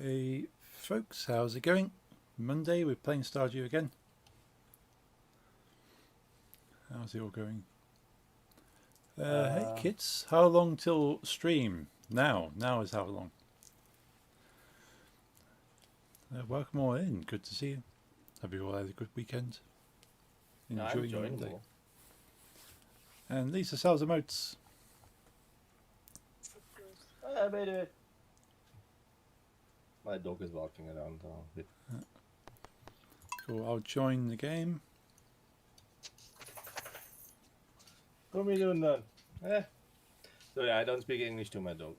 Hey folks, how's it going? Monday, we're playing Stardew again. How's it all going? Hey kids, how long till stream? Now is how long. Welcome all in, good to see you. Hope you all had a good weekend. Enjoying your Monday. And Lisa sells emotes. I made it. My dog is walking around. Cool, I'll join the game. What are we doing then? So yeah, I don't speak English to my dog.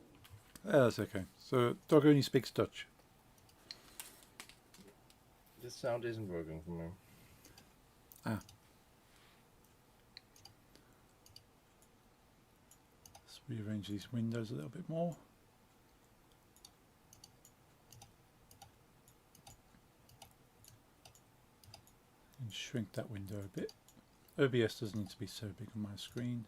Yeah, that's okay. So, dog only speaks Dutch. This sound isn't working for me. Ah. Let's rearrange these windows a little bit more. And shrink that window a bit. OBS doesn't need to be so big on my screen.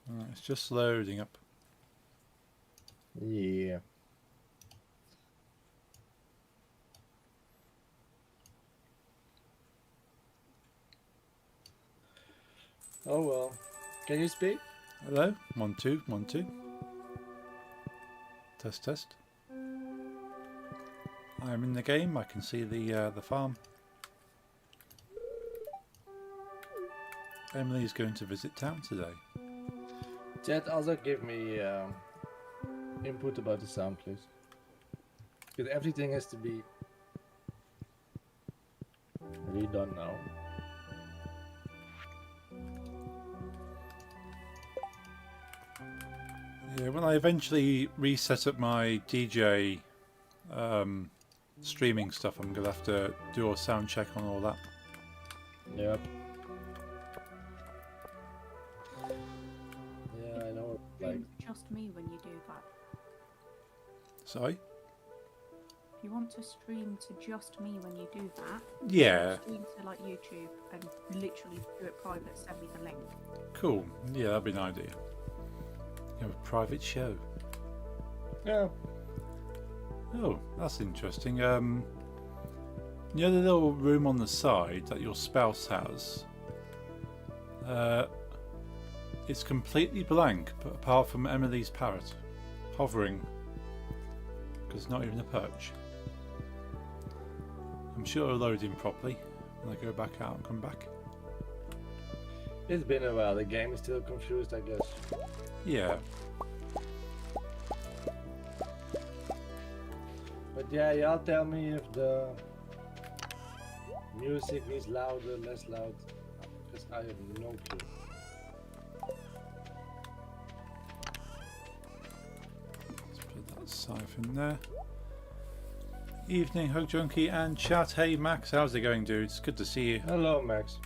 Alright, it's just loading up. Yeah. Oh well. Can you speak? Hello? 1 2 1 2. Test test. I'm in the game. I can see the farm. Emily's going to visit town today. Chat, also give me input about the sound, please. Because everything has to be redone now. Yeah, when I eventually reset up my DJ streaming stuff, I'm going to have to do a sound check on all that. Yep. Yeah, I know. Like, just me when you do that. Sorry? If you want to stream to just me when you do that, Yeah. stream to like YouTube and literally do it private, send me the link. Cool. Yeah, that'd be an idea. You have a private show. yeah. Oh, that's interesting. You know the little room on the side that your spouse has? It's completely blank, but apart from Emily's parrot hovering, because not even a perch. I'm sure it'll load in properly when I go back out and come back. It's been a while. The game is still confused, I guess. Yeah. But yeah, y'all tell me if the music needs louder, less loud, because I have no clue. Let's put that siphon there. Evening, Hug Junkie and chat. Hey Max, how's it going, dudes? Good to see you. Hello, Max.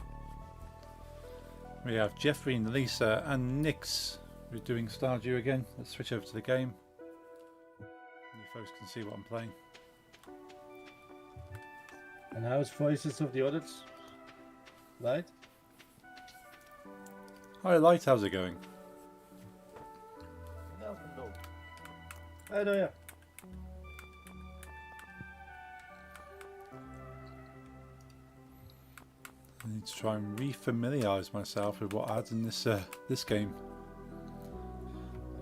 We have Jeffrey and Lisa and Nix. We're doing Stardew again. Let's switch over to the game. You folks can see what I'm playing. And how's Voices of the Others? Right? Hi Light, how's it going? Hi there. I need to try and re-familiarise myself with what I had in this this game.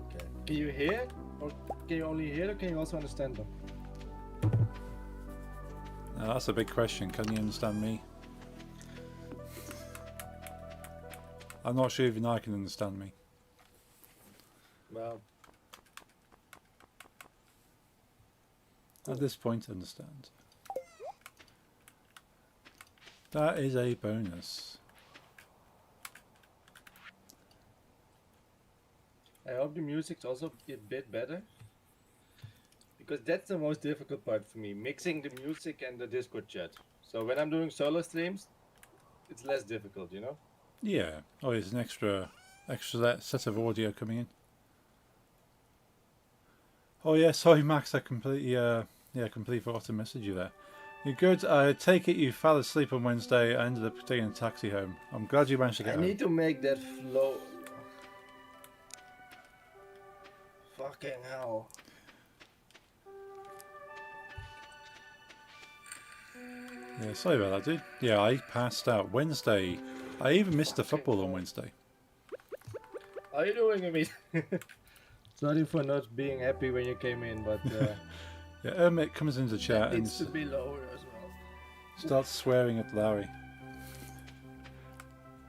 Okay. Can you hear? Or can you only hear or can you also understand them? Now that's a big question. Can you understand me? I'm not sure even I can understand me. Well, At this point, understand. That is a bonus. I hope the music's also a bit better. Because that's the most difficult part for me, mixing the music and the Discord chat. So when I'm doing solo streams, it's less difficult, you know? Yeah. Oh, there's an extra set of audio coming in. Oh yeah, sorry Max, I completely completely forgot to message you there. You're good. I take it you fell asleep on Wednesday. I ended up taking a taxi home. I'm glad you managed to get I home. need to make that flow. Fucking hell. Yeah, sorry about that, dude. Yeah, I passed out Wednesday. I even missed the football on Wednesday. How are you doing, Amit? Sorry for not being happy when you came in, but Yeah, Ermit comes into the chat and needs to be lower as well. starts swearing at Larry.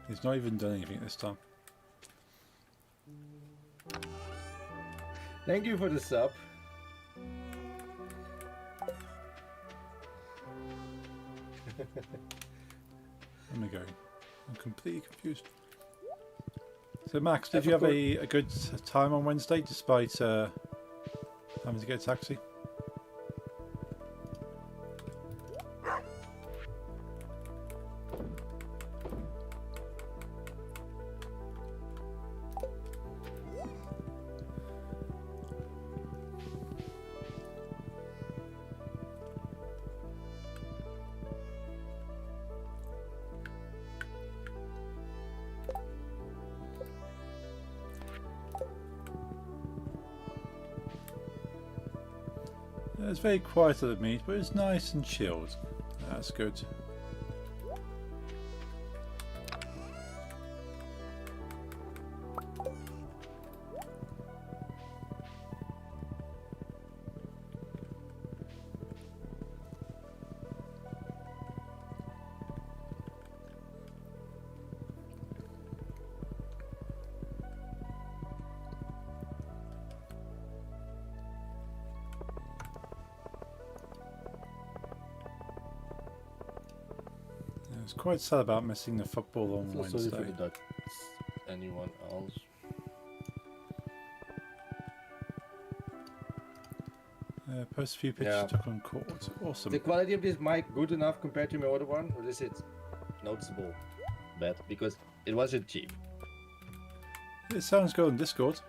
He's not even done anything this time. Thank you for the sub. Let me go. I'm completely confused. So Max, did you have a good time on Wednesday despite having to get a taxi? It's very quiet at the meet, but it's nice and chilled. That's good. I was quite sad about missing the football on Wednesday. Sorry for the Dutch. Anyone else? Post a few pictures took on court. Awesome. The quality of this mic good enough compared to my other one, or is it noticeable bad? Because it wasn't cheap. It sounds good on Discord.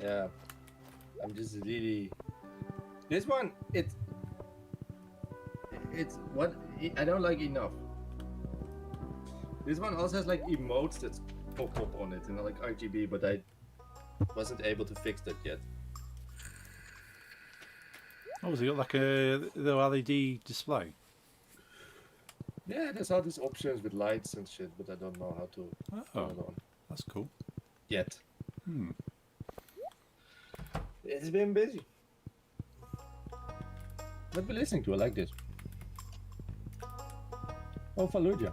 Yeah, I'm just really. This one, it's what I don't like enough. This one also has like emotes that pop up on it, and like RGB, but I wasn't able to fix that yet. Oh, has it got like a little LED display? Yeah, there's all these options with lights and shit, but I don't know how to turn it on That's cool. yet. Hmm. It's been busy. What we listening to? I like this. Oh, Fallujah.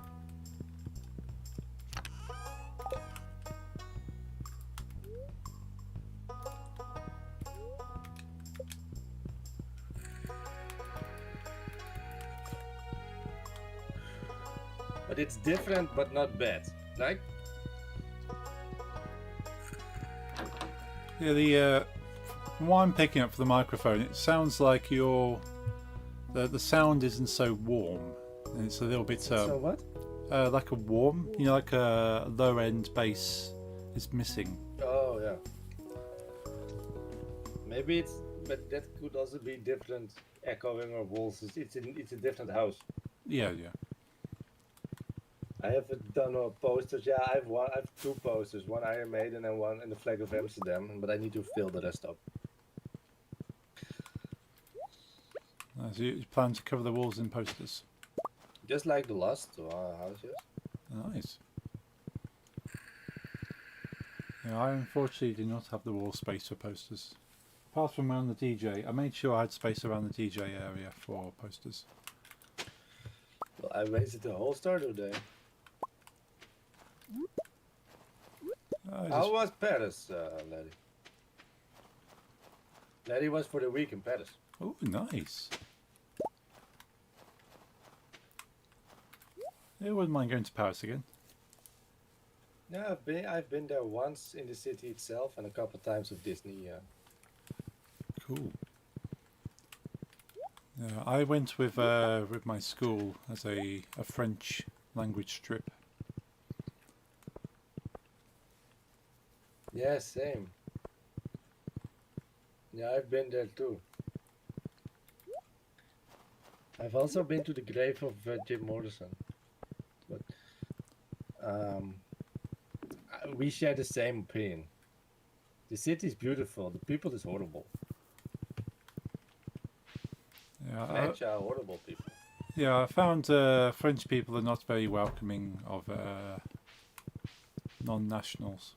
But it's different, but not bad. Like? Yeah, from what I'm picking up for the microphone, it sounds like the sound isn't so warm, and it's a little bit So what? like a warm, like a low end bass is missing. Oh yeah. Maybe it's, but that could also be different echoing or walls. It's a different house. Yeah. I haven't done posters. Yeah, I have two posters, one Iron Maiden and one in the flag of Amsterdam, but I need to fill the rest up. So you plan to cover the walls in posters? Just like the last houses. Nice. Yeah, I unfortunately do not have the wall space for posters. Apart from around the DJ, I made sure I had space around the DJ area for posters. Well, I wasted the whole Stardew day. How was Paris, Larry? Larry was for the week in Paris. Oh, nice. Yeah, I wouldn't mind going to Paris again. Yeah, I've been there once in the city itself and a couple of times with Disney. Cool. Yeah, I went with my school as a French language trip. Yeah, same. Yeah, I've been there too. I've also been to the grave of Jim Morrison. But we share the same opinion. The city is beautiful. The people is horrible. Yeah, French are horrible people. yeah. I found French people are not very welcoming of non-nationals.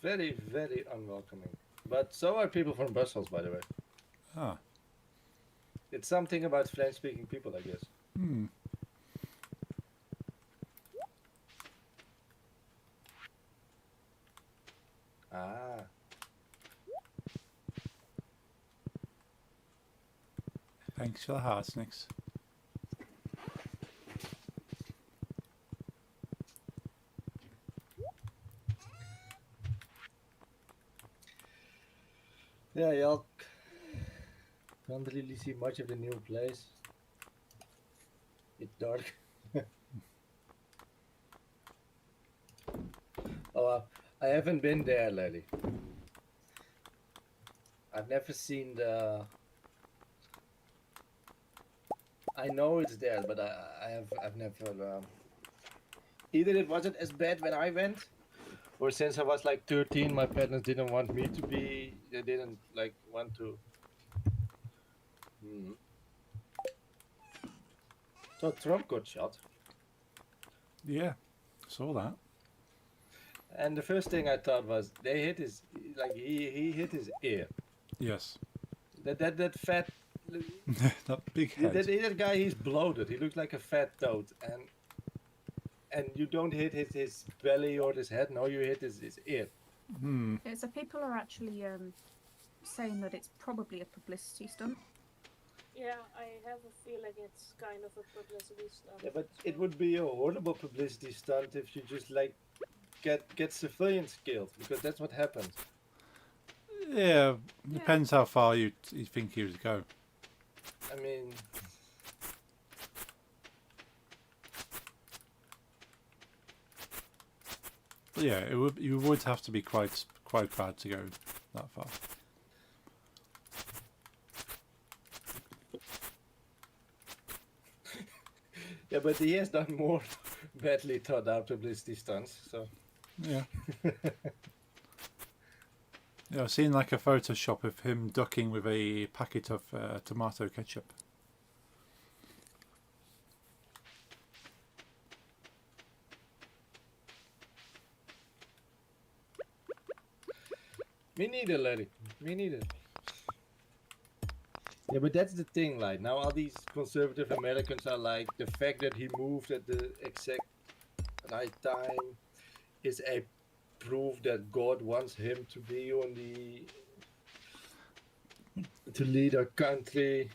Very, very unwelcoming. But so are people from Brussels, by the way. Ah, It's something about French-speaking people, I guess. hmm. Ah, Thanks for the hearts, Nix. yeah, y'all can't really see much of the new place. It's dark. Oh, I haven't been there, lady. I've never seen the. I know it's there, but I've never. Either it wasn't as bad when I went, or since I was like 13, my parents didn't want me to be. They didn't like want to. Hmm. So Trump got shot, Yeah, saw that. and the first thing I thought was they hit his like he hit his ear. Yes, That fat. that big head. That guy, he's bloated. He looks like a fat toad, and you don't hit his belly or his head. No, you hit his ear. Hmm. So people are actually saying that it's probably a publicity stunt. Yeah, I have a feeling it's kind of a publicity stunt. Yeah, but it would be a horrible publicity stunt if you just like get civilians killed, because that's what happened. Yeah, depends how far you think he would go. I mean, But yeah, you would have to be quite bad to go that far. yeah, but he has done more badly thought out publicity stunts. So Yeah. Yeah, I've seen like a Photoshop of him ducking with a packet of tomato ketchup. me neither, lady. Me neither. Yeah, but that's the thing. Like now, all these conservative Americans are like, the fact that he moved at the exact right time is a proof that God wants him to be on to lead our country.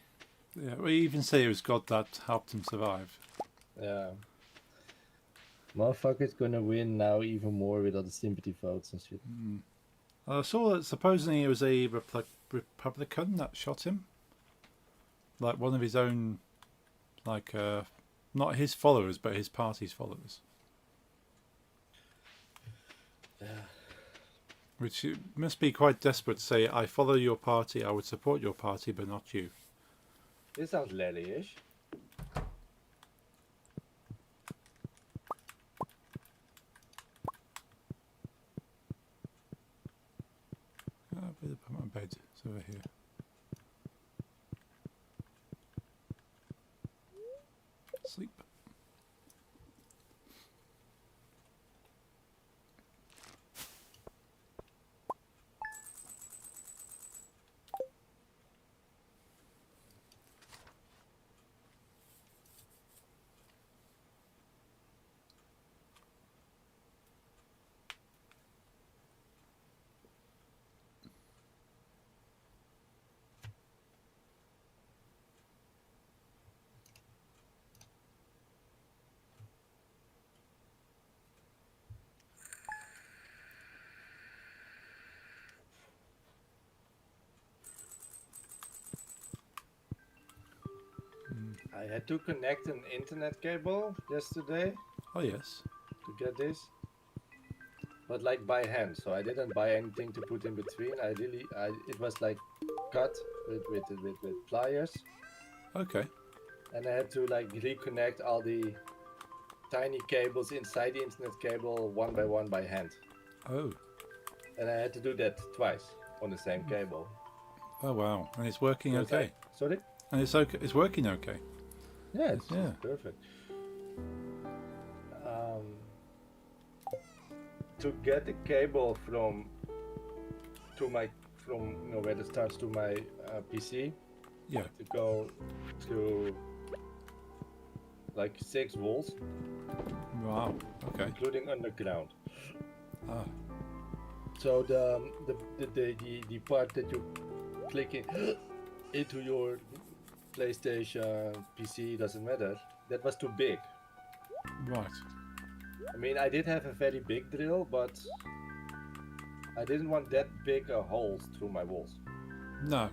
Yeah, we even say it was God that helped him survive. Yeah. Motherfucker's gonna win now even more with all the sympathy votes and shit. I saw that supposedly it was a Republican that shot him. Like one of his own, like, not his followers, but his party's followers. Yeah. Which must be quite desperate to say, I follow your party, I would support your party, but not you. This sounds Larry-ish. Where did I put my bed? It's over here. Sleep. I had to connect an internet cable yesterday Oh yes. to get this, but like by hand. So I didn't buy anything to put in between. It was like cut with pliers, Okay. and I had to like reconnect all the tiny cables inside the internet cable one by hand. Oh. And I had to do that twice on the same cable. Oh wow, and it's working So it's okay. like- sorry? And it's okay. It's working okay. Yeah, it's Yeah. perfect. To get the cable from where it starts to my PC Yeah. to go to like 6 volts, Wow. Okay. including underground. Ah. So the part that you click into your PlayStation, PC, doesn't matter. That was too big. Right. I mean, I did have a very big drill, but I didn't want that big holes through my walls. No.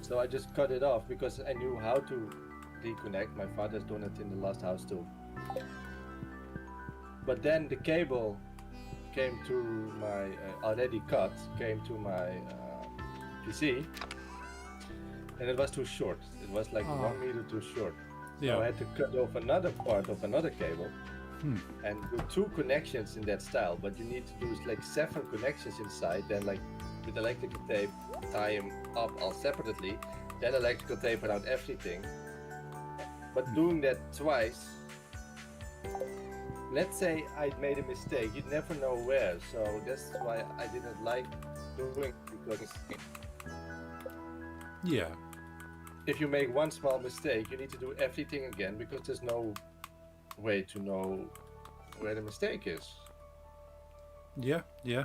So I just cut it off because I knew how to reconnect. My father's done it in the last house too. But then the cable came to my already cut, came to my PC, and it was too short. It was like Oh. 1 meter too short. So Yeah. I had to cut off another part of another cable and do 2 connections in that style. But you need to do like 7 connections inside, then like with electrical tape tie them up all separately, then electrical tape around everything. But doing that twice, let's say I'd made a mistake, you'd never know where. So that's why I didn't like doing it, because Yeah. if you make one small mistake, you need to do everything again because there's no way to know where the mistake is. Yeah. Yeah.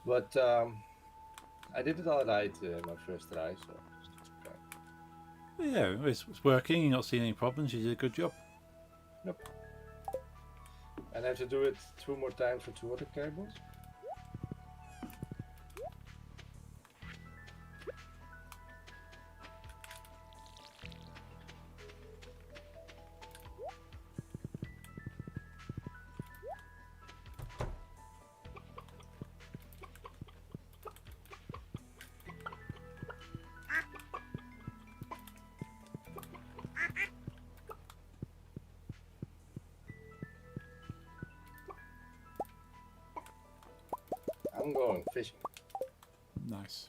But I did it all right my first try, so Yeah. It's working. You're not seeing any problems. You did a good job. and I have to do it 2 more times for 2 other cables. I'm going fishing. Nice.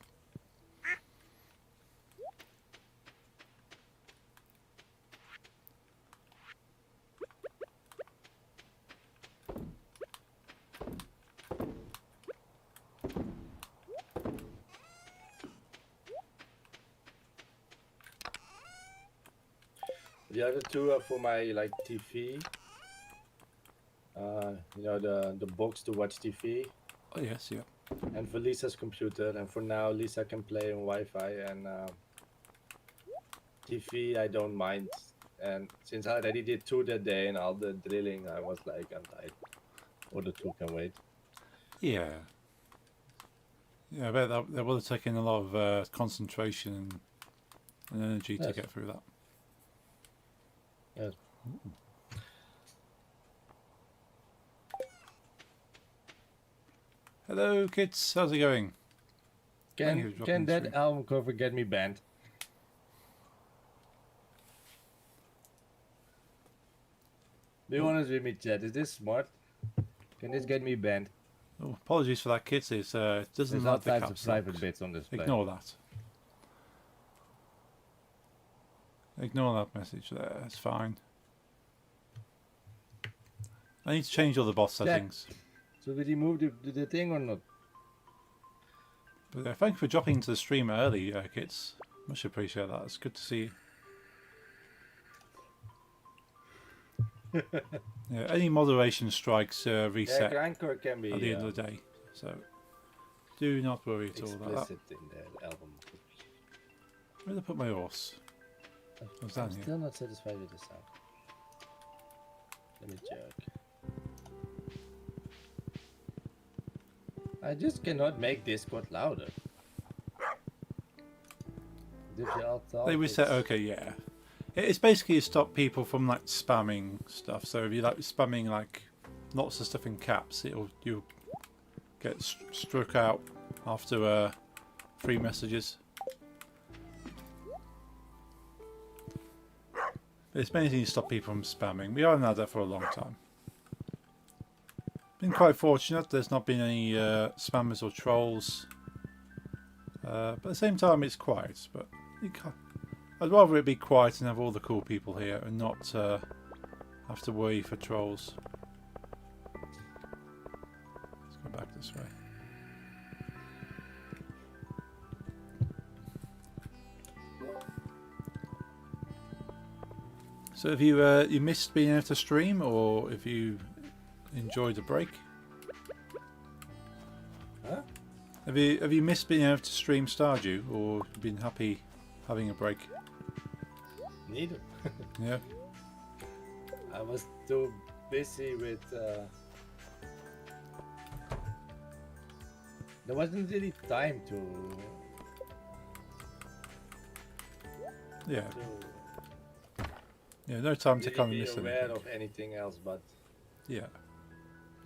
The other 2 are for my like TV. You know, the box to watch TV, Oh yes. Yeah. and for Lisa's computer. And for now, Lisa can play on Wi-Fi, and TV I don't mind. And since I already did 2 that day and all the drilling, I was like, I'm tired. Or the 2 can wait. Yeah. Yeah. I bet that would have taken a lot of concentration and energy to Yes. get through that. Yes. Hello, kids. How's it going? Thank you for dropping Can the that stream. album cover get me banned? Be honest with me, chat. Is this smart? Can this get me banned? Oh, apologies for that, kids. It doesn't There's all like the types of caps private lock. bits on display. Ignore that. Ignore that message there. It's fine. I need to change all the boss settings. So did he move the thing or not? But thank you for dropping into the stream early, kids. Much appreciate that. It's good to see you. Yeah, any moderation strikes reset Yeah, grindcore can be at the end of the day. So do not worry at all about that. explicit in the album. Where did I put my horse? Was I'm down here. still not satisfied with the sound. Let me check. I just cannot make Discord louder. They reset. Okay, yeah. It's basically to stop people from like spamming stuff. So if you like spamming like lots of stuff in caps, you'll get struck out after 3 messages. But it's mainly to stop people from spamming. We haven't had that for a long time. Been quite fortunate. There's not been any spammers or trolls. But at the same time, it's quiet. But you can't, I'd rather it be quiet and have all the cool people here, and not have to worry for trolls. Let's go back this way. So have you missed being able to stream, or have you enjoyed the break? Huh? Have you missed being able to stream Stardew, or been happy having a break? Neither. Yeah. I was too busy with. There wasn't really time to Yeah. Yeah, no time to really kind of be miss aware anything. of anything else, but Yeah.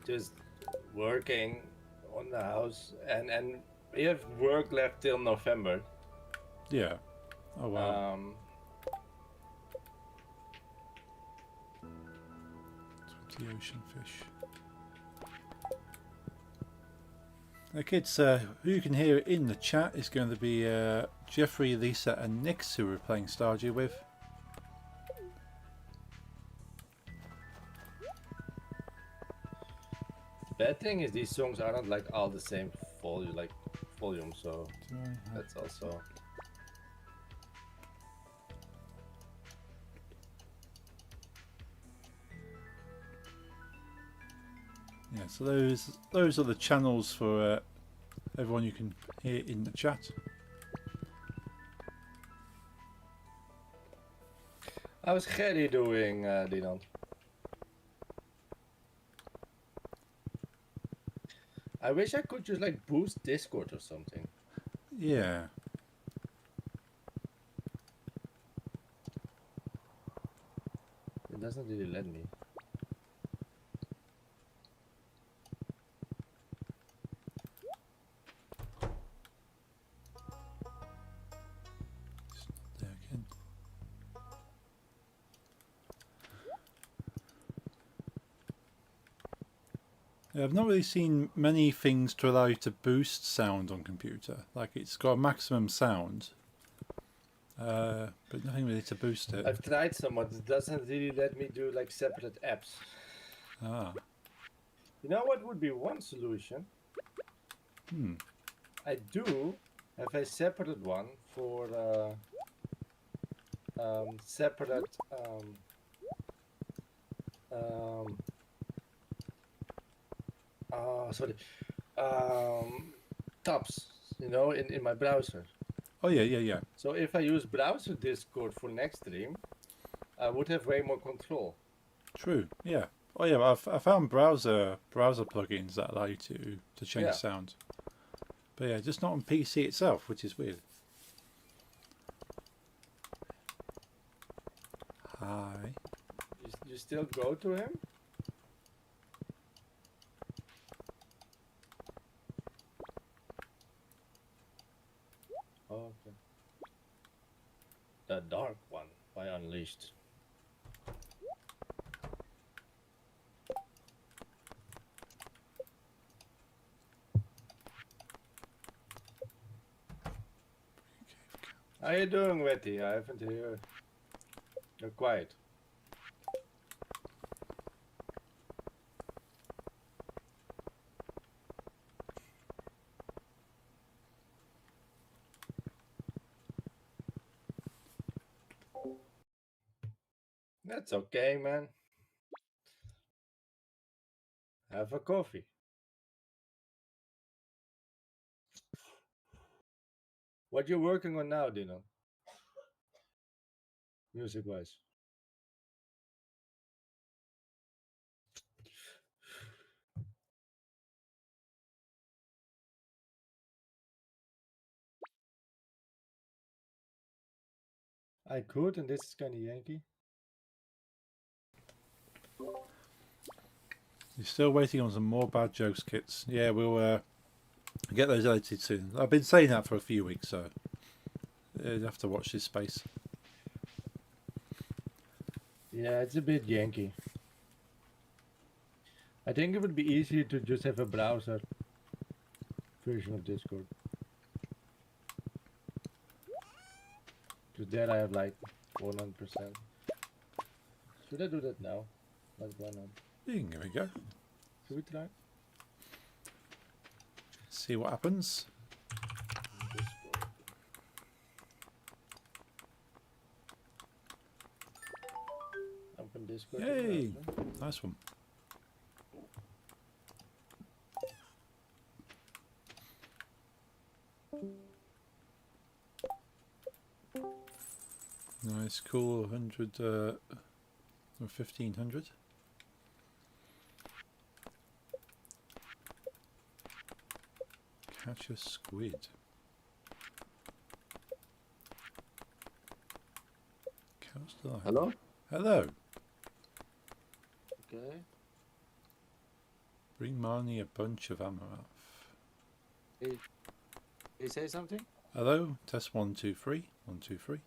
just working on the house, and we have work left till November. Yeah. Oh wow. 20 ocean fish. The kids, who you can hear in the chat is going to be Jeffrey, Lisa, and Nix, who we're playing Stardew with. Bad thing is these songs aren't like all the same volume, so that's also. Yeah, so those are the channels for everyone you can hear in the chat. How's Gerry doing, Dinan? I wish I could just like boost Discord or something. Yeah. It doesn't really let me. There again. Yeah, I've not really seen many things to allow you to boost sound on computer. Like it's got a maximum sound, but nothing really to boost it. I've tried somewhat. It doesn't really let me do like separate apps. Ah. You know what would be one solution? I do have a separate one for separate sorry tabs, you know, in my browser. Oh yeah, yeah, yeah. So if I use browser Discord for next stream, I would have way more control. True. Yeah. Oh yeah. I found browser plugins that allow you to change Yeah. sound. But yeah, just not on PC itself, which is weird. Hi. You still go to him? Oh, okay. The Dark One by Unleashed. How you doing, Wetty? I haven't heard. You're quiet. That's okay, man. Have a coffee. What you working on now, Dino? Music-wise. I could, and this is kind of Yankee. You're still waiting on some more bad jokes, kits. Yeah, we'll get those edited soon. I've been saying that for a few weeks, so you'll have to watch this space. Yeah, it's a bit Yankee. I think it would be easier to just have a browser version of Discord. Because there I have like 100%. Should I do that now? Like why not? Here we go. Should we try? See what happens. Discord. Open Discord. Yay! Nice one. Nice, cool. 100 or 1500. Catch a squid. Cows alive. Hello? Hello. Okay. Bring Marnie a bunch of amaranth. Hey, you say something? Hello. Test 1 2 3. 1 2 3.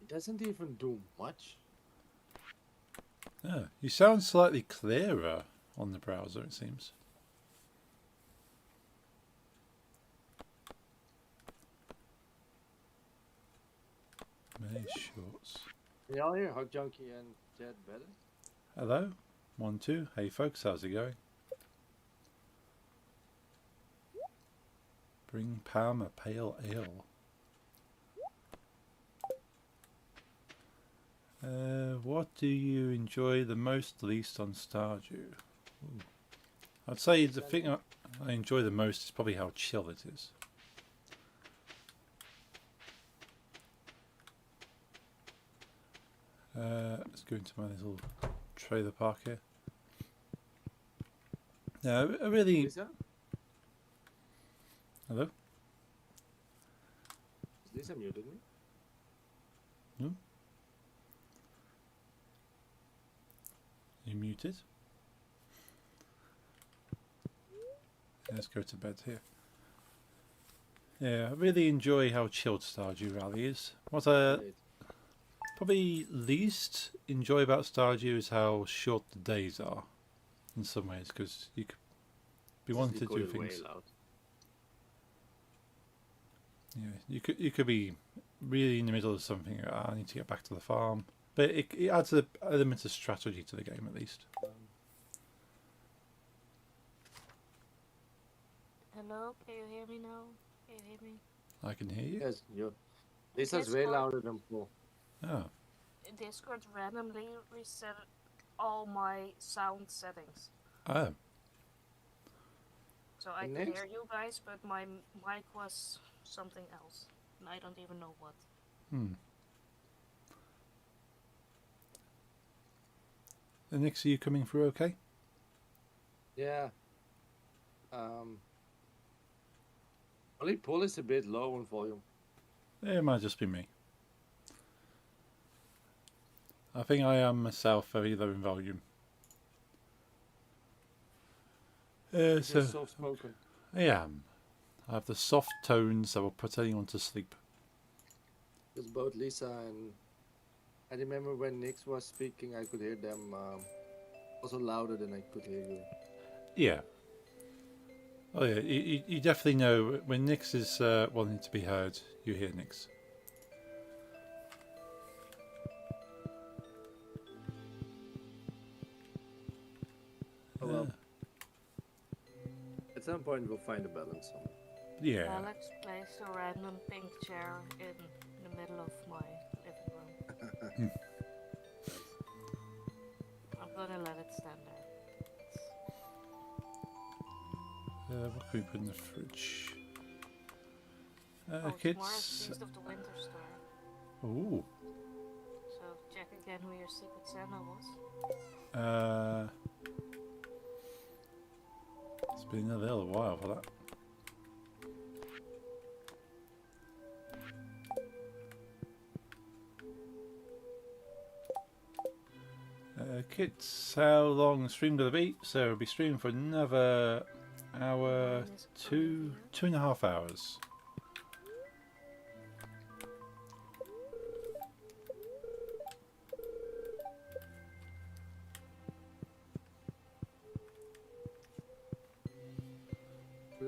It doesn't even do much. Ah, you sound slightly clearer on the browser, it seems. May shorts. Yeah, here, Hug Junkie and Jet better. Hello. 1 2. Hey folks, how's it going? Bring Pam a pale ale. What do you enjoy the most, least on Stardew? Ooh. I'd say the thing I enjoy the most is probably how chill it is. Let's go into my little trailer park here. Yeah, I really. Lisa? Hello? Is Lisa muted me? No? You muted? Let's go to bed here. Yeah, I really enjoy how chilled Stardew Valley is. What I Great. probably least enjoy about Stardew is how short the days are, in some ways, because you could be wanting to do things. Yeah, you could be really in the middle of something. I need to get back to the farm, but it adds an element of strategy to the game at least. Hello, can you hear me now? Can you hear me? I can hear you. Yes, you. Lisa's way Discord. louder than Paul. Oh, Discord randomly reset all my sound settings. oh, So I could Next? hear you guys, but my mic was something else. And I don't even know what. hmm. And Nix, are you coming through okay? Yeah. Only Paul is a bit low on volume. It might just be me. I think I am myself very low in volume. You're So soft spoken. I am. I have the soft tones that will put anyone to sleep. Because both Lisa and I remember when Nix was speaking, I could hear them also louder than I could hear you. Yeah. Oh yeah, you definitely know when Nix is wanting to be heard, you hear Nix. Oh well. At some point we'll find a balance on it. Yeah. Alex placed a random pink chair in the middle of my living room. I'm gonna let it stand there. What can we put in the fridge? Oh, tomorrow's Kids. Feast of the Winter Star. Ooh. So check again who your Secret Santa was. It's been a little while for that. Kids, how long the stream gonna be? So we'll be streaming for another hour, Mine is two and a half hours.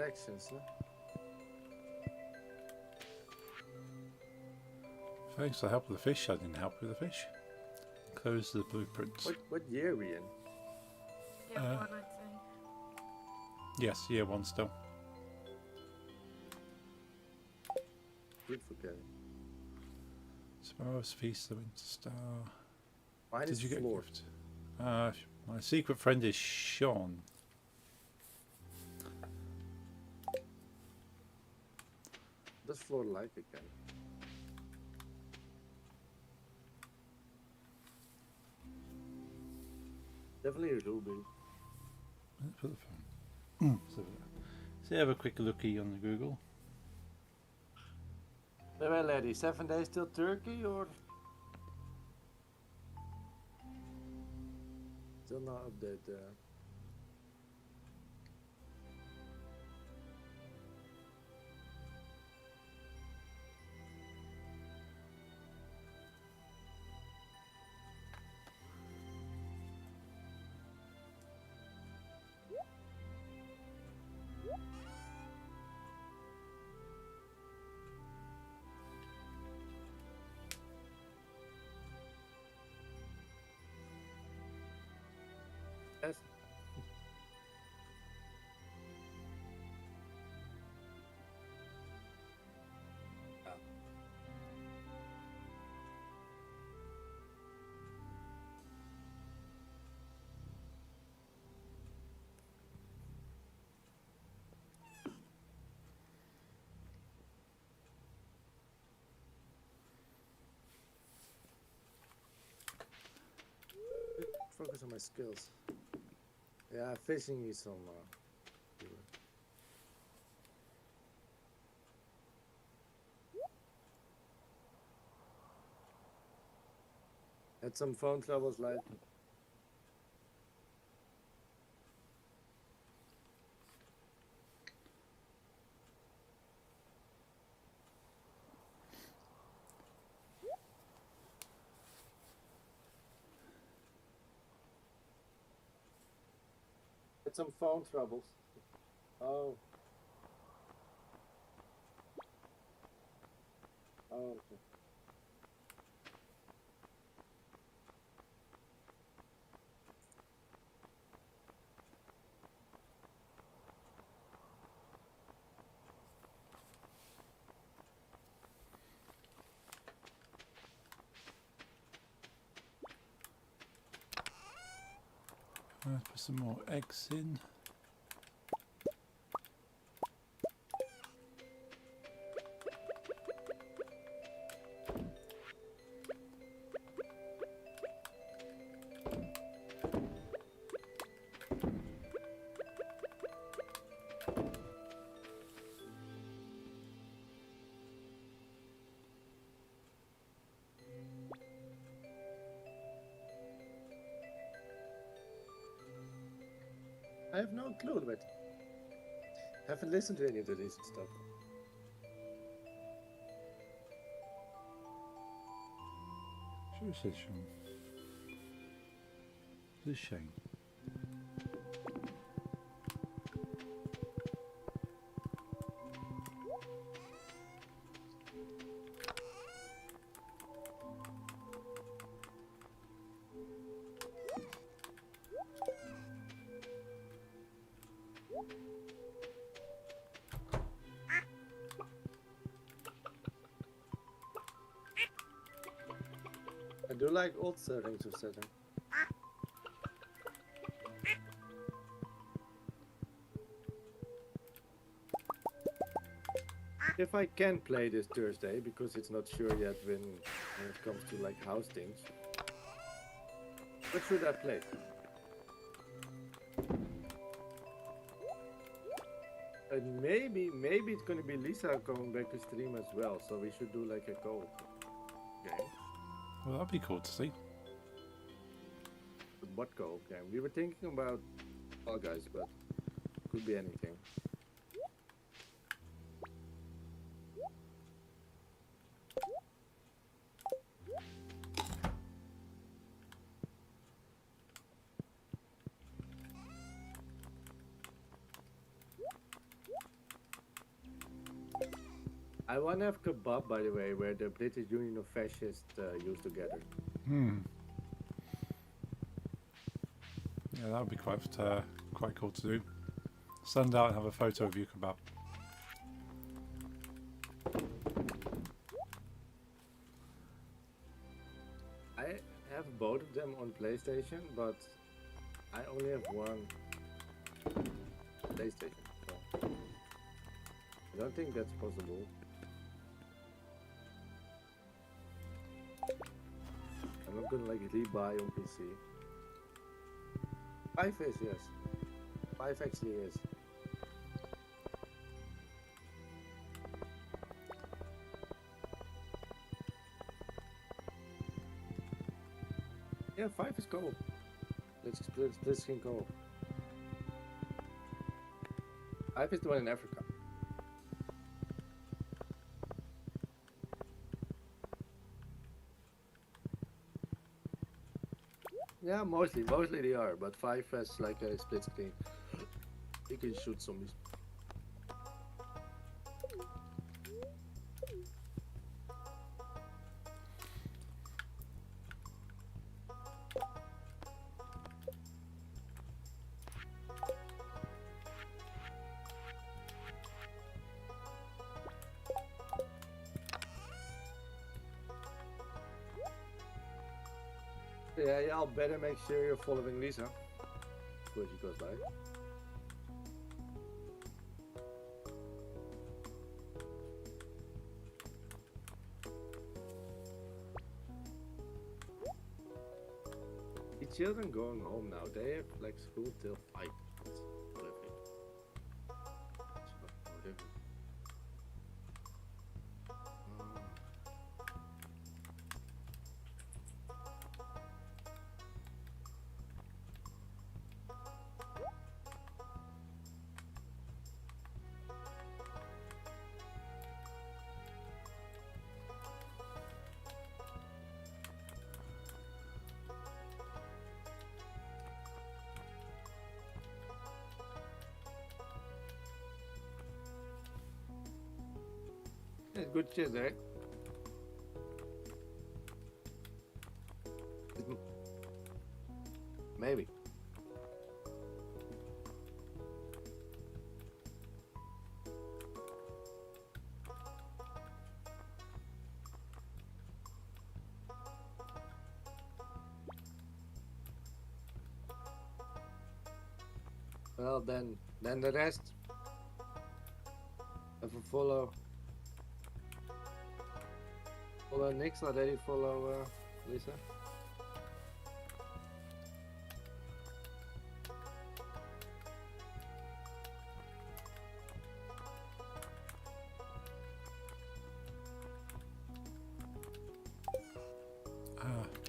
selections, huh? Thanks for the help with the fish. I didn't help with the fish. Close the blueprints. What year are we in? Yeah, one, I think. Yes, year 1 still. Keep forgetting. Sparrow's Feast, the Winter Star. Mine Did is you get a floor. gift? My secret friend is Sean. Does floor like again? Definitely a ruby. Let's put the phone. So have a quick looky on the Google. Well, lady, 7 days till Turkey or? Still not update there. Yes. Focus on my skills. Yeah, fishing is some. Had some phone troubles lately. Had some phone troubles. Oh. Oh. Okay. Put some more eggs in. I have no clue, but haven't listened to any of the recent stuff. Sure it says Sean. This is Shane. I do like old settings of setting. If I can play this Thursday, because it's not sure yet when it comes to like house things. What should I play? And maybe it's gonna be Lisa coming back to stream as well, so we should do like a co-op game. Well, that'd be cool to see. But what co-op game? We were thinking about All Guys, but could be anything. I want to have kebab, by the way, where the British Union of Fascists used to gather. Yeah, that would be quite cool to do. Send out and have a photo of you kebab. I have both of them on PlayStation, but I only have one PlayStation. So I don't think that's possible. I'm not gonna like rebuy on PC. 5 is, yes. 5 actually is. Yeah, 5 is co-op. Let's split this screen co-op. 5 is the one in Africa. Yeah, mostly they are, but 5 has like a split screen. You can shoot zombies. Yeah, I'll better make sure you're following Lisa before she goes live. The children going home now. They have like school till 5. That's horrific. That's fucking horrific. Yeah, good shit, eh? Maybe. Well, then the rest have a follow Nix already. Follow Lisa.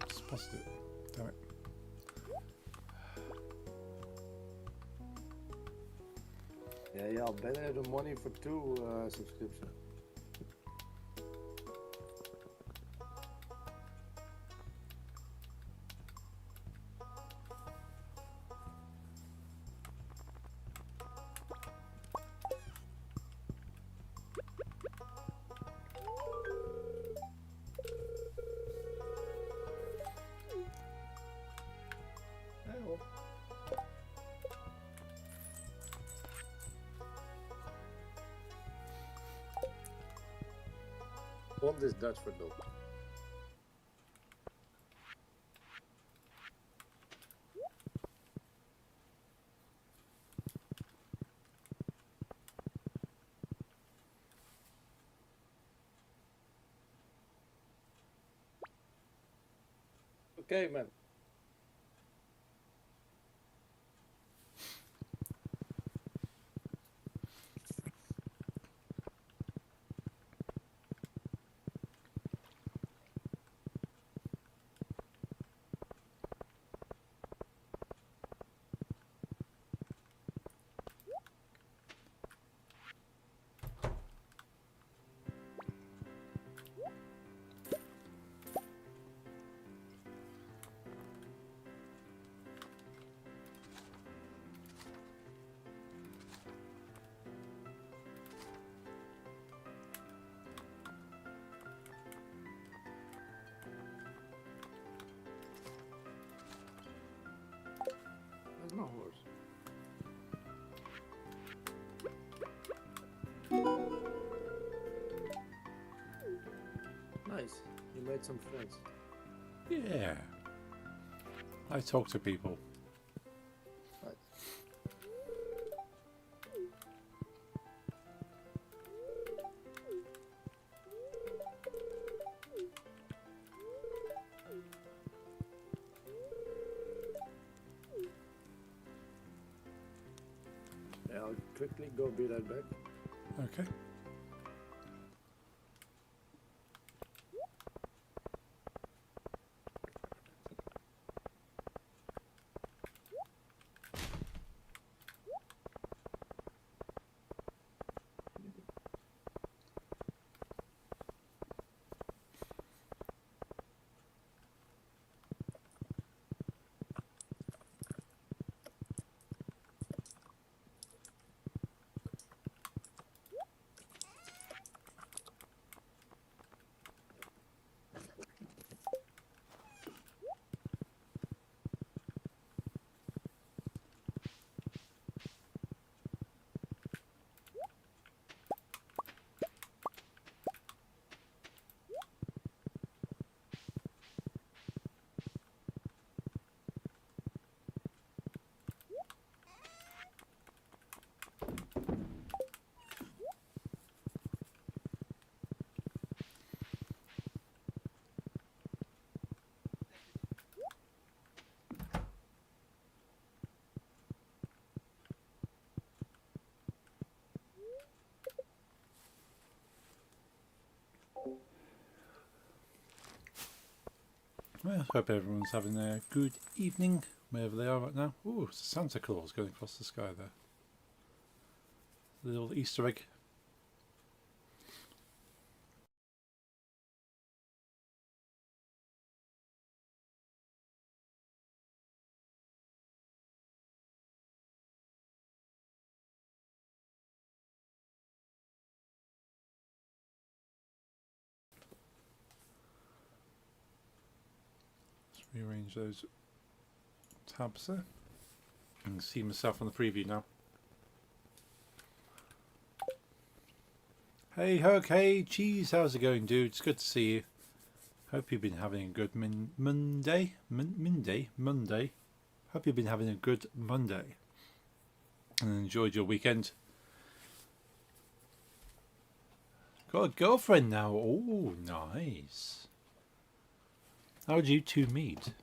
Just posted it. Damn it. Yeah, I'll better have the money for 2 subscriptions. Bond is Dutch for dog. Okay, man. made some friends. Yeah. I talk to people. Right. Yeah, I'll quickly go be right back. Okay. Well, I hope everyone's having a good evening wherever they are right now. Ooh, it's Santa Claus going across the sky there. Little Easter egg. Let's rearrange those tabs there. I can see myself on the preview now. Hey Hug, hey Cheese, how's it going, dude? It's good to see you. Hope you've been having a good Monday. Monday. Hope you've been having a good Monday and enjoyed your weekend. Got a girlfriend now. Oh, nice. How did you two meet?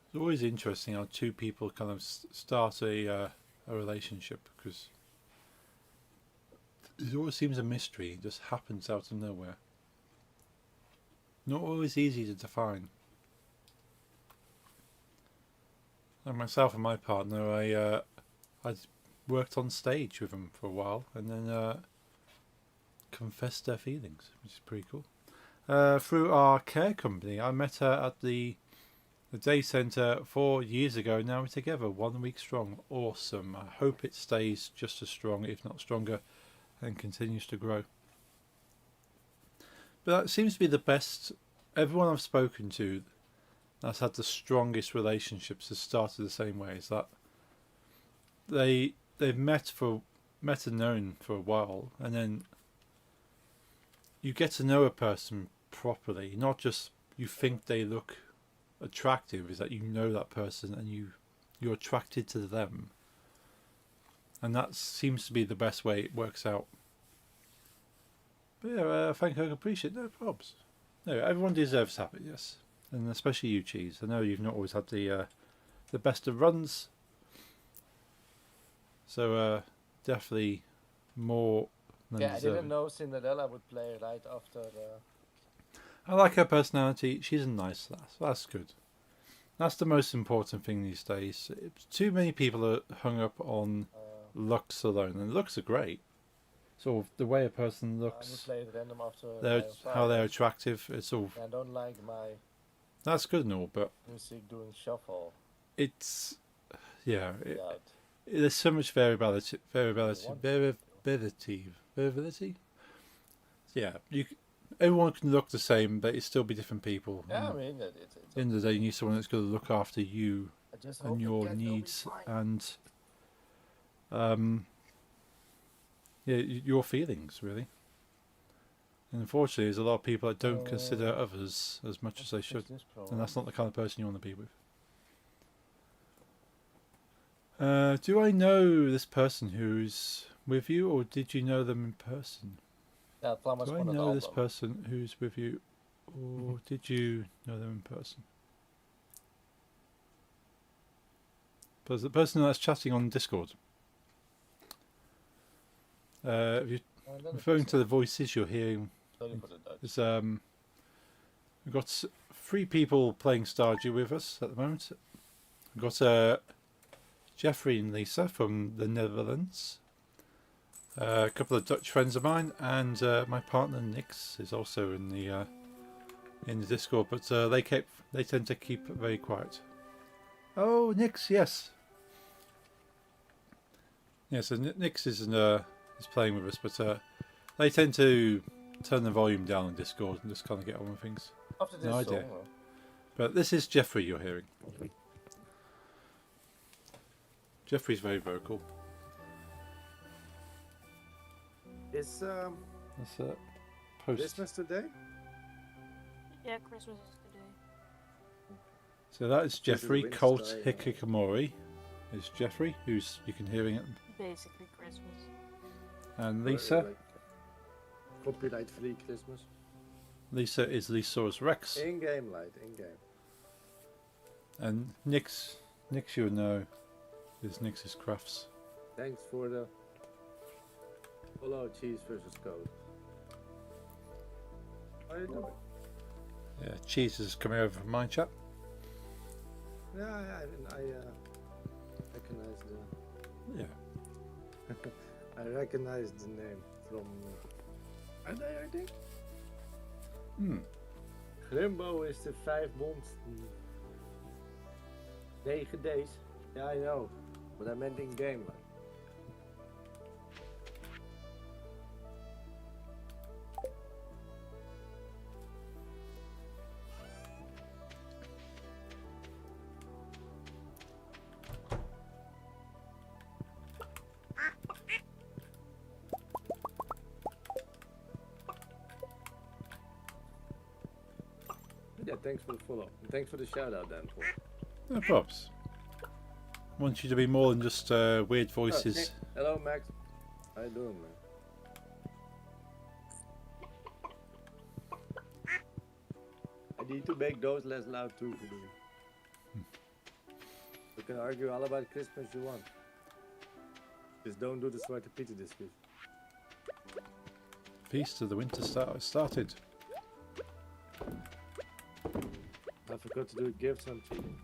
It's always interesting how two people kind of start a relationship, because it always seems a mystery. It just happens out of nowhere. Not always easy to define. Like myself and my partner, I worked on stage with them for a while, and then confessed their feelings, which is pretty cool. Through our care company, I met her at the day centre 4 years ago. Now we're together 1 week strong. Awesome. I hope it stays just as strong, if not stronger, and continues to grow. But that seems to be the best. Everyone I've spoken to that's had the strongest relationships has started the same way. Is that they've met and known for a while, and then you get to know a person properly. Not just you think they look attractive. Is that you know that person and you're attracted to them, and that seems to be the best way it works out. But yeah, thank you, I appreciate it. No probs. No, everyone deserves happiness, and especially you, Cheese. I know you've not always had the best of runs, so definitely more than Yeah, I deserving. didn't know Cinderella would play right after the... I like her personality. She's a nice lass. That's good. That's the most important thing these days. Too many people are hung up on looks alone, and looks are great. Sort of the way a person I will looks, play it random after how they're attractive. It's all I don't like my that's good and all, but music doing shuffle. it's yeah. Without There's so much variability. want Variability. Yeah, everyone can look the same, but it's still be different people. Yeah, I And mean, at the end of the day, you need someone that's going to look after you I just hope and the your cat will be needs fine. and your feelings, really. And unfortunately, there's a lot of people that don't consider others as much as they should, and that's not the kind of person you want to be with. Do I know this person who's with you, or did you know them in person? Ja, het plan was Do I gewoon het know this album. person who's with you, or did you know them in person? But the person that's chatting on Discord. If you're referring to the voices you're hearing, Sorry for the Dutch. there's we've got 3 people playing Stardew with us at the moment. We've got Jeffrey and Lisa from the Netherlands. A couple of Dutch friends of mine, and my partner Nix is also in the Discord, but they tend to keep very quiet. Oh, Nix, yes, yeah. So Nix is playing with us, but they tend to turn the volume down on Discord and just kind of get on with things. After this No song, idea. But this is Jeffrey you're hearing. Jeffrey's very vocal. Is That's a post. Christmas today? Yeah, Christmas is today. So that is This is Jeffrey. Wednesday, Colt Hikikomori is Jeffrey, who's you can hearing it, Basically Christmas. and Lisa. Like copyright free Christmas. Lisa is Lysaurus Rex, In game light, in game. and Nix you know is Nix's Crafts. Thanks for the follow cheese versus code. How are you doing? Yeah, Cheese is coming over from my chat. Yeah, I recognize the Yeah, I recognize the name from Friday, I think. Grimbo is the 5 months 9 days. Yeah, I know, but I meant in game like. Yeah, thanks for the follow. And thanks for the shout out, Dan. Paul. no props. Want you to be more than just weird voices. Hey, hello, Max. How you doing, man? I need to make those less loud too, for you. We can argue all about Christmas you want. Just don't do the Zwarte Pieter discussion. Feast of the Winter Star started. I forgot to do gifts on cheating.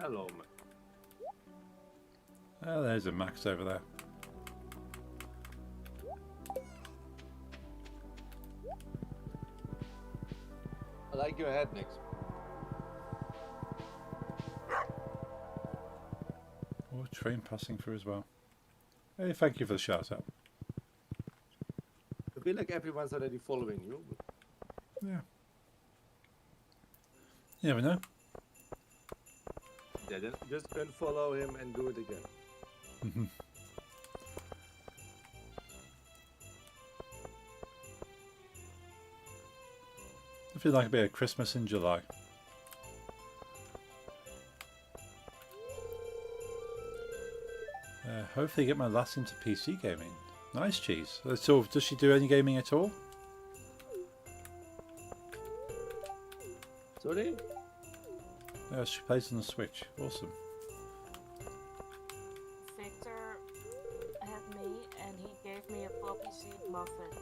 Hello, man. Oh, there's a Max over there. I like your head, Nix. Oh, train passing through as well. Hey, thank you for the shout out. I feel like everyone's already following you. But Yeah. You never know. yeah, then just unfollow him and do it again. I feel like a bit of Christmas in July. Hopefully get my lass into PC gaming. Nice, Cheese. So does she do any gaming at all? Sorry? She plays on the Switch. Awesome. Victor had me and he gave me a poppy seed muffin.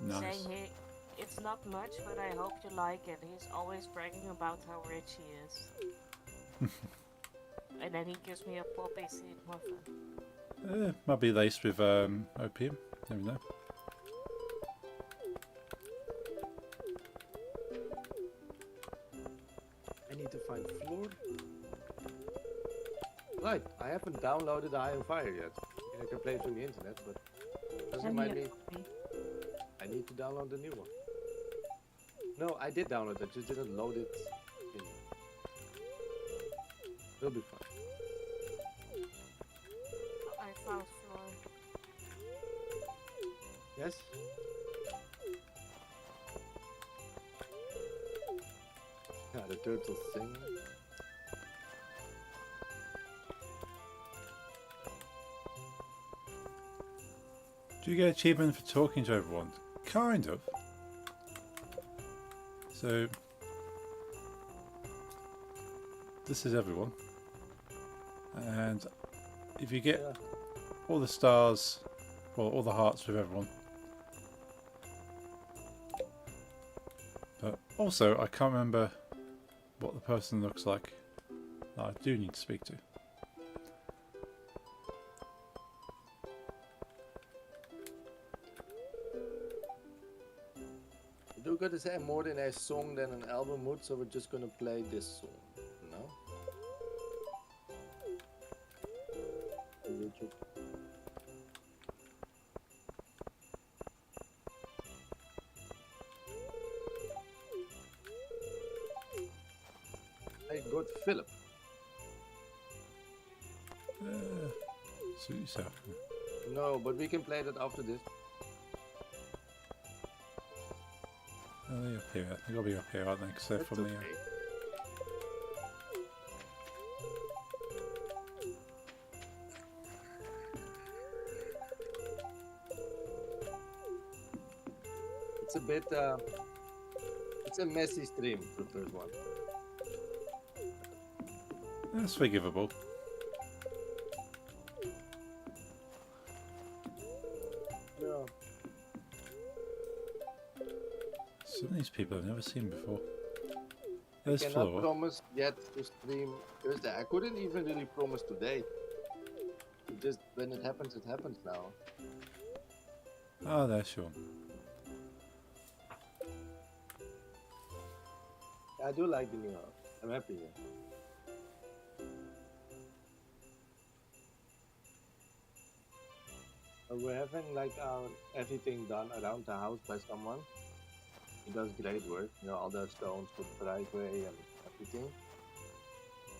Nice. Saying it's not much, but I hope you like it. He's always bragging about how rich he is. And then he gives me a poppy seed muffin. Might be laced with opium. Never know. I need to find floor. Right, I haven't downloaded Iron Fire yet. I can play it through the internet, but doesn't Send me remind a me. copy. I need to download the new one. No, I did download it, just didn't load it in. It'll be fun. I found floor. Yes? Yeah, the turtles sing. Do you get achievement for talking to everyone? Kind of. So this is everyone, and if you get Yeah. all the stars, well, all the hearts with everyone. But also, I can't remember what the person looks like that I do need to speak to. I do gotta say, I'm more in a song than an album mood, so we're just gonna play this song. No? On YouTube. Hey, good Philip. Suit yourself. No, but we can play that after this. Oh, they're up here. They've got to be up here, aren't they? Because they're That's from the. okay. It's a bit, it's a messy stream, the first one. That's forgivable. Yeah. Some of these people I've never seen before. There's Cannot Floor. promise yet to stream Thursday. I couldn't even really promise today. It just when it happens now. Ah, there's Sean. I do like the new house. I'm happy here. We're having like everything done around the house by someone. He does great work, you know, all the stones for the driveway and everything.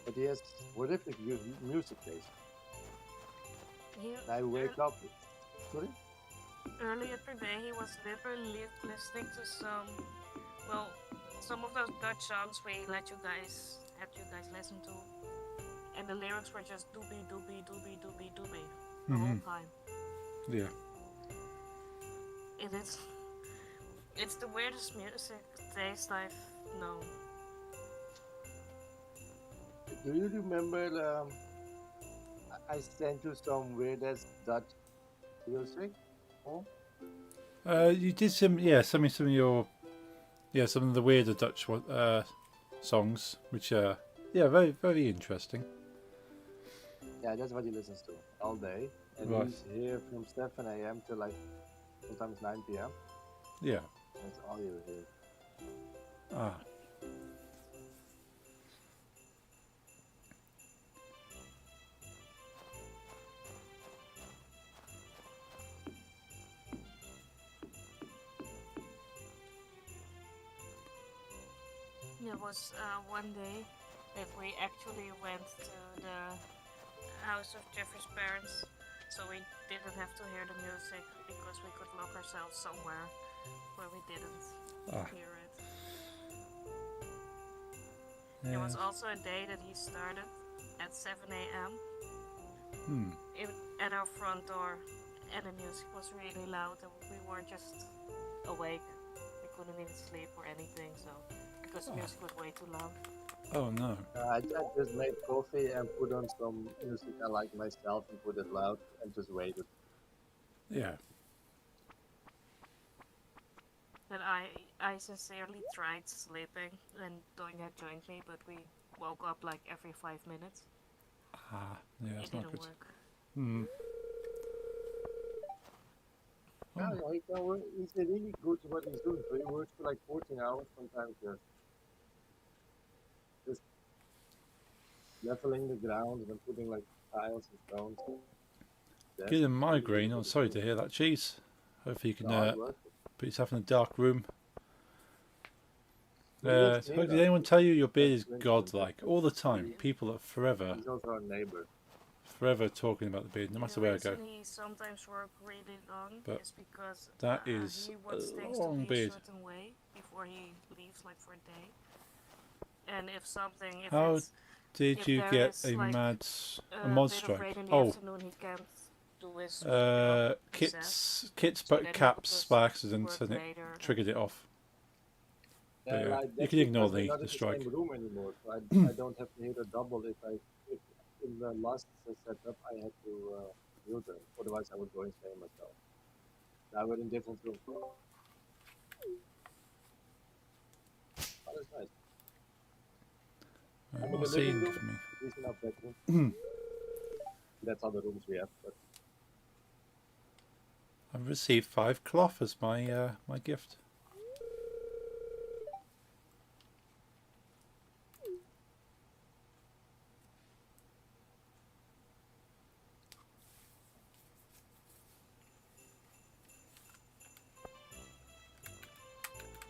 But he has horrific music taste. He, And I wake up. Sorry? earlier today, he was literally listening to some of those Dutch songs we had you guys listen to, and the lyrics were just doobie doobie doobie doobie doobie the whole time. Yeah. It's the weirdest music taste I've known. Do you remember I sent you some weirdest Dutch music? Oh? You did some of your some of the weirder Dutch songs, which are very very interesting. Yeah, that's what he listens to all day. And Right. he's here from 7 a.m. to like sometimes 9 p.m. Yeah. That's all you hear. Ah. There was one day that we actually went to the house of Jeffrey's parents, so we didn't have to hear the music because we could lock ourselves somewhere where we didn't hear it. There was also a day that he started at 7 a.m. At our front door, and the music was really loud, and we were just awake. We couldn't even sleep or anything, so because the music was way too loud. Oh no. I just made coffee and put on some music I like myself and put it loud and just waited. Yeah. But I sincerely tried sleeping, and Doing had joined me, but we woke up like every 5 minutes. Ah. Yeah, It it's not didn't good. work. Hmm. Yeah, he's really good at what he's doing. So he works for like 14 hours sometimes just leveling the ground and putting like tiles and stones. that. Getting a migraine. I'm sorry to hear that, Cheese. Hopefully you can Hard work. put yourself in a dark room. He lives So near did us. anyone tell you your beard is That's godlike? All the time. People are forever He's also our neighbor. talking about the beard, no matter The where I go. reason he sometimes work really long But is because that is he wants a things long to be beard. a certain way before he leaves, like for a day. And if something, if How it's did if you there get is, a like, mod a mod bit of rain strike? in the Oh, afternoon, he can't do his job, he says. Kits So put then he caps does by accident work and it later. triggered it off. Yeah, Yeah, like you that's can ignore because we're the not in the strike. same room anymore. So I don't have to hit a double if in the last setup I had to mute them. Otherwise I would go insane myself. Now we're in different rooms. Oh, that's nice. I'm in the What's living in room. for me? Decent enough bedroom. That's all the rooms we have. But I've received 5 cloth as my my gift.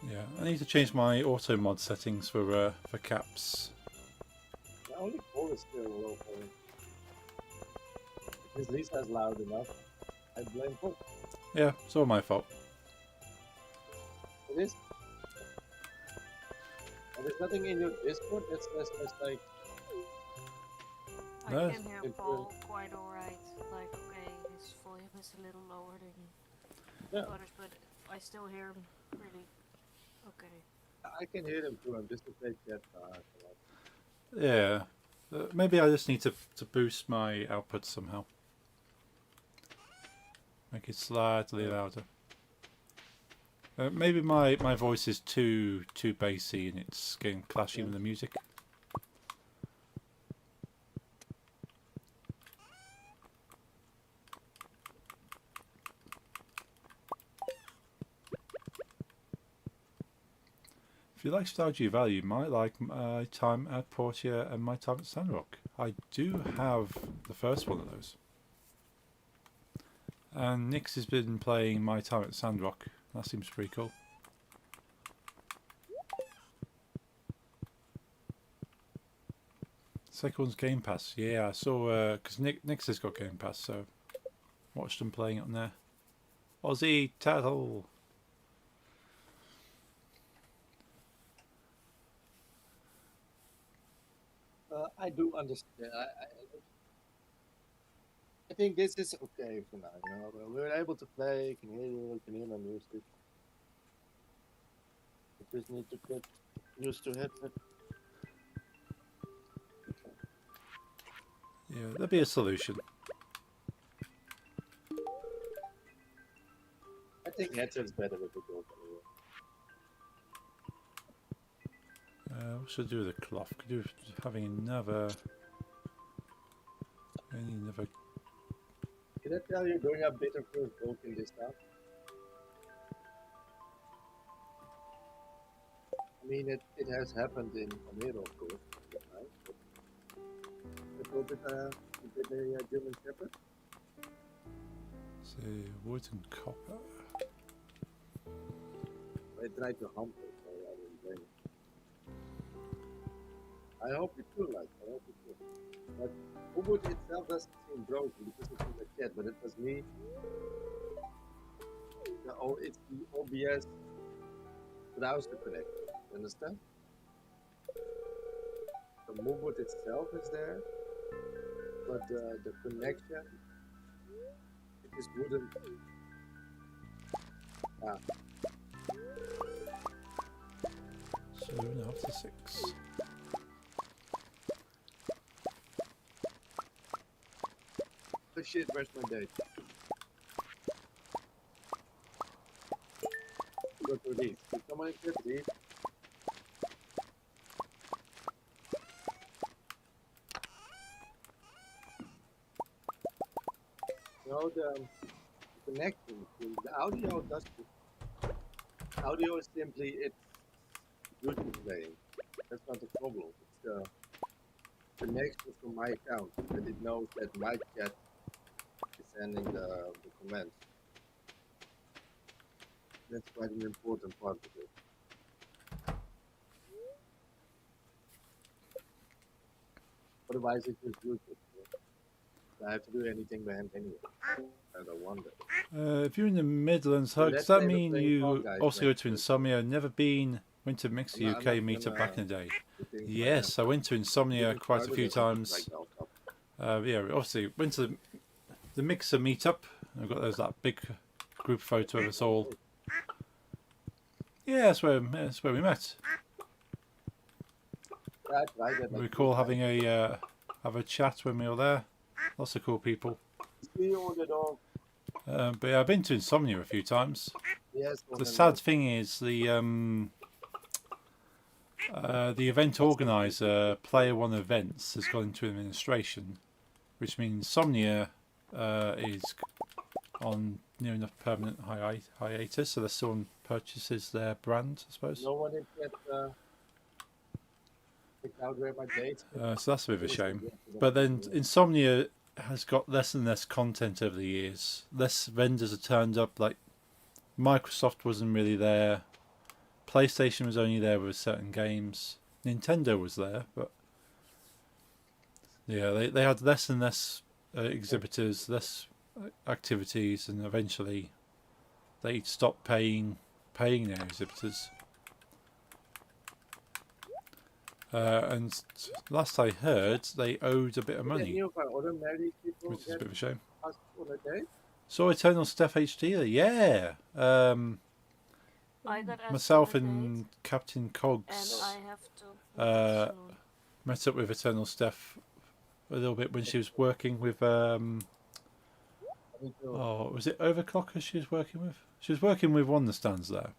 Yeah, I need to change my auto mod settings for caps. the only 4 is still low for me. If Lisa is loud enough, I blame her. Yeah, it's all my fault. It is. And there's nothing in your Discord that says there's like I No. can hear It's, Paul quite alright. Like, okay, his volume is a little lower than Yeah. others, but I still hear him really okay. I can hear them too. I'm just afraid that Yeah, maybe I just need to boost my output somehow. Make it slightly louder. Maybe my voice is too bassy and it's getting clashy with the music. If you like Stardew Valley, you might like my time at Portia and my time at Sandrock. I do have the first one of those. And Nix has been playing my time at Sandrock. That seems pretty cool. Second one's Game Pass. Yeah, I saw, because Nix has got Game Pass, so watched them playing it on there. Aussie Tattle! I do understand. I think this is okay for now. You know, we're able to play. Can hear you. Can hear my music. We just need to get used to it. Yeah, there'll be a solution. I think headset's better with the dog anyway. What should I do with the cloth? Could do with having another... Another... Did I tell you going up bitter first broke in this town? I mean, it has happened in Almere, of course. Right? But with a German Shepherd. See, wood and copper. I tried to hump it, so I didn't blame it. I hope you do like. I hope you do. But Ubud itself doesn't seem broken because it's in the chat, but it was me. It's the OBS browser connector. You understand? The Ubud itself is there, but the connection it just wouldn't. Ah, 7 after 6. oh shit, where's my date? Go to these. Did someone get these? No, the connection. The audio does. Audio is simply it's YouTube playing. That's not the problem. It's the connection from my account that it knows that my chat is understanding the commands. That's quite an important part of it. Otherwise, it just useless. I have to do anything by hand anyway. I don't wonder. If you're in the Midlands, So does let's that say we're mean playing Fall you Guys also go next to week. Insomnia? Never been. Went to Mix I'm not UK meetup gonna back in the day. do things by hand. Yes, I went to Insomnia Even quite a started few as a times. like laptop. Yeah, we obviously went to the Mixer meetup. I've got that big group photo of us all. Yeah, that's where we met. Yeah, I tried that. I Like recall 3 having times. have a chat when we were there. Lots of cool people. See you on the dog. But yeah, I've been to Insomnia a few times. Yes. The sad thing is the event organizer, Player One Events, has gone into administration, which means Insomnia is on near enough permanent hiatus, so someone purchases their brand, I suppose. No one did get picked out where my date. So that's a bit of a shame. But then Insomnia has got less and less content over the years. Less vendors have turned up. Like Microsoft wasn't really there. PlayStation was only there with certain games. Nintendo was there, but yeah, they had less and less exhibitors, less activities, and eventually they stopped paying their exhibitors. And last I heard, they owed a bit of money, which is a bit of a shame. So Eternal Steph HD, yeah. I got asked Myself on a and date, Captain and Cogs I have to meet it soon. met up with Eternal Steph a little bit when she was working with oh, was it Overclocker she was working with? She was working with one of the stands there.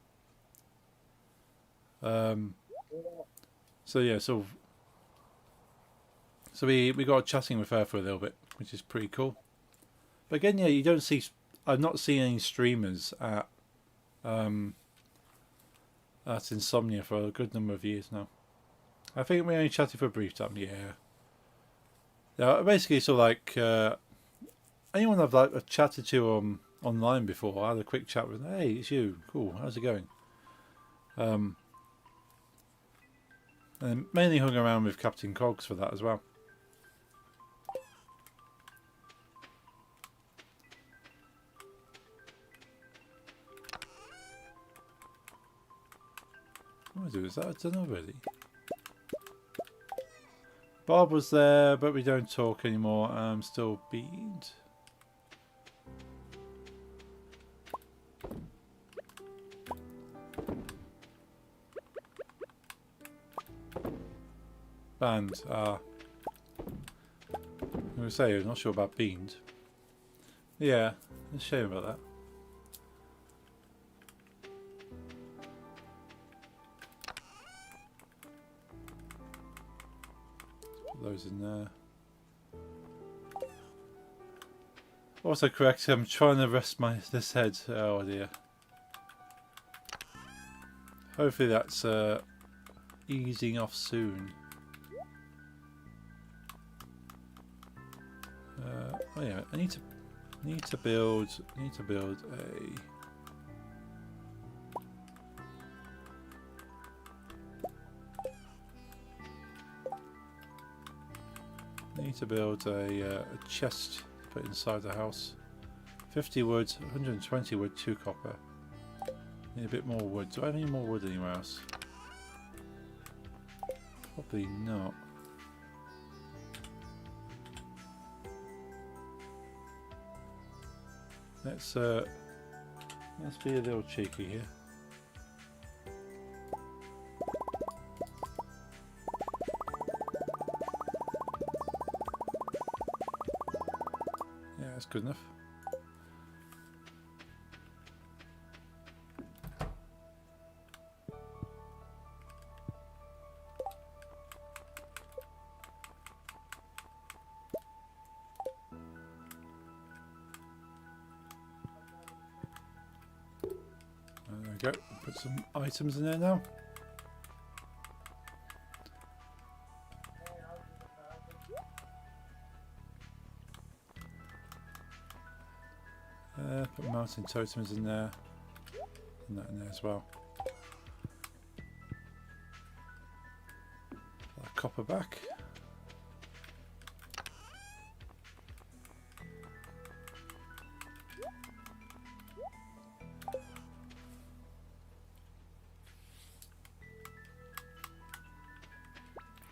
So yeah, so we got chatting with her for a little bit, which is pretty cool. But again, yeah, you don't see. I've not seen any streamers at Insomnia for a good number of years now. I think we only chatted for a brief time. Yeah. Yeah, basically, so like anyone I've chatted to online before, I had a quick chat with. Hey, it's you. Cool. How's it going? And mainly hung around with Captain Cogs for that as well. What do I do? Is that done already? Bob was there, but we don't talk anymore. I'm still beamed. Band. I'm going to say, I'm not sure about beamed. Yeah, it's a shame about that. Put those in there. Also correct, I'm trying to rest this head. Oh dear. Hopefully that's easing off soon. Oh yeah, I need to build a chest to put inside the house. 50 wood, 120 wood, 2 copper. Need a bit more wood. Do I have any more wood anywhere else? Probably not. Let's be a little cheeky here. Yeah, that's good enough. There we go. Put some items in there now. Put mountain totems in there. And that in there as well. That copper back.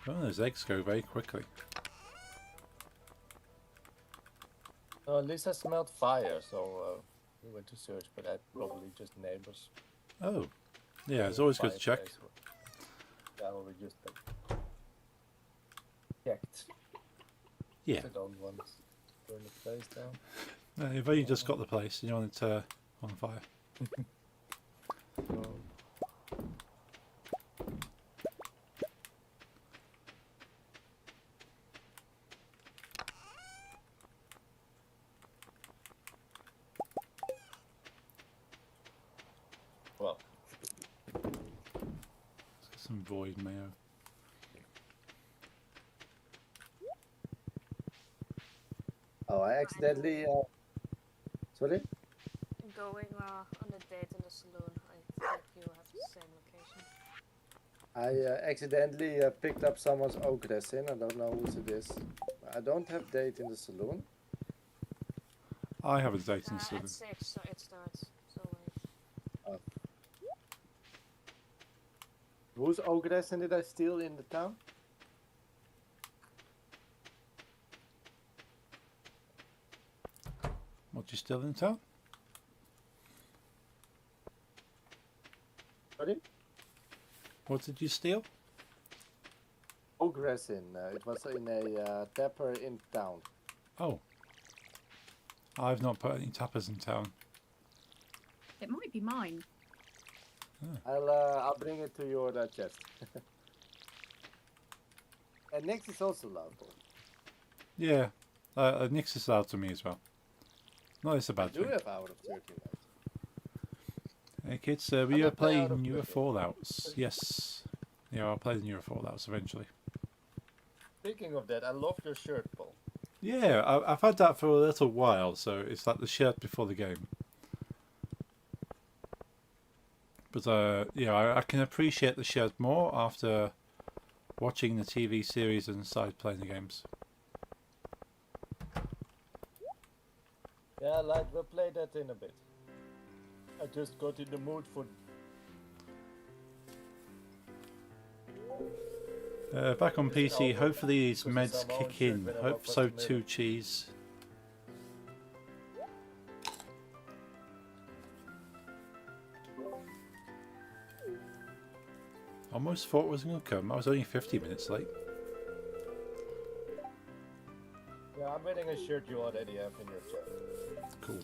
Oh, those eggs go very quickly. At least I smelled fire, so we went to search, but that's probably just neighbors. Oh, yeah, it's always good to check. Yeah, well, we just checked. Yeah, I don't want to burn the place down. you've only just got the place and you want it on fire. Well, Let's get some void mayo. oh, I accidentally. Sorry? Going on a date in the saloon. I think you have the same location. I accidentally picked up someone's oak resin. I don't know whose it is. I don't have date in the saloon. I have a date in the saloon. At 6, so it starts. So wait. Whose oak resin did I steal in the town? What, you still in town? Sorry? What did you steal? Oak resin. It was in a tapper in town. Oh. I've not put any tappers in town. It might be mine. I'll bring it to your chest. And Nix is also loud. Yeah. Nix is allowed to me as well. No, it's a I bad do thing. have out of 13 nights. Hey kids, we I'm are not play out playing of newer Twitter. Fallouts. Yes. Yeah, I'll play the newer Fallouts eventually. Speaking of that, I love your shirt, Paul. Yeah, I've had that for a little while, so it's like the shirt before the game. But yeah, I can appreciate the shirt more after watching the TV series and started playing the games. Yeah, like we'll play that in a bit. I just got in the mood for. Back on PC, No, hopefully these because it's meds our own kick in. shirt when I Hope walk so past the too, mirror. cheese. Almost thought it was going to come. I was only 50 minutes late. Yeah, I'm wearing a shirt you already have in your chat. Cool.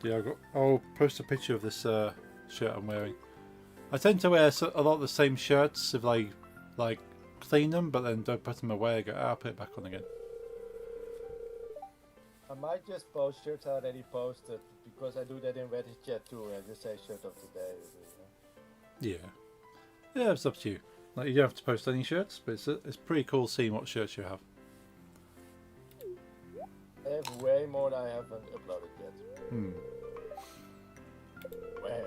Yeah, I'll post a picture of this shirt I'm wearing. I tend to wear a lot of the same shirts if I like clean them, but then don't put them away. I go, I'll put it back on again. I might just post shirts I already posted because I do that in Reddit chat too. I just say shirt of the day. You know? Yeah. Yeah, it's up to you. Like, you don't have to post any shirts, but it's pretty cool seeing what shirts you have. I have way more I haven't uploaded yet. Hmm. Way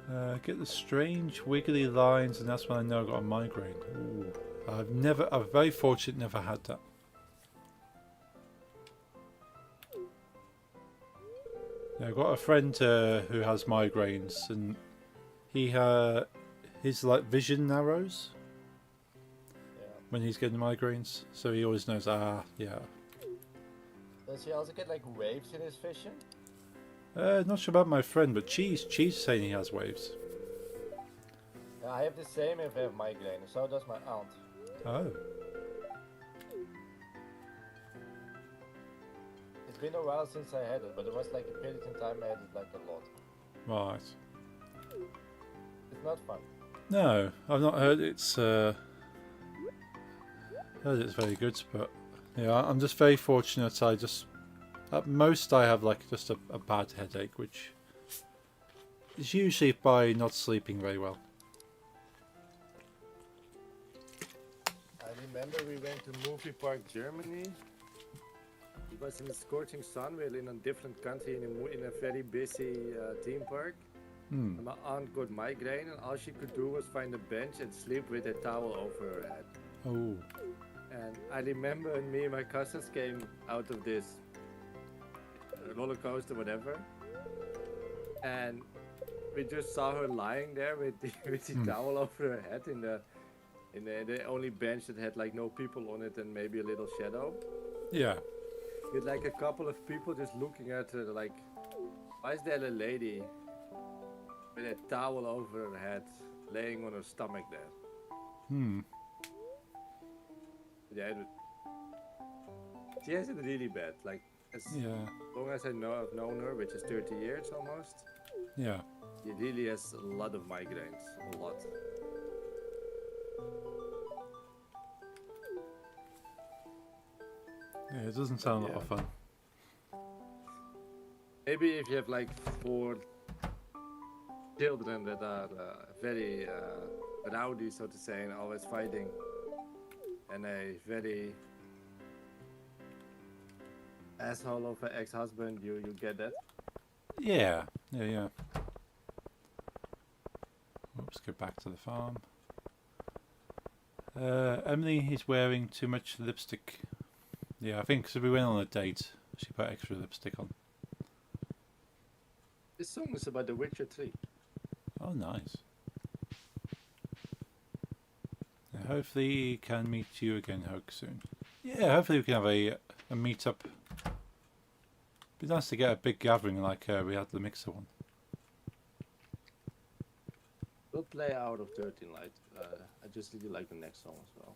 more. Get the strange wiggly lines, and that's when I know I got a migraine. Ooh. I'm very fortunate never had that. Yeah, I've got a friend who has migraines, and his like vision narrows Yeah. when he's getting migraines, so he always knows. Yeah. Does he also get like waves in his vision? Not sure about my friend, but Cheese is saying he has waves. Yeah, I have the same if I have migraine. So does my aunt. Oh. It's been a while since I had it, but it was like a period in time I had it like a lot. Right. It's not fun. No, I've not heard it's. Heard it's very good, but yeah, I'm just very fortunate. At most I have like just a bad headache, which is usually by not sleeping very well. I remember we went to Movie Park Germany It was in the scorching sun. We're in a different country in a very busy theme park. Hmm. And my aunt got migraine, and all she could do was find a bench and sleep with a towel over her head. Oh. And I remember me and my cousins came out of this roller coaster, whatever, and we just saw her lying there with the towel over her head in the only bench that had like no people on it and maybe a little shadow. Yeah. With like a couple of people just looking at her like, why is there a lady with a towel over her head laying on her stomach there? Hmm. Yeah, she has it really bad. Like, as Yeah. long as I've known her, which is 30 years almost, Yeah. she really has a lot of migraines. A lot. Yeah. It doesn't sound a lot of fun. Maybe if you have like 4 children that are very rowdy, so to say, and always fighting, and a very asshole of an ex-husband, you get that. Yeah. Yeah. Yeah. Let's go back to the farm. Emily is wearing too much lipstick. Yeah, I think because we went on a date, she put extra lipstick on. This song is about the Witcher 3. Oh, nice. Yeah, hopefully can meet you again, Hoke, soon. Yeah, hopefully we can have a meet-up. Be nice to get a big gathering like we had the Mixer one. We'll play Out of 13 Light. I just really like the next song as well.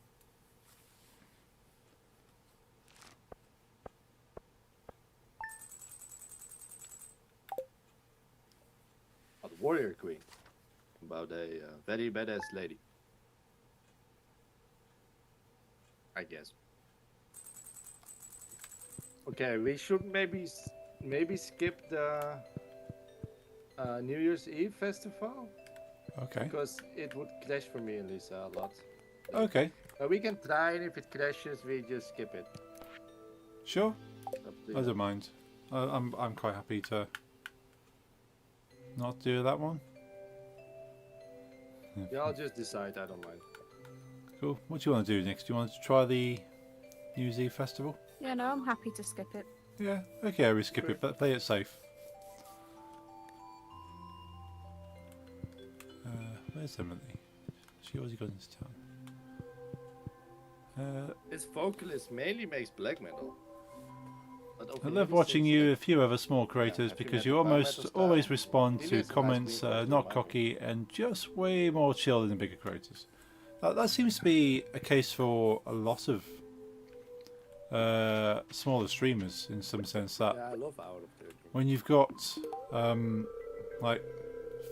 Oh, the Warrior Queen. About a very badass lady. I guess. Okay, we should maybe skip the New Year's Eve festival. Okay. Because it would crash for me and Lisa a lot. Okay. We can try, and if it crashes, we just skip it. Sure. Up to I you. don't mind. I'm quite happy to not do that one. Yeah, I'll just decide. I don't mind. Cool. What do you want to do next? Do you want to try the New Year's Eve festival? Yeah, no, I'm happy to skip it. Yeah. Okay, we skip it, but play it safe. Where's Emily? She always goes into town. This vocalist mainly makes black metal. But I over love here watching sings you, like- a few other small creators, heavy because metal, you power almost metal always style. respond Really to is nice comments, being close to not the mic. cocky, and just way more chill than the bigger creators. That seems to be a case for a lot of smaller streamers, in some sense, that Yeah, I love Out of 13. when you've got like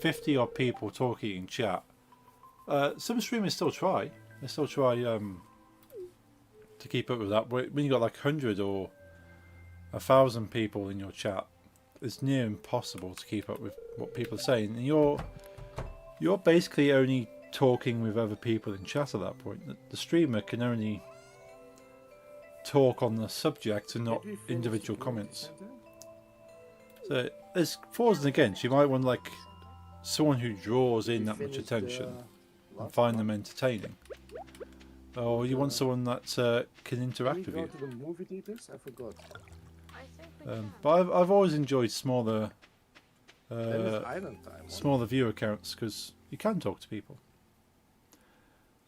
50 odd people talking in chat, some streamers still try. They still try to keep up with that. But when you got like 100 or 1,000 people in your chat, it's near impossible to keep up with what people are saying. And you're basically only talking with other people in chat at that point. The streamer can only talk on the subject and not Did we finish individual the comments. community So there's for and against. You might want like someone who draws center? in We that much finished the attention and last find one. them entertaining, or you want someone that can interact Did with we you. go to the movie theaters? I forgot. I think we can. But I've always enjoyed smaller Then it's Island Time. huh? smaller viewer accounts because you can talk to people.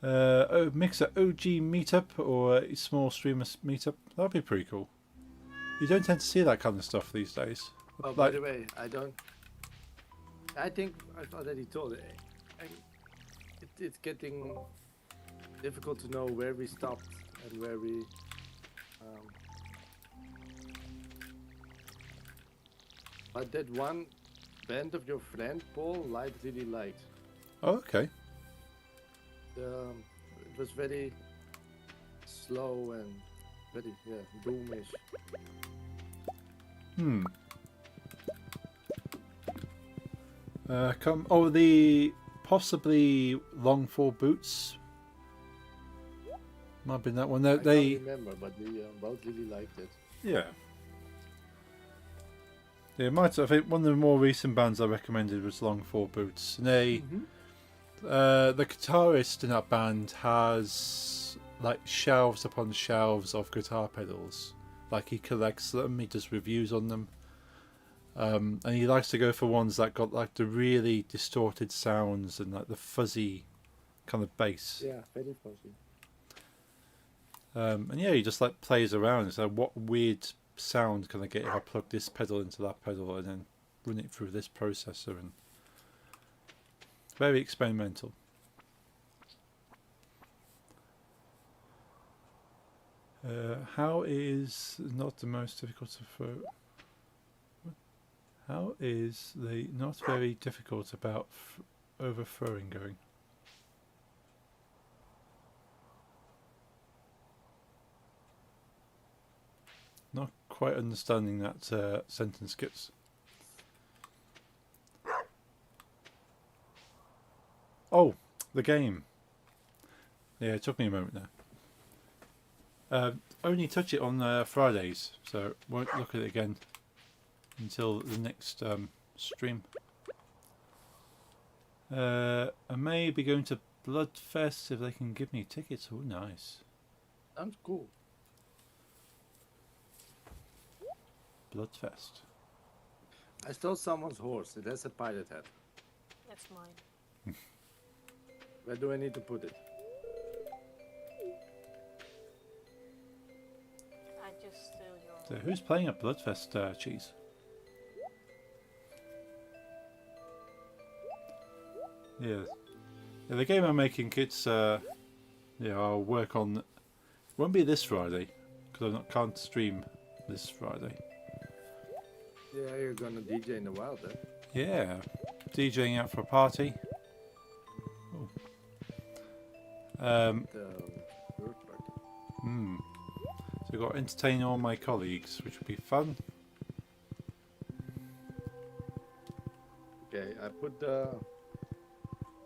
Mix a OG meetup or a small streamer meetup. That'd be pretty cool. You don't tend to see that kind of stuff these days. Oh, by Like, the way, I think I've already told it. It's getting difficult to know where we stopped and where we. But that one band of your friend Paul really liked. oh, okay. It was very slow and very doomish. Hmm. The possibly long fall boots. Might have been that one. I They can't remember, but we both really liked it. yeah. Yeah, I think one of the more recent bands I recommended was Long Four Boots. And the guitarist in that band has like shelves upon shelves of guitar pedals. Like he collects them, he does reviews on them. And he likes to go for ones that got like the really distorted sounds and like the fuzzy kind of bass. Yeah, very fuzzy. And yeah, he just like plays around. So what weird sound can I get if I plug this pedal into that pedal and then run it through this processor? And very experimental. How is not the most difficult to throw? How is the not very difficult about overthrowing going? Not quite understanding that sentence, Skips. Oh, the game. Yeah, it took me a moment there. Only touch it on Fridays, so won't look at it again until the next stream. I may be going to Bloodfest if they can give me tickets. Oh, nice. Sounds cool. Bloodfest. I stole someone's horse. It has a pilot hat. That's mine. Where do I need to put it? I just steal your. So who's playing at Bloodfest, Cheese? Yeah. The game I'm making, it's I'll work on. Won't be this Friday because I can't stream this Friday. Yeah, you're gonna DJ in the wild then. Yeah, DJing out for a party. Oh. The bird party. So I've got to entertain all my colleagues, which will be fun. Okay, I put the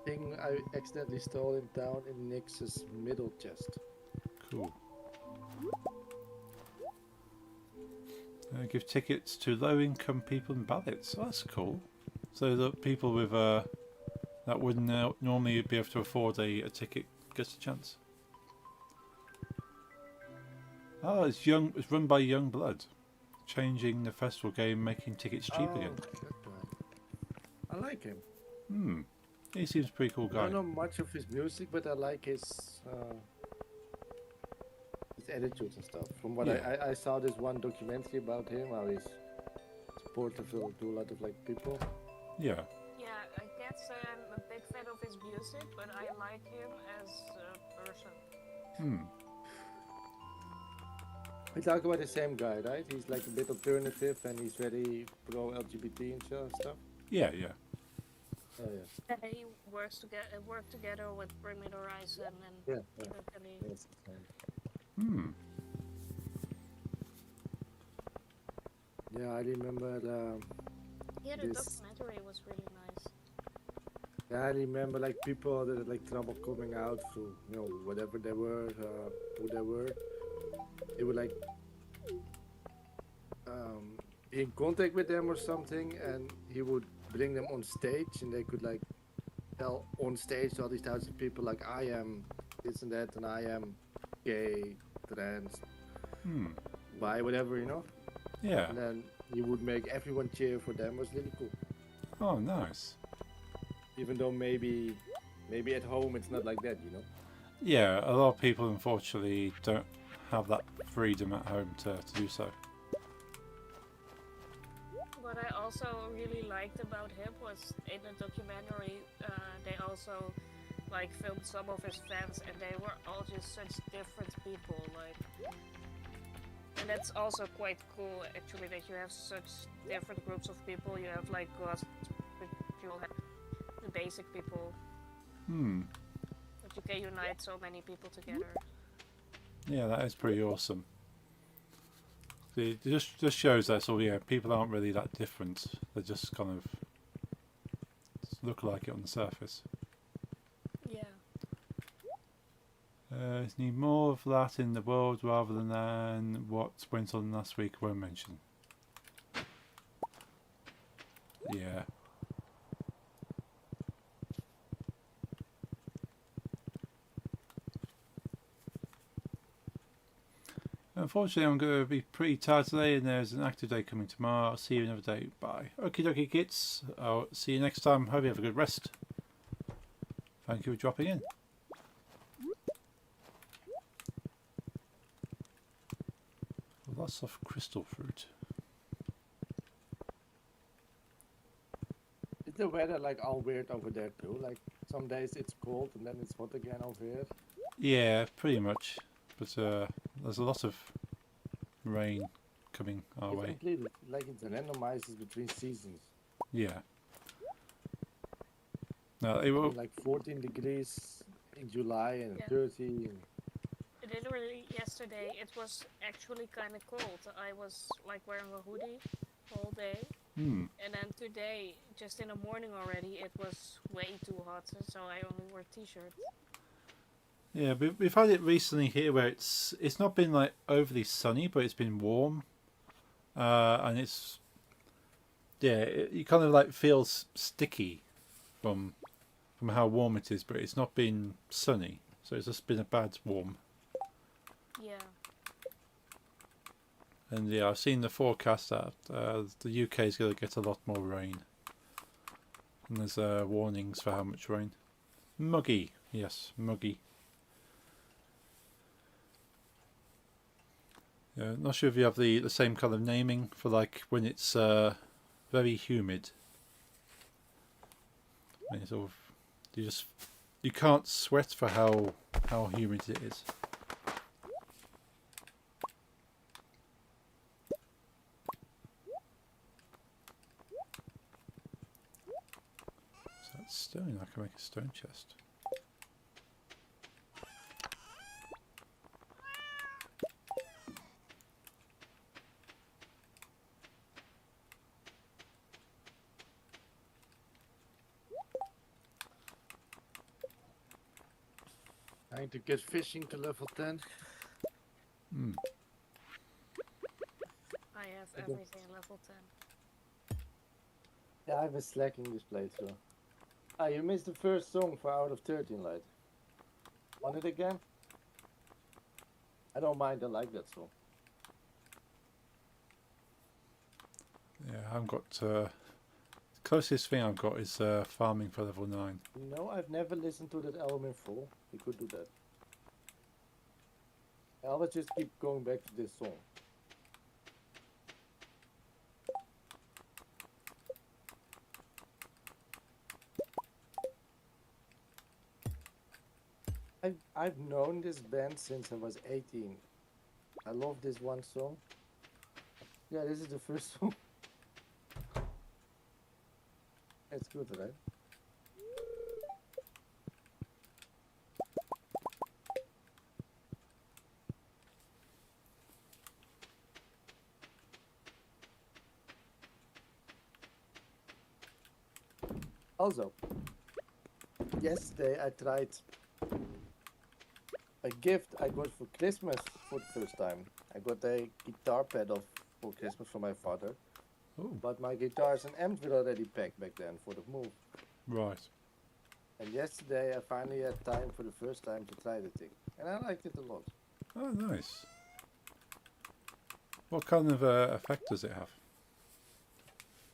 thing I accidentally stole in town in Nix's middle chest. Cool. Give tickets to low-income people in ballots. Oh, that's cool. So the people with that wouldn't normally be able to afford a ticket gets a chance. Oh, it's young. It's run by Young Blood, changing the festival game, making tickets cheap again. That guy. I like him. He seems a pretty cool I guy. don't know much of his music, but I like his attitudes and stuff. From what Yeah. I saw this one documentary about him, how he's supportive to a lot of like people. Yeah. Yeah, I can't say I'm a big fan of his music, but I like him as a person. We talk about the same guy, right? He's like a bit alternative and he's very pro LGBT and stuff. Yeah. Oh yeah. He worked together with Bring Me the Horizon and Yeah. Italy. Yes. Yeah, I remember. Yeah, the This- documentary was really nice. Yeah, I remember like people that had like trouble coming out through whatever they were, who they were. They would like be in contact with them or something, and he would bring them on stage, and they could like tell on stage to all these thousands of people like I am this and that, and I am gay, trans, bi, whatever, Yeah. And then he would make everyone cheer for them. It was really cool. Oh, nice. Even though maybe at home it's not like that, Yeah, a lot of people unfortunately don't have that freedom at home to do so. What I also really liked about him was in the documentary, they also like filmed some of his fans, and they were all just such different people. Like, and that's also quite cool, actually, that you have such different groups of people. You have like gods, but you will have the basic people. But you can unite so many people together. Yeah, that is pretty awesome. It just shows that people aren't really that different. They just kind of look like it on the surface. Yeah. Need more of that in the world rather than what went on last week. Won't mention. Yeah. Unfortunately, I'm going to be pretty tired today, and there's an active day coming tomorrow. I'll see you another day. Bye. Okie dokie, kids. I'll see you next time. Hope you have a good rest. Thank you for dropping in. Lots of crystal fruit. Is the weather like all weird over there too? Like some days it's cold and then it's hot again over here. Yeah, pretty much. But there's a lot of rain coming our It's way. completely like it randomizes between seasons. Yeah. No, it will. Like 14 degrees in July and Yeah. 30. And Literally yesterday, it was actually kind of cold. I was like wearing a hoodie all day, Hmm. and then today, just in the morning already, it was way too hot, so I only wore a t-shirt. Yeah, we've had it recently here where it's not been like overly sunny, but it's been warm, and it's you kind of like feels sticky from how warm it is, but it's not been sunny, so it's just been a bad warm. Yeah. And yeah, I've seen the forecast that the UK is going to get a lot more rain, and there's warnings for how much rain. Muggy, yes, muggy. Yeah, not sure if you have the same kind of naming for like when it's very humid. I mean, sort of, you can't sweat for how humid it is. So that's stone. I can make a stone chest. trying to get fishing to level 10. Hmm. I have I don't- everything level 10. Yeah, I was slacking this playthrough. Ah, you missed the first song for Out of 13 Light. Want it again? I don't mind, I like that song. Yeah, I haven't got. The closest thing I've got is farming for level 9. No, I've never listened to that album in full. We could do that. I always just keep going back to this song. I've known this band since I was 18. I love this one song. Yeah, this is the first song. It's good, right? Also, yesterday I tried a gift I got for Christmas for the first time. I got a guitar pedal for Christmas from my father, Oh, but my guitars and amps were already packed back then for the move. right. And yesterday I finally had time for the first time to try the thing, and I liked it a lot. Oh, nice. What kind of effect does it have?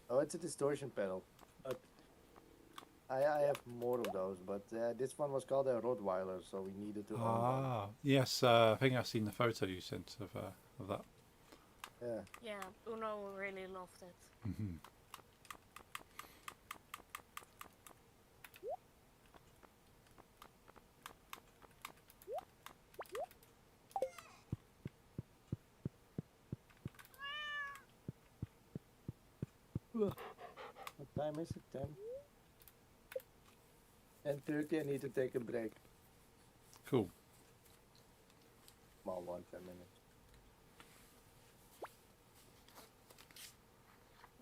Oh, it's a distortion pedal. I have more of those, but this one was called a Rottweiler, so we needed to own one. Ah, yes. I think I've seen the photo you sent of that. Yeah. Yeah, Uno really loved it. Mm-hmm. What time is it? 10? 10:30. I need to take a break. Cool. Small one, 10 minutes.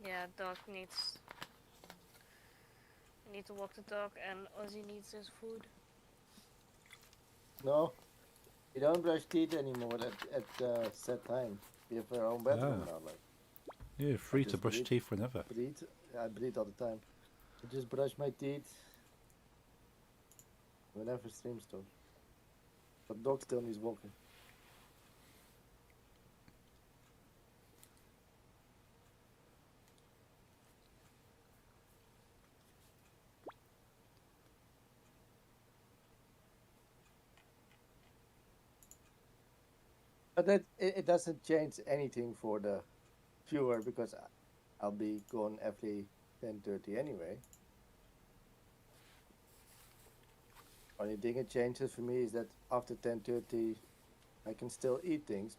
Yeah, dog needs. I need to walk the dog, and Ozzy needs his food. No, we don't brush teeth anymore at set time. We have our own bedroom Ah. now. Like. You're free to Just brush breathe. teeth whenever. Breathe. I breathe all the time. I just brush my teeth whenever stream starts. But dog still needs walking. But it doesn't change anything for the viewer because I'll be gone every 10:30 anyway. Only thing it changes for me is that after 10:30 I can still eat things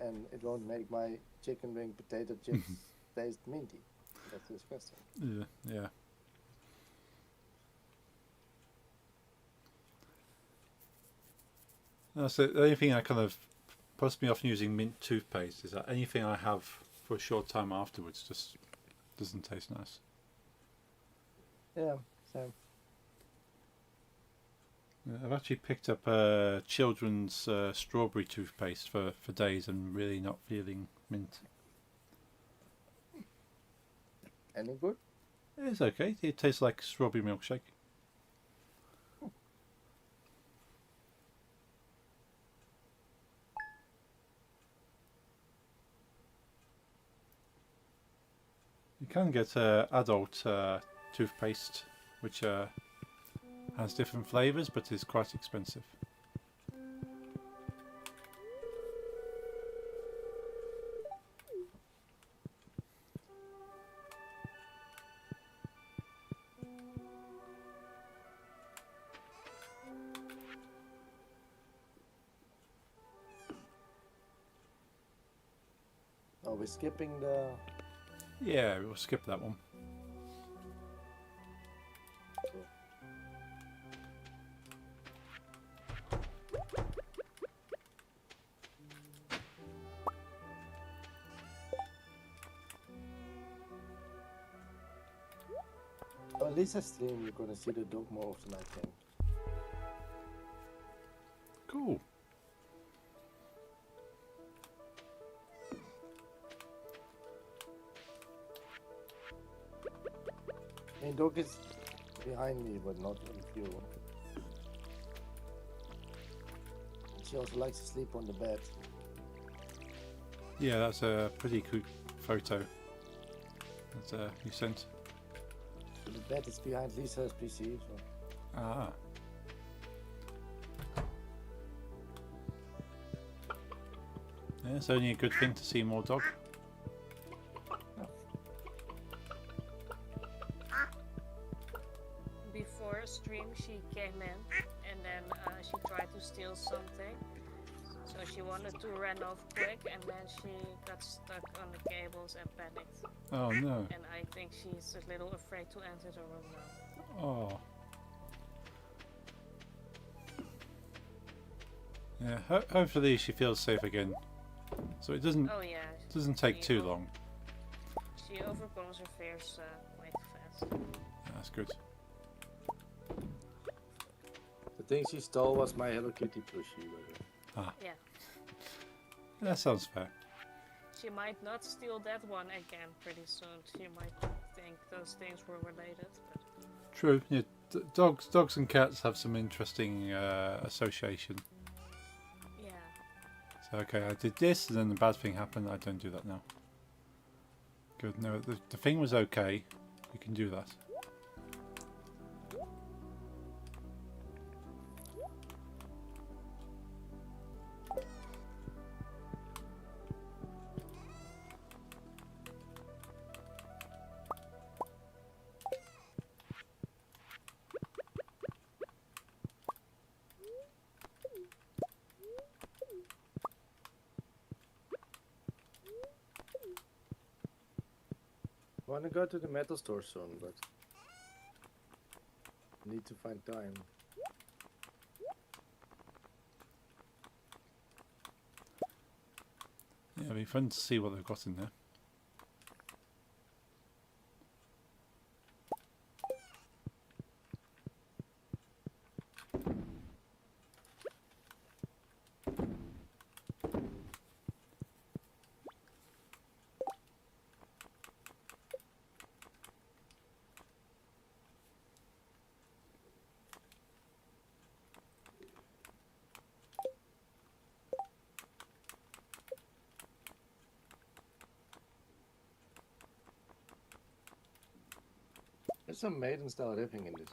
and it won't make my chicken wing potato chips taste minty. That's disgusting. Yeah, yeah. That's it. The only thing that kind of puts me off using mint toothpaste is that anything I have for a short time afterwards just doesn't taste nice. Yeah, same. Yeah, I've actually picked up children's strawberry toothpaste for days and really not feeling mint. Any good? It's okay. It tastes like strawberry milkshake. You can get adult toothpaste, which has different flavours, but is quite expensive. Oh, we're skipping the. Yeah, we'll skip that one. On Lisa's stream, you're gonna see the dog more often, I think. Cool. I mean, dog is behind me, but not in view. She also likes to sleep on the bed. Yeah, that's a pretty cool photo that you sent. The bed is behind Lisa's PC, so. Ah. Yeah, it's only a good thing to see more dog. Before stream, she came in and then she tried to steal something. So she wanted to run off quick and then she got stuck on the cables and panicked. Oh no. And I think she's a little afraid to enter the room now. Oh. Yeah, hopefully she feels safe again. So it doesn't Oh yeah. take she too o- long. She overcomes her fears quite fast. That's good. The thing she stole was my Hello Kitty plushie. Ah. Yeah. That sounds fair. She might not steal that one again pretty soon. She might think those things were related. But True. Yeah, dogs and cats have some interesting association. yeah. So okay, I did this, and then the bad thing happened. I don't do that now. Good. No, the thing was okay. You can do that. I wanna go to the metal store soon, but need to find time. Yeah, it'd be fun to see what they've got in there. There's some maiden style riffing in this.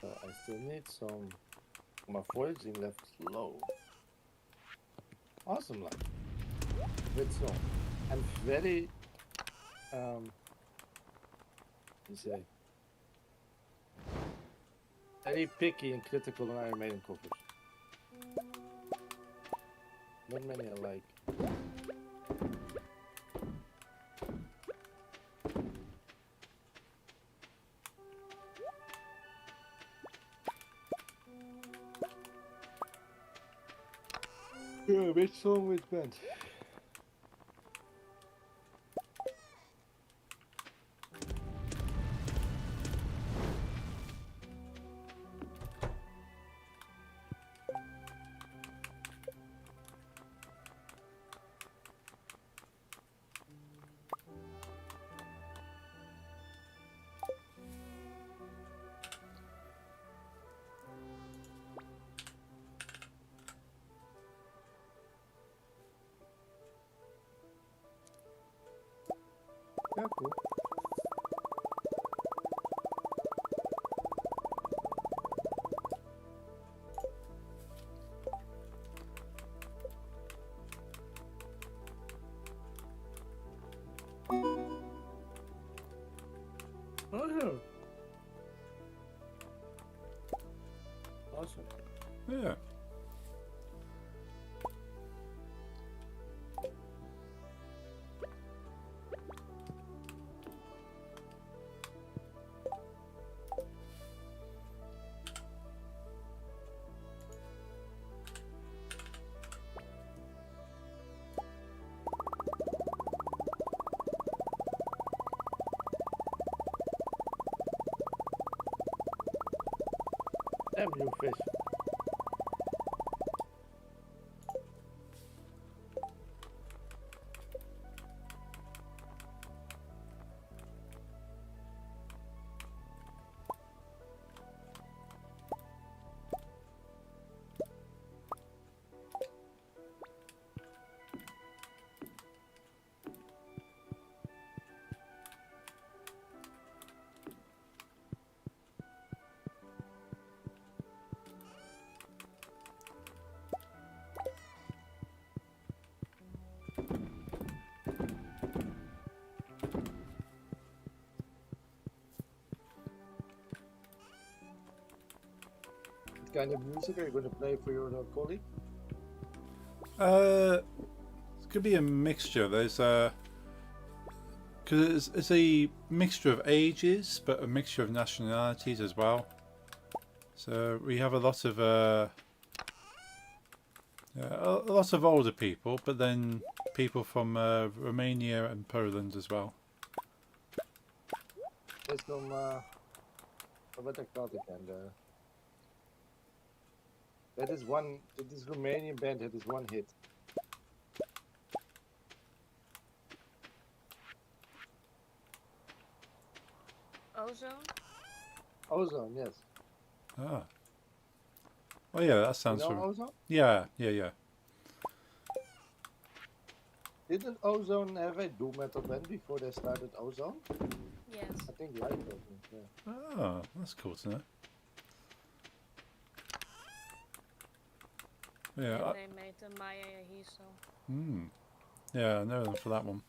I still need some. My foraging left low. Awesome, like. Good song. I'm very. You say. Very picky and critical on Iron Maiden covers. Not many I like. Yeah, which song, which band? Yeah, cool. Oh, yeah. Awesome. Yeah. Damn you, fish. What kind of music are you going to play for your colleague? It could be a mixture. There's a because it's a mixture of ages, but a mixture of nationalities as well. So we have a lot of a lot of older people, but then people from Romania and Poland as well. There's some, what I call it again? That is this Romanian band had this one hit. Ozone? Ozone, yes. Ah. Oh yeah, that sounds. You know Ozone? Yeah. Didn't Ozone have a doom metal band before they started Ozone? Yes. I think Light Ozone, yeah. Oh, that's cool to know. Yeah. And they made the Maya Yahiso. Yeah, I know them for that one.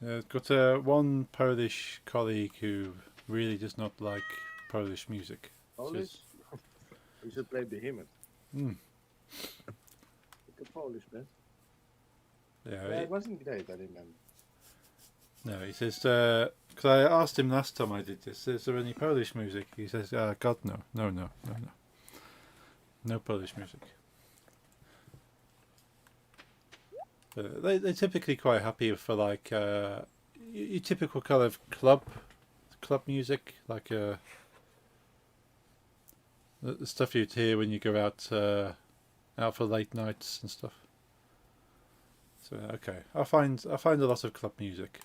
Yeah, I've got one Polish colleague who really does not like Polish music. Polish? We should play Behemoth. Mm. It's a Polish band. Yeah, Yeah, it wasn't great, I remember. no, he says, because I asked him last time I did this, is there any Polish music? He says, God, no. No Polish music. They're typically quite happy for like your typical kind of club music, like the stuff you'd hear when you go out out for late nights and stuff. So okay, I find a lot of club music.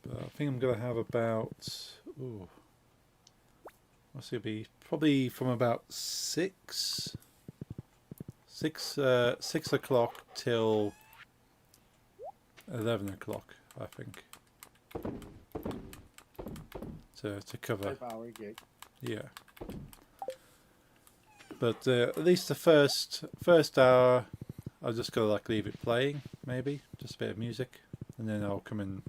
But I think I'm gonna have about what's it be? Probably from about 6 o'clock till 11 o'clock, I think, to cover. 5-hour gig. Yeah. But at least the first hour, I'll just gotta like leave it playing, maybe just a bit of music, and then I'll come in.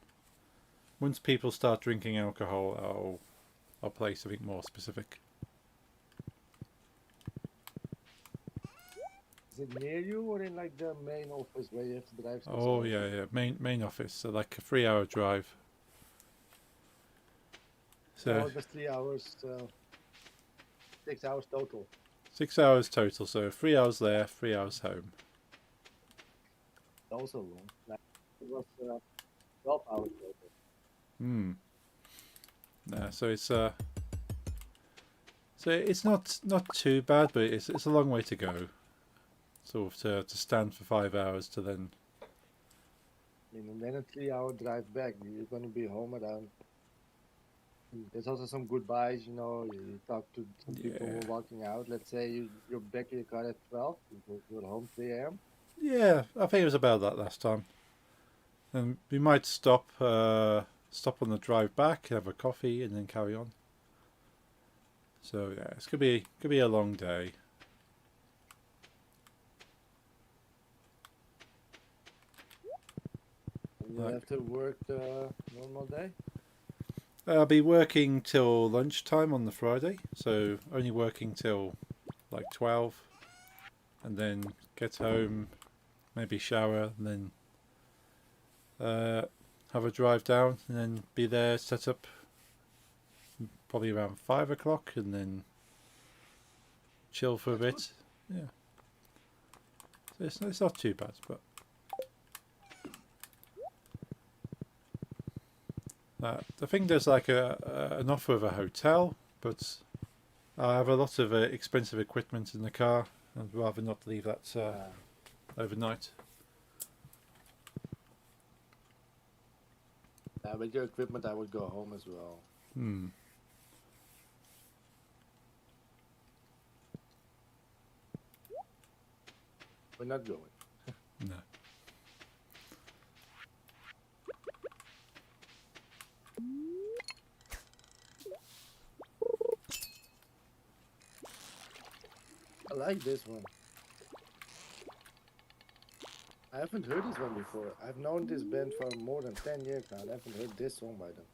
Once people start drinking alcohol, I'll play something more specific. Is it near you or in like the main office where you have to drive? Oh yeah, main office, so like a 3-hour drive. So just 3 hours, 6 hours total. 6 hours total, so 3 hours there, 3 hours home. Also long. Like, it was 12 hours total. Hmm. Yeah, so it's not too bad, but it's a long way to go. Sort of to stand for 5 hours to then. I mean, and then a 3-hour drive back. You're going to be home around. There's also some goodbyes, you know. You talk to some people who are walking out. Let's say you're back in your car at 12. You're home 3 a.m. Yeah, I think it was about that last time. And we might stop on the drive back, have a coffee, and then carry on. So yeah, it's could be a long day. You have to work normal day. I'll be working till lunchtime on the Friday, so only working till like 12, and then get home, maybe shower, and then have a drive down, and then be there, set up probably around 5 o'clock, and then chill for a bit. Yeah, so it's not too bad, but. I think there's like an offer of a hotel, but I have a lot of expensive equipment in the car. I'd rather not leave that overnight. With your equipment, I would go home as well. Hmm. We're not going. No. I like this one. I haven't heard this one before. I've known this band for more than 10 years now. I haven't heard this song by them.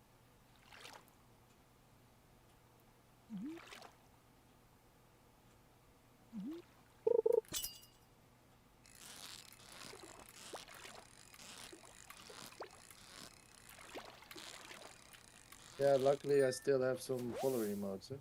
Yeah, luckily I still have some follower emotes. Huh?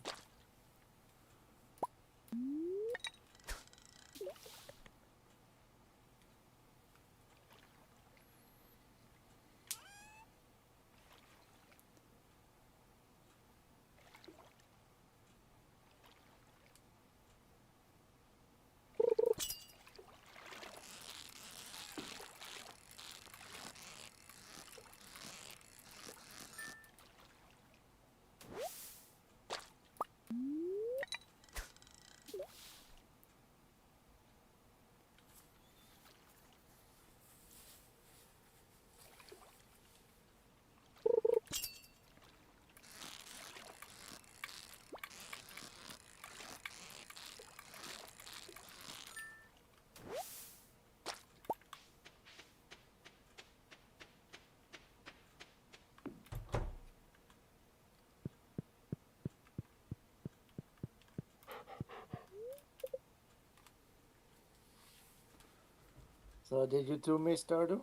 So did you two miss Stardew?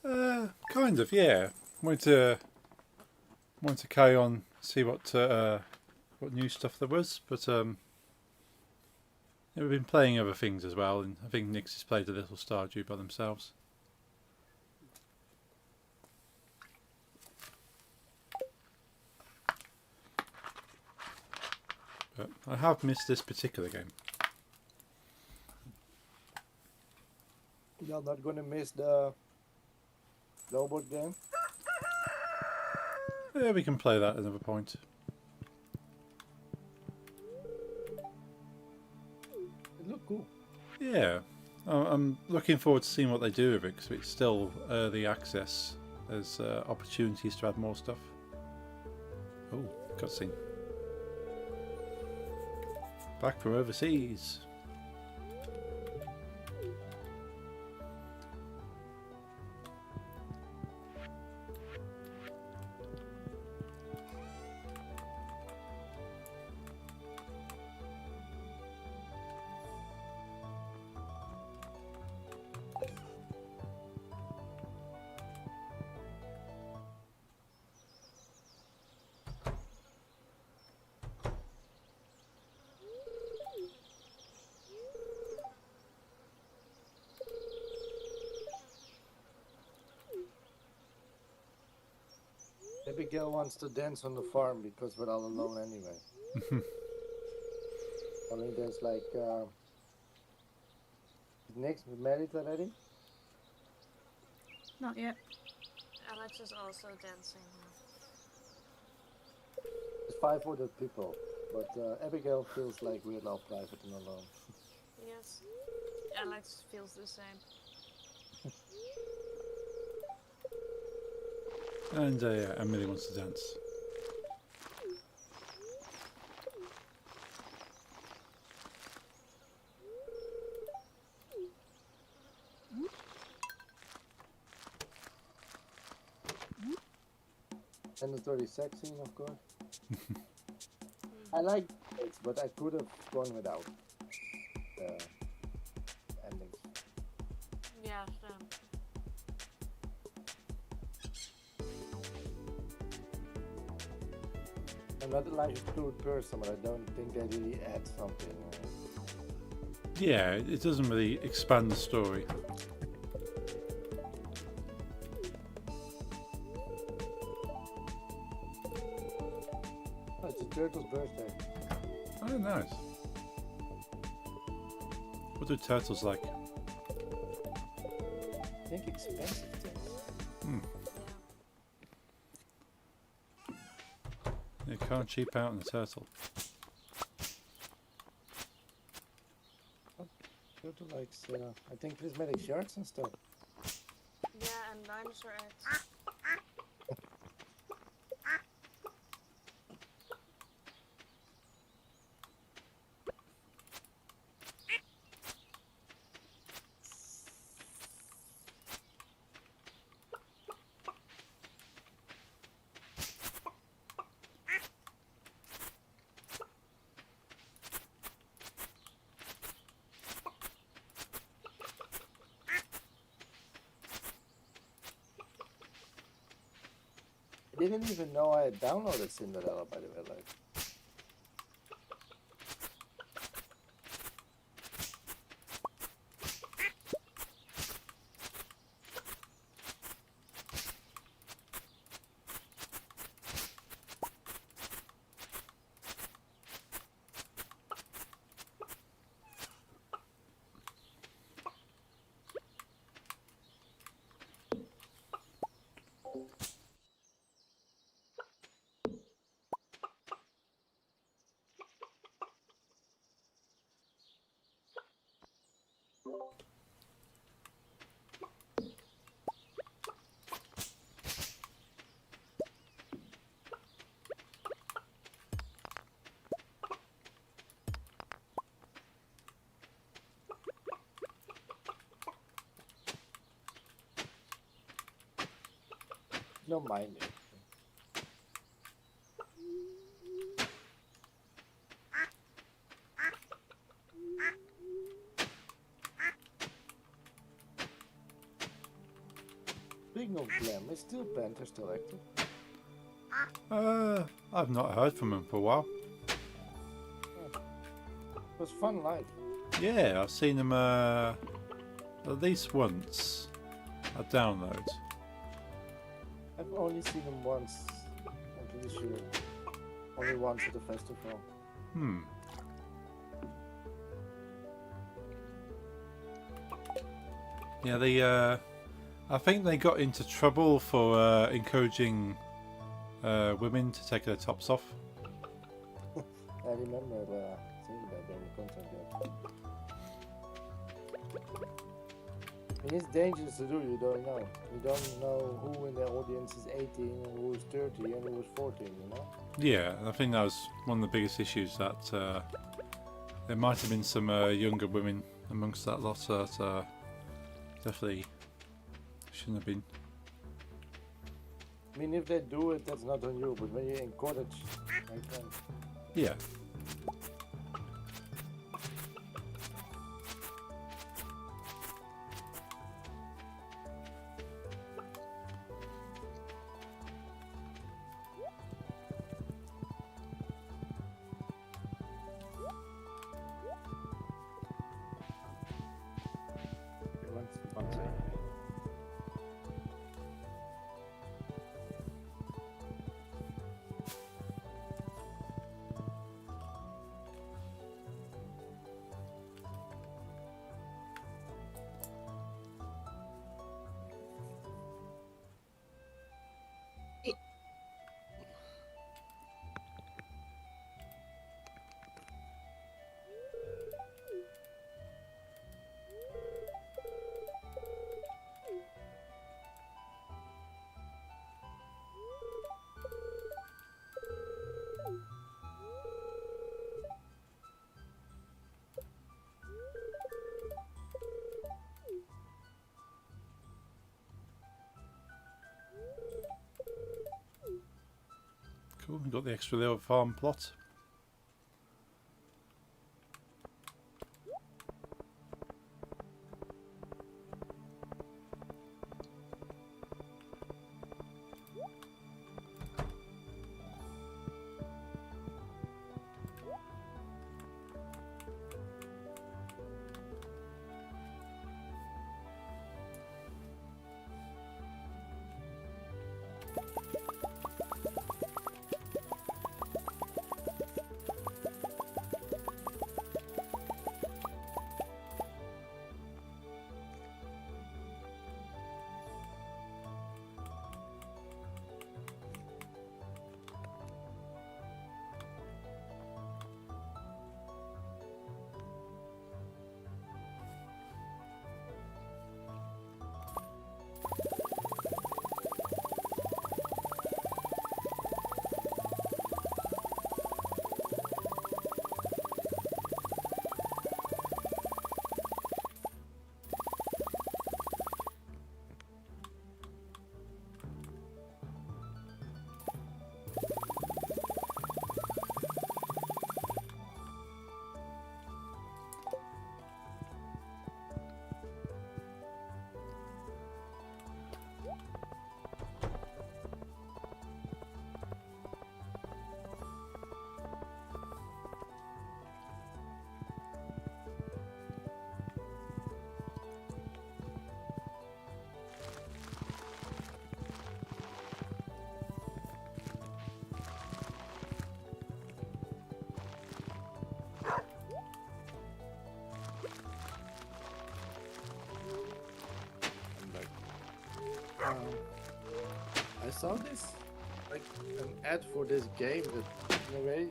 Kind of, yeah. Want to carry on, see what new stuff there was, but yeah, Yeah, we've been playing other things as well, and I think Nick's has played a little Stardew by themselves. But I have missed this particular game. You're not gonna miss the robot game. Yeah, we can play that at another point. It looked cool. Yeah, I'm looking forward to seeing what they do with it because it's still early access. There's opportunities to add more stuff. Oh, cutscene. Back from overseas. Abigail wants to dance on the farm because we're all alone anyway. Only there's like Nick's married already? Not yet. Alex is also dancing now. There's 5 other people, but Abigail feels like we're all private and alone. Yes. Alex feels the same. And yeah, Emily wants to dance. And it's very sexy, of course. I like it, but I could have gone without the endings. Yeah, I'm not like a crude person, but I don't think they really add something. Yeah, it doesn't really expand the story. Oh, it's a turtle's birthday. Oh, nice. What do turtles like? I think expensive things. You can't cheap out on the turtle. Turtle likes, I think, prismatic sharks and stuff. yeah, and dinosaur eggs. I didn't even know I had downloaded Cinderella, by the way. Like, no mind it. Speaking of Glam, is still Panther still active? I've not heard from him for a while. was fun live. Yeah, I've seen them at least once. A download. I've only seen them once. I'm pretty sure. Only once at the festival. Hmm. Yeah, they. I think they got into trouble for encouraging women to take their tops off. I remember seeing that during the content. I mean, it's dangerous to do. You don't know. You don't know who in the audience is 18 and who is 30 and who is 14. You know. Yeah, and I think that was one of the biggest issues, that there might have been some younger women amongst that lot that definitely shouldn't have been. I mean, if they do it, that's not on you. But when you encourage, my friend. Yeah. One second. Cool, we got the extra little farm plot. I saw this, like an ad for this game that, in a way,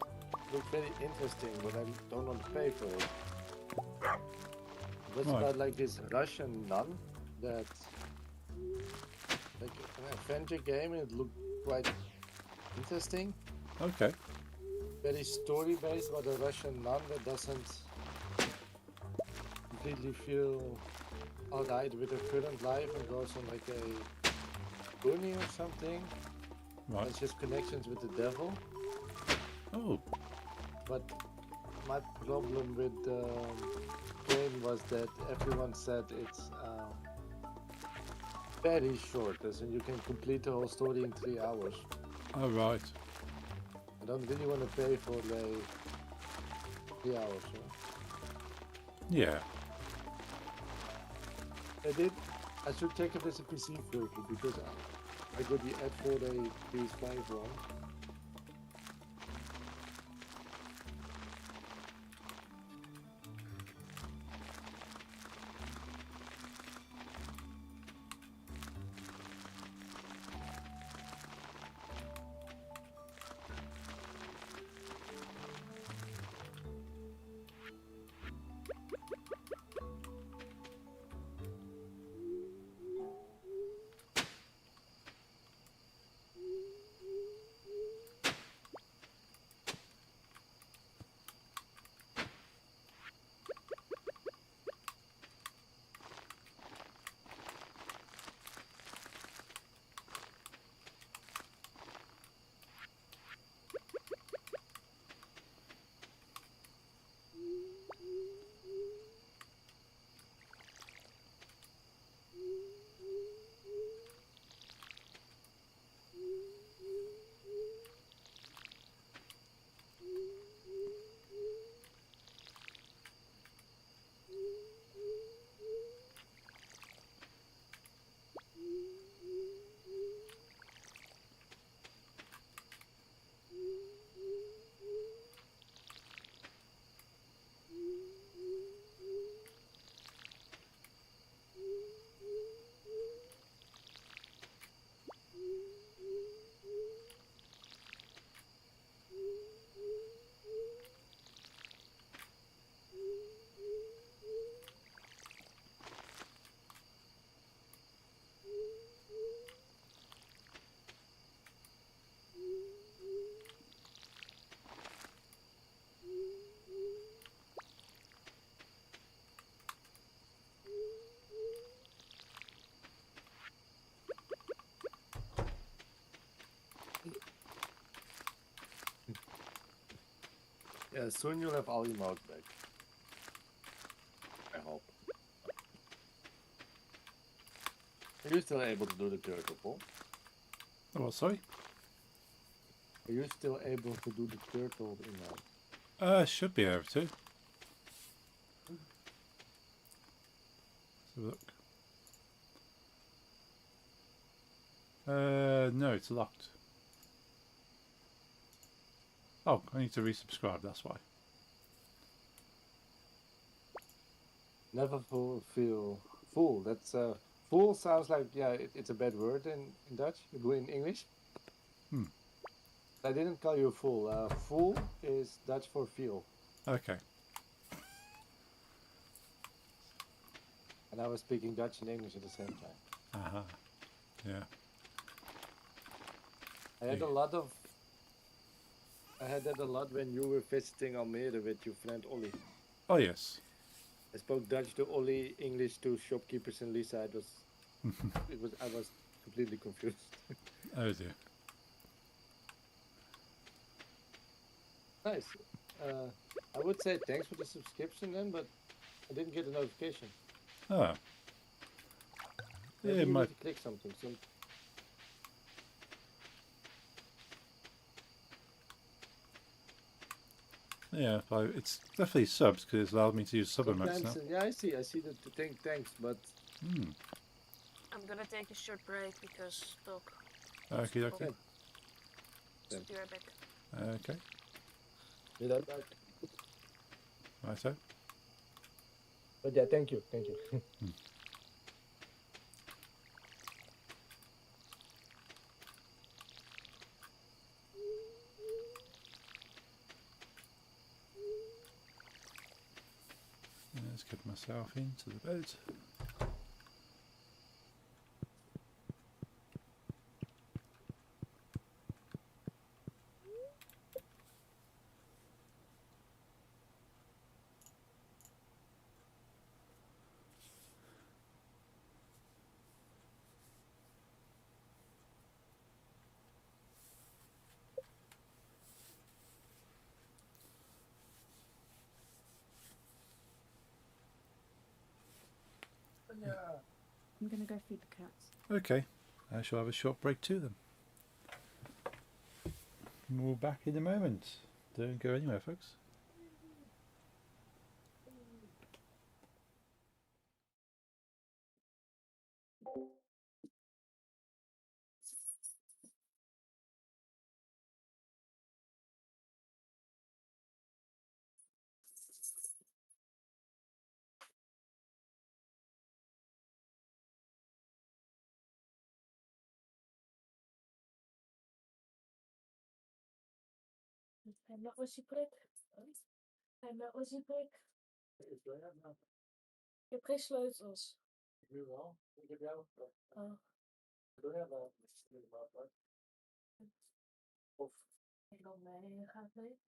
looked very interesting, but I don't want to pay for it. It was Right. about like this Russian nun that, like an adventure game, and it looked quite interesting. Okay. Very story based about a Russian nun that doesn't completely feel alright with her current life and goes on like a journey or something. Right. It's just connections with the devil. Oh. But my problem with the game was that everyone said it's very short, as in you can complete the whole story in 3 hours. Oh, right. I don't really want to pay for like 3 hours. Yeah. I should check if there's a PC version because I got the ad for the PS5 one. Yeah, soon you'll have all your mouse back. I hope. Are you still able to do the turtle, Paul? Oh, what, sorry? Are you still able to do the turtle in Should be able to. Let's have a look. No, it's locked. Oh, I need to resubscribe, that's why. Never feel full. That's full sounds like it's a bad word in Dutch. In English. Hmm. I didn't call you a fool. Fool is Dutch for feel, Okay. and I was speaking Dutch and English at the same time. Aha. Yeah. I had that a lot when you were visiting Almere with your friend Ollie. Oh, yes. I spoke Dutch to Ollie, English to shopkeepers and Lisa. I was completely confused. Oh, dear. Nice. I would say thanks for the subscription then, but I didn't get a notification. Oh. Maybe Yeah, it you might. need to click something. Yeah, it's definitely subs because it's allowed me to use sub emotes now. Yeah, I see the thing. Thanks, but Hmm. I'm gonna take a short break because dog. Okay, okay. okay. So be right back. Okay. Be right back. Right, so. But yeah, thank you. Let's get myself into the bed. I'm gonna go feed the cats. Okay. I shall have a short break too then. We'll be back in a moment. Don't go anywhere, folks. En met olieprik. En met olieprik. Ik heb geen sleutels. Nu wel. Ik heb jou. Oh. Doe jij wel? Of ik dan mee gaat mee.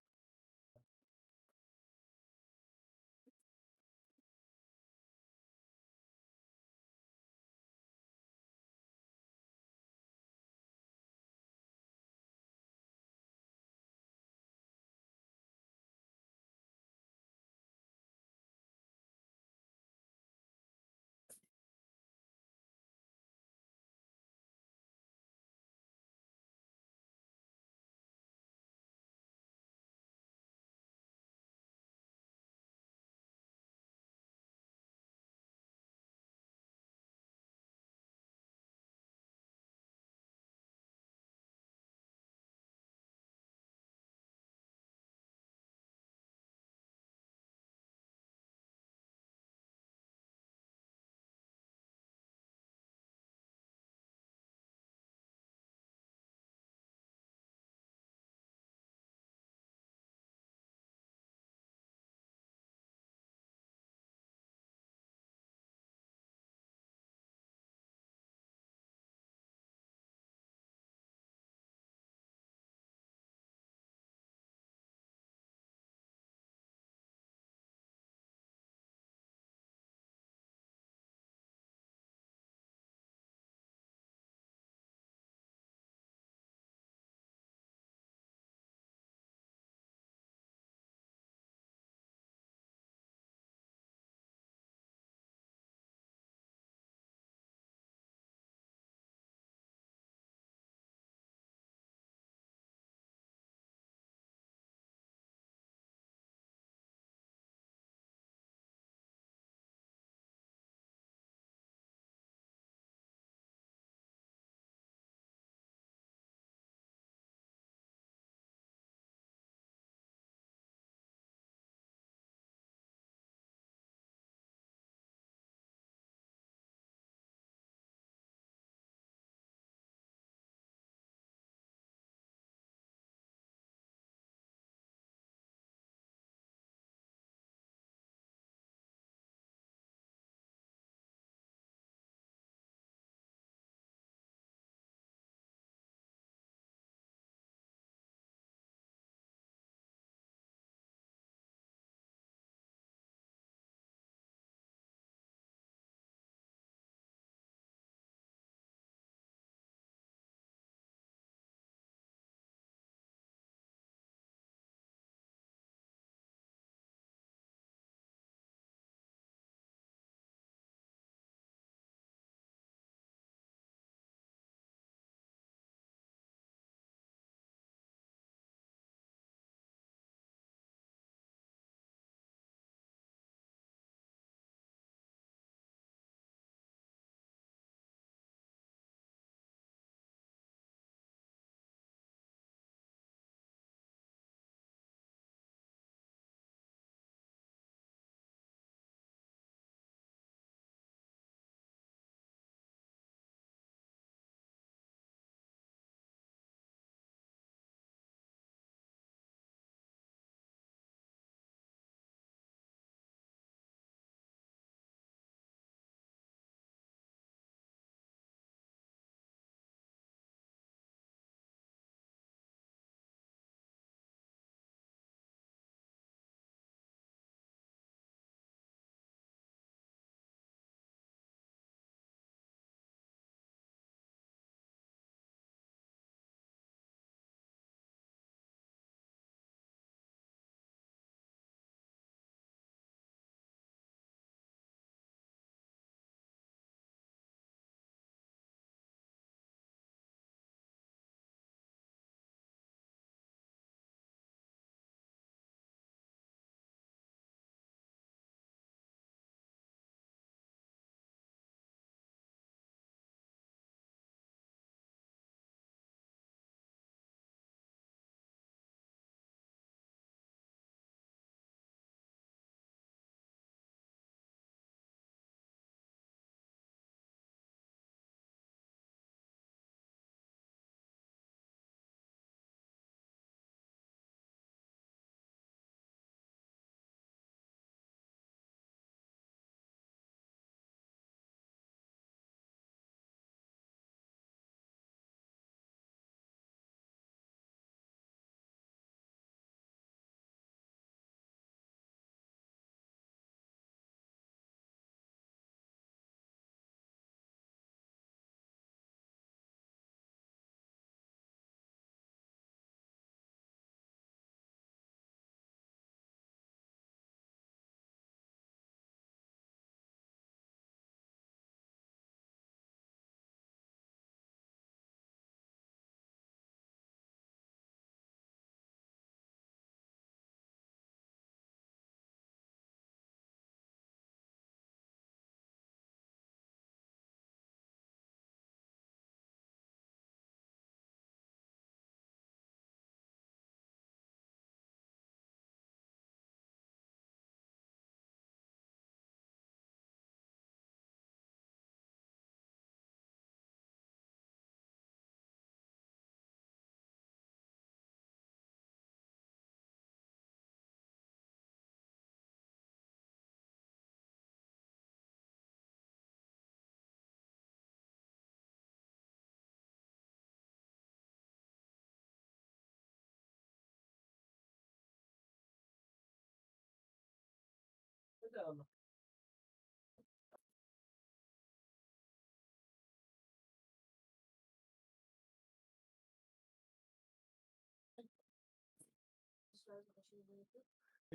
Ik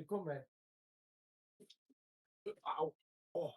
kom mee. Auw. Oh.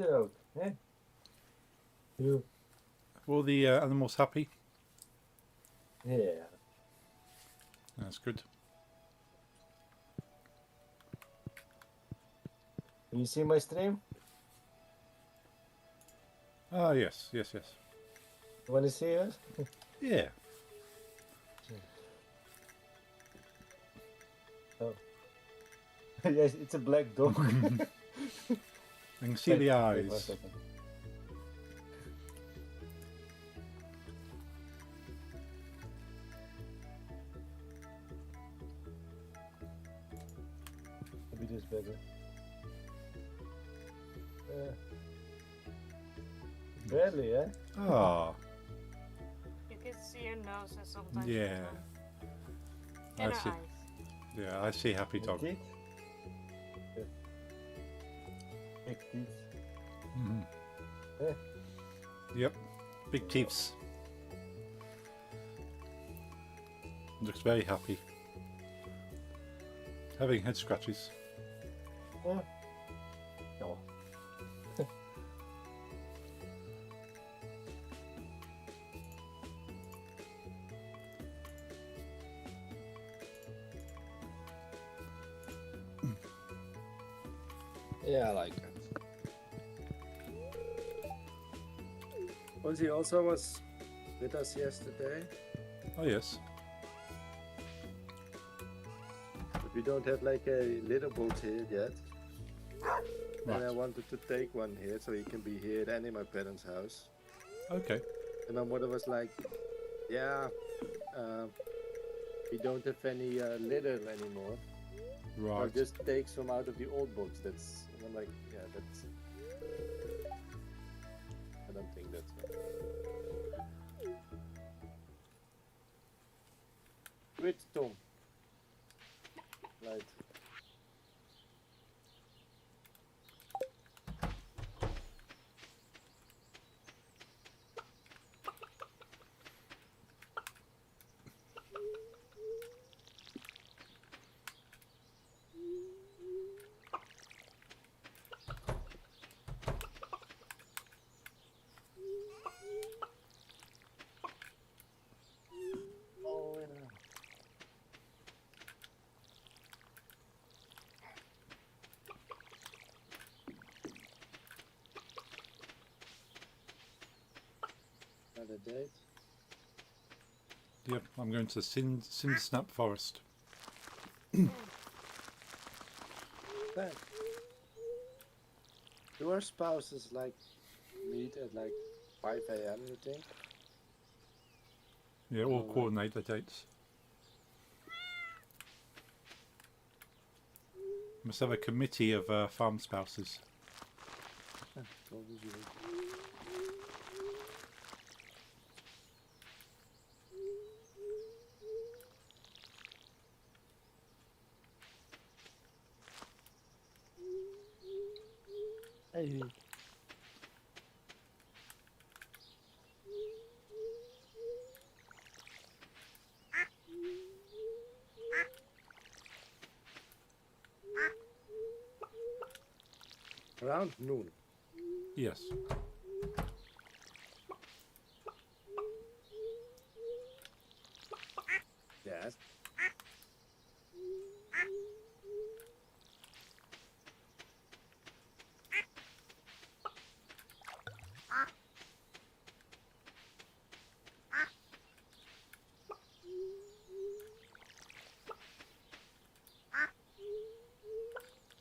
er ook, hè? You. All the animals happy? Yeah. That's good. You see my stream? Ah, yes, yes, yes. You want to see it? Yeah. Oh. Yes, it's a black dog. I can see the Wait 1 eyes. second. Maybe this better. Barely, eh? Ah, You can see your nose and sometimes Yeah. your tongue. And I her see. eyes. Yeah, I see happy The dog. teeth. Yeah. Big teeth. Mhm. Eh. Yep, big teeths. Looks very happy. Having head scratches. Oh. No. Yeah, I like it. Ozzy also was with us yesterday, Oh yes. but we don't have like a little boat here yet. And I Right. wanted to take one here so he can be here and in my parents' house. Okay. And my mother was like, "Yeah, we don't have any litter anymore. So Right. just take some out of the old boats." That's and I'm like, "Yeah, that's. I don't think that's Wait, Tom. Right. Oh, yeah. Another date. Yep, I'm going to the Cindersnap Forest. Thanks. Do our spouses like meet at like 5 a.m. You think? Yeah, all Alright. coordinate the dates. Must have a committee of farm spouses. What would you? Hey. Around noon. Yes. Yes.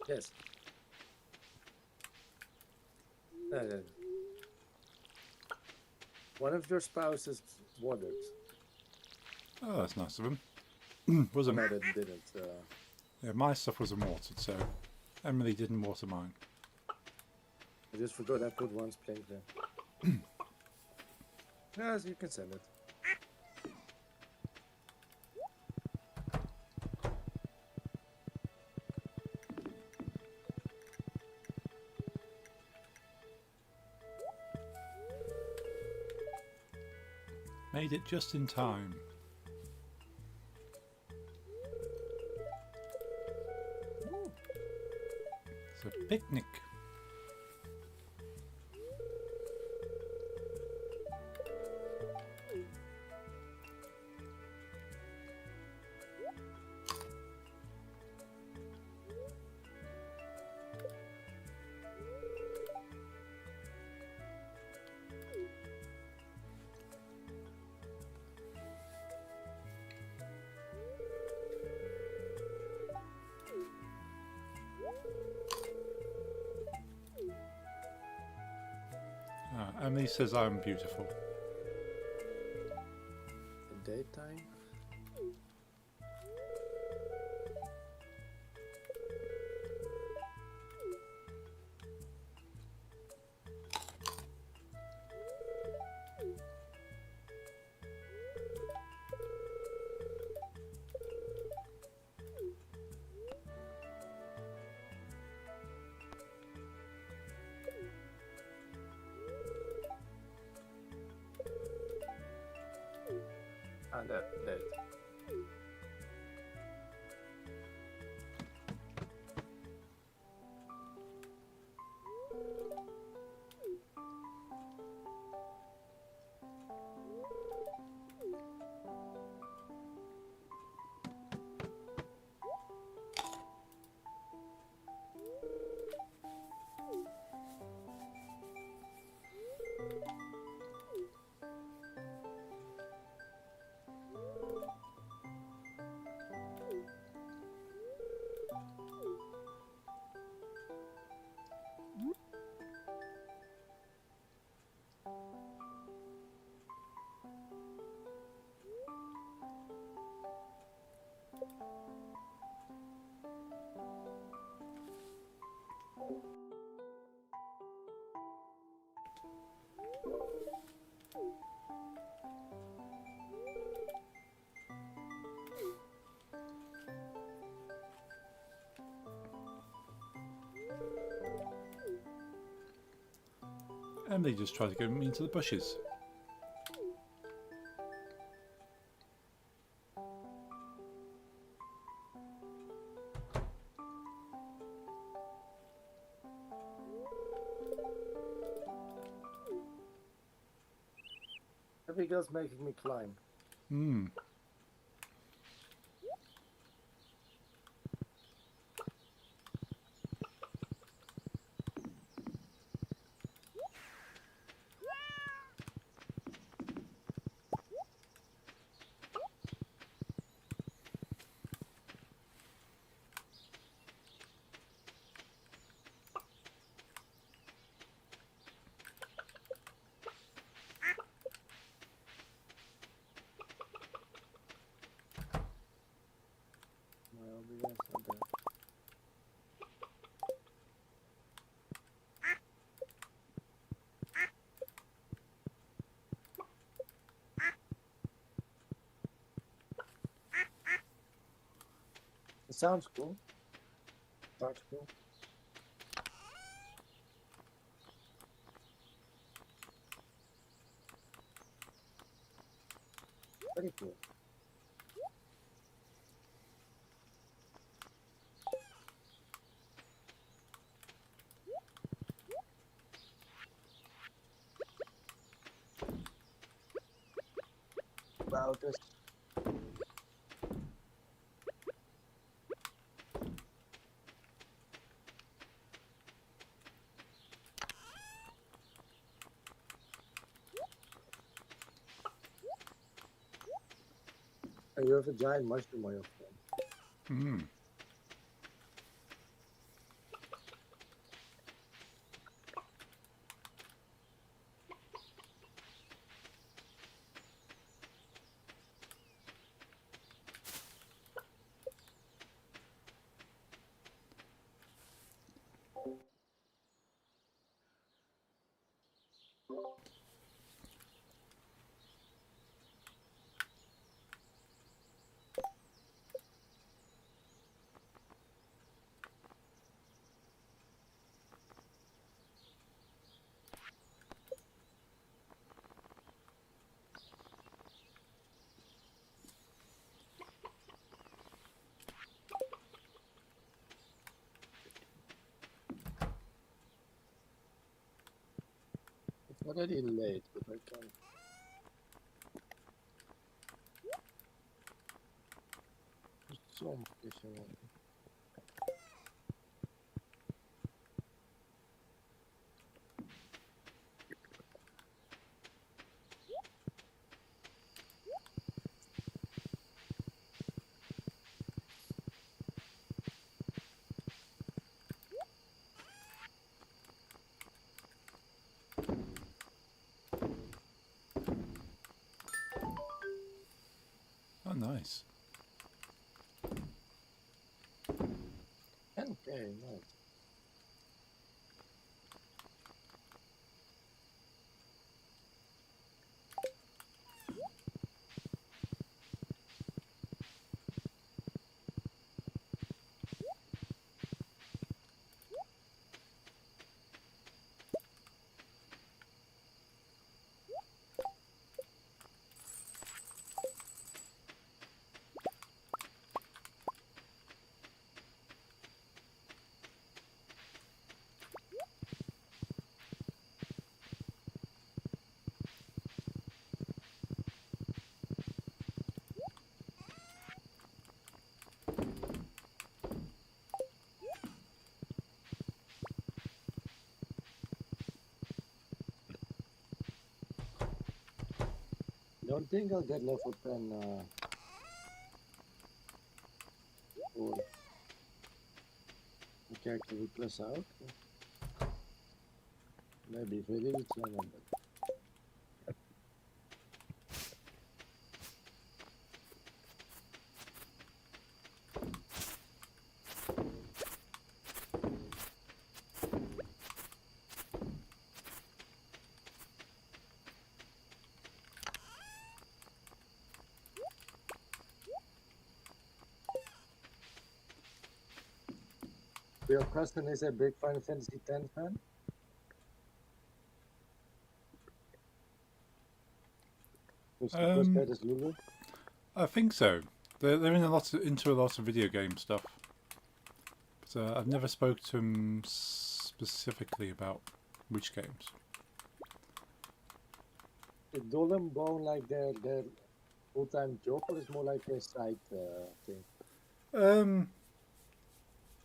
Yes. One of your spouses watered. Oh, that's nice of him. Wasn't. No, that didn't. Yeah, my stuff wasn't watered, so Emily didn't water mine. I just forgot I put one sprinkler. Yes, you can send it. Made it just in time. It's a picnic. Emily says I'm beautiful. In daytime? Ah, that. Emily just tried to get me into the bushes. Every girl's making me climb. Hmm. Well, yes, not there. It sounds cool. Sounds cool. Very cool. Wow, this. You have a giant mushroom on your phone. Hmm. It's already late, but I can. There's so much fishing on. Nice. Okay, nice. Don't think I'll get level 10 for the character we plus out. Maybe very channel, but your cousin is a big Final Fantasy X fan? Which that is Lulu? I think so. They're in into a lot of video game stuff. But I've never spoke to him specifically about which games. Is Golem Bone like their full-time job, or is more like a side thing?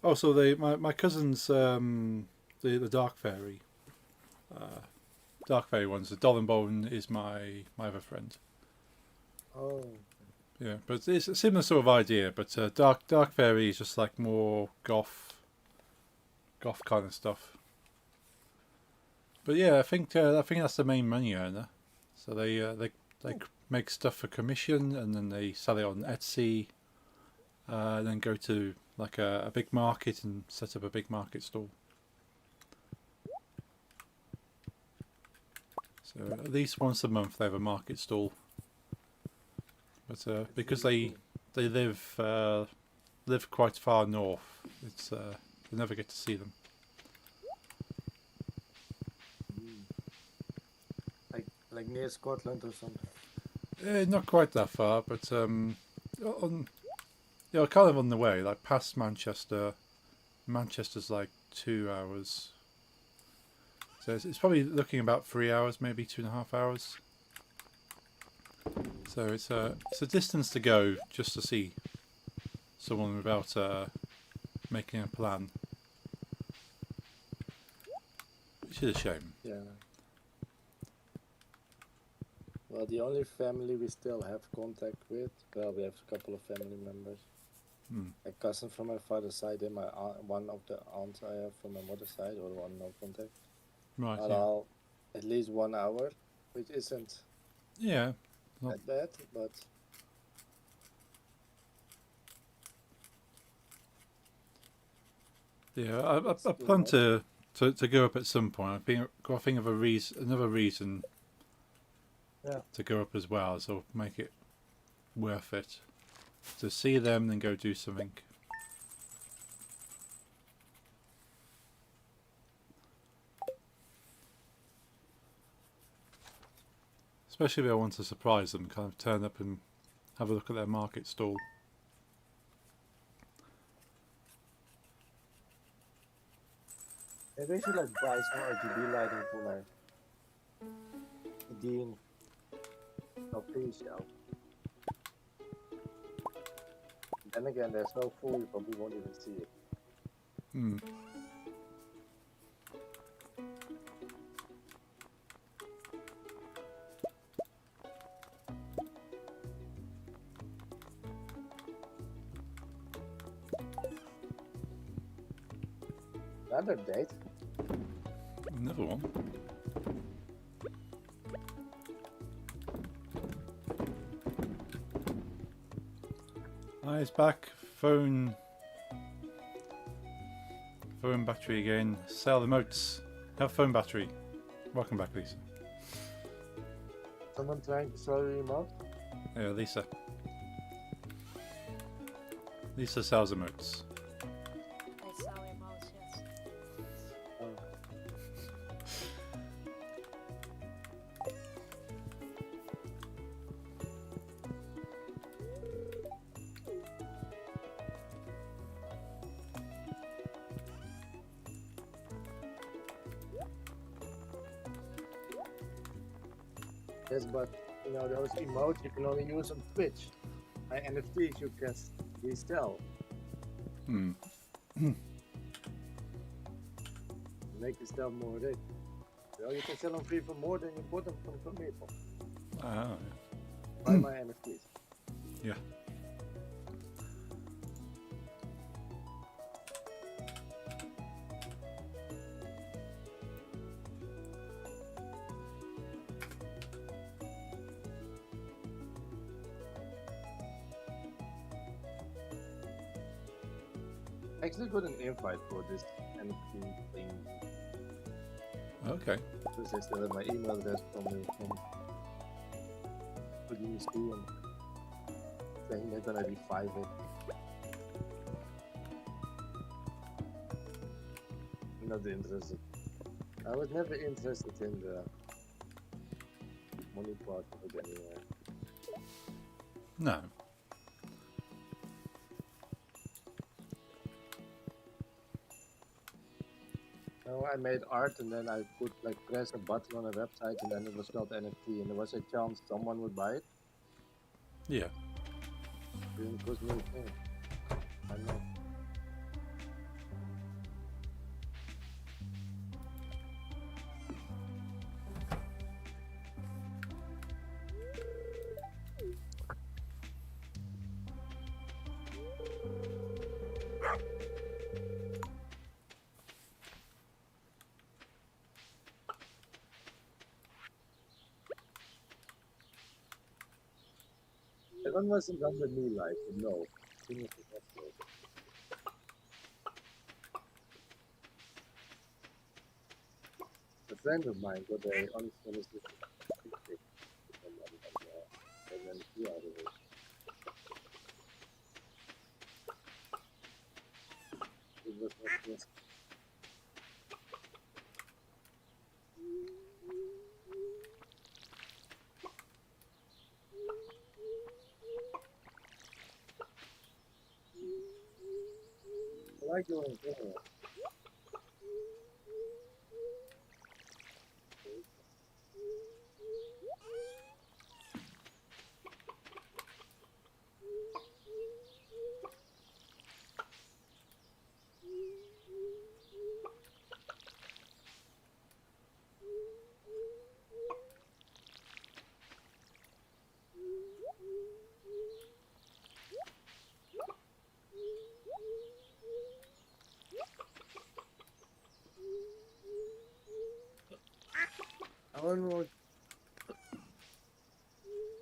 Oh, so my cousin's the Dark Fairy. Dark Fairy ones. The Dollenbone is my other friend. Oh, Yeah, but it's a similar sort of idea. But Dark Fairy is just like more goth kind of stuff. But yeah, I think that's the main money earner. So they make stuff for commission, and then they sell it on Etsy. And then go to like a big market and set up a big market stall. So at least once a month they have a market stall. But because they live quite far north, it's you never get to see them. like near Scotland or something. Not quite that far, but kind of on the way, like past Manchester. Manchester's like 2 hours. So it's probably looking about 3 hours, maybe 2.5 hours. So it's a distance to go just to see someone without making a plan. Which is a shame. Yeah. Well, the only family we still have contact with, well, we have a couple of family members. A cousin from my father's side and my aunt, one of the aunts I have from my mother's side, or one no contact. Right. All at least 1 hour, which isn't Yeah. that bad, but Yeah. I It's too plan much. to go up at some point. I think of another reason. Yeah. To go up as well, so make it worth it. To see them, then go do something. Especially if I want to surprise them, kind of turn up and have a look at their market stall. maybe I should like buy some RGB lighting for my Dean LP shelf. Then again, there's no fool, you probably won't even see it. Hmm. Another date. Another one. Hi, it's back. Phone battery again. Sell the moats. Have phone battery. Welcome back, Lisa. Someone trying to sell the remote? Yeah, Lisa. Lisa sells emotes. I saw emotes, yes. Oh. Yes, but you know those emotes you can only use on Twitch. NFTs you can resell. Hmm. Make yourself more rich. Well, you can sell them free for more than you bought them from people. Ah, Buy my NFTs. yeah. Actually got an invite for this NFT thing. Okay. Because I still have my email address from USP and saying they're gonna be 5 it. Not interested. I was never interested in the money part of it anyway. No. No, I made art and then I could like press a button on a website and then it was called NFT and there was a chance someone would buy it. Yeah. Didn't cost me a thing. I know. That one wasn't done with me live, but no. It was successful. A friend of mine got a unsolicited pic and then two out of it. It was not just I like going forward.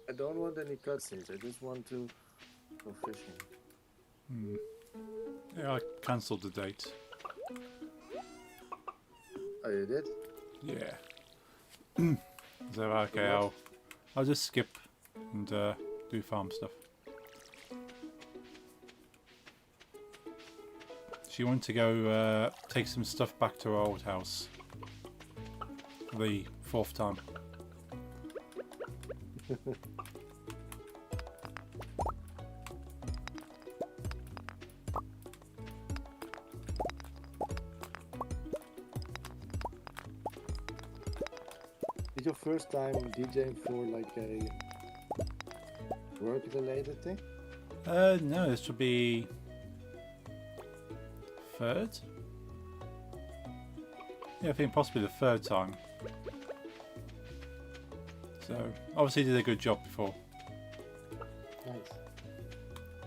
I don't want any cutscenes. I just want to go fishing. Hmm. Yeah, I cancelled the date. Oh, you did? Yeah. So okay, I'll just skip and do farm stuff. She wanted to go take some stuff back to her old house. For the 4th time. Is your first time DJing for like a work-related thing? No, this would be 3rd? Yeah, I think possibly the 3rd time. So, obviously did a good job before. Nice.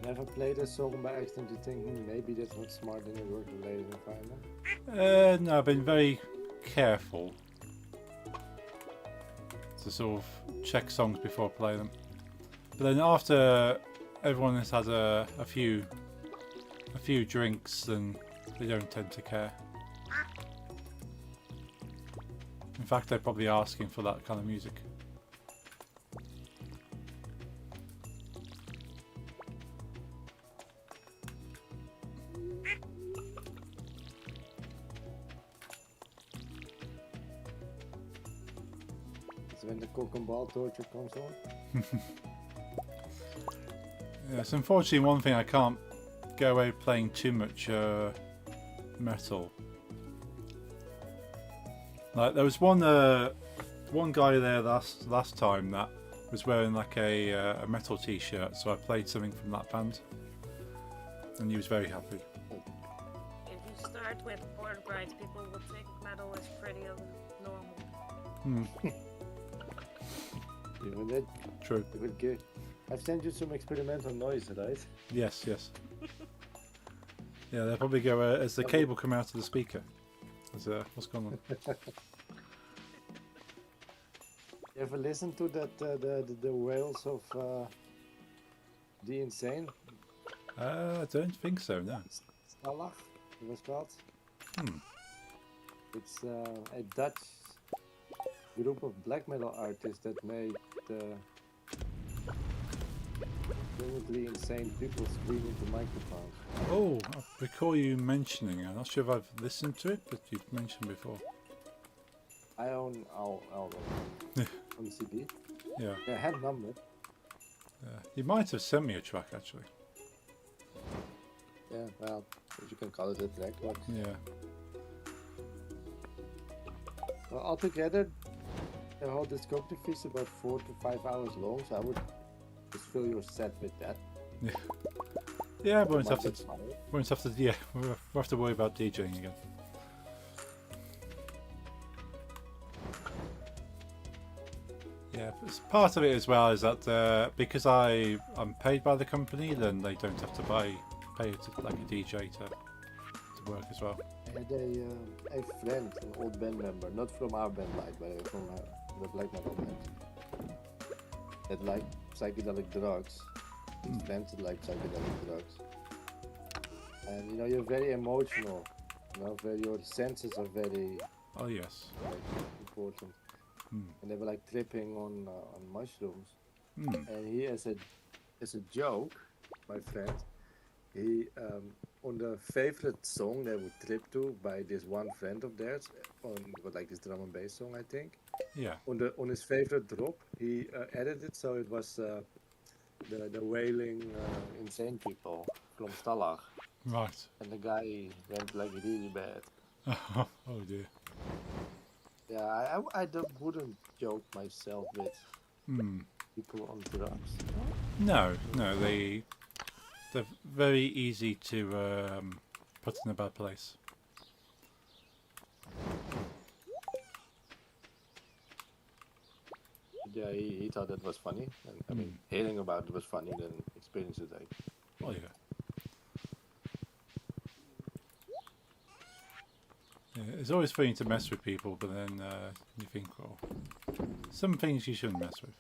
Never played a song by accident to think, maybe that's not smart in a work-related environment? No, I've been very careful to sort of check songs before I play them. But then after everyone has had a few drinks, then they don't tend to care. In fact, they're probably asking for that kind of music. It's when the cock and ball torture comes on. Yes, unfortunately, one thing I can't go away playing too much metal. Like there was one guy there last time that was wearing like a metal T-shirt, so I played something from that band, and he was very happy. If you start with Born Bright, people would think metal is pretty normal. You know that? True. Good good. I've sent you some experimental noise, right? Yes, yes. Yeah, they'll probably go as the cable come out of the speaker. As, what's going on? You ever listen to that the wails of the Insane? I don't think so. No. Stalag, it was called. Hmm. It's a Dutch group of black metal artists that made clinically insane people scream into microphones. Oh, I recall you mentioning it. I'm not sure if I've listened to it, but you've mentioned before. I own all of them on CD. Yeah. They're hand numbered. You might have sent me a track actually. Yeah, well, you can call it a track, but Yeah. well, altogether, the whole discography is about 4 to 5 hours long, so I would just fill your set with that. Yeah, we won't Might have to. get tired. Won't have to. Yeah, we'll have to worry about DJing again. Yeah, part of it as well is that because I'm paid by the company, then they don't have to pay like a DJ to work as well. I had a friend, an old band member, not from our band, but from the black metal band, that liked psychedelic drugs. His friends that like psychedelic drugs. And you know, you're very emotional. You know, your senses are very Oh yes. important. Hmm. And they were like tripping on mushrooms. Hmm. And he, as a joke, my friend, he on the favorite song they would trip to by this one friend of theirs, on like this drum and bass song, I think. Yeah. On his favorite drop, he edited so it was the wailing insane people from Stalag, Right. and the guy went like really bad. Oh dear. Yeah, wouldn't joke myself with Hmm. people on drugs. No, they're very easy to put in a bad place. Yeah, he thought it was funny, and I mean, hearing about it was funny, then experience it like. Oh yeah. Yeah, it's always funny to mess with people, but then you think, well, some things you shouldn't mess with.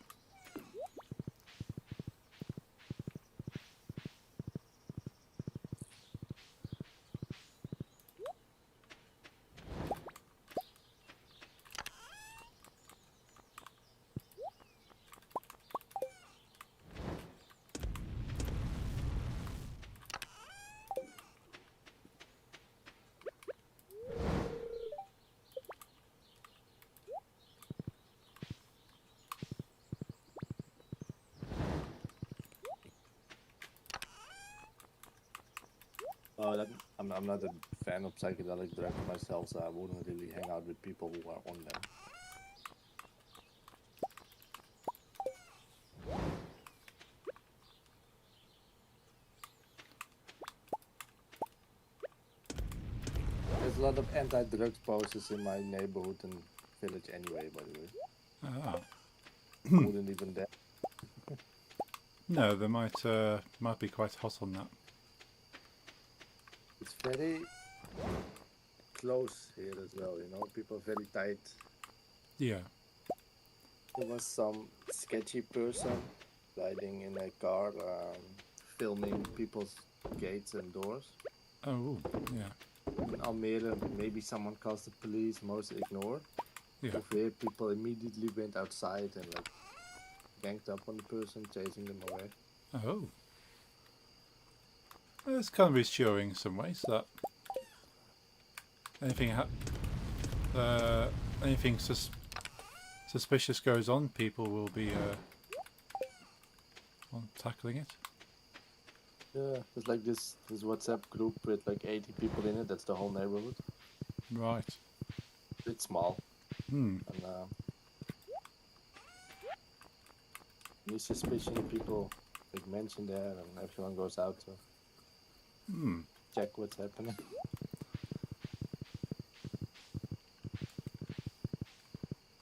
I'm not a fan of psychedelic drugs myself, so I wouldn't really hang out with people who are on them. There's a lot of anti-drugs posters in my neighborhood and village anyway, by the way. Ah. Wouldn't even dare. No, they might be quite hot on that. It's very close here as well, you know, people are very tight. Yeah. There was some sketchy person riding in a car filming people's gates and doors. Oh, yeah. In Almere, maybe someone calls the police, most ignore. Yeah. Over here, people immediately went outside and like ganged up on the person, chasing them away. Oh. Well, it's kind of reassuring in some ways that anything anything suspicious goes on, people will be on tackling it. Yeah, there's like this WhatsApp group with like 80 people in it. That's the whole neighborhood. Right. It's small, Hmm. and any suspicion people like mention there, and everyone goes out to Hmm. check what's happening.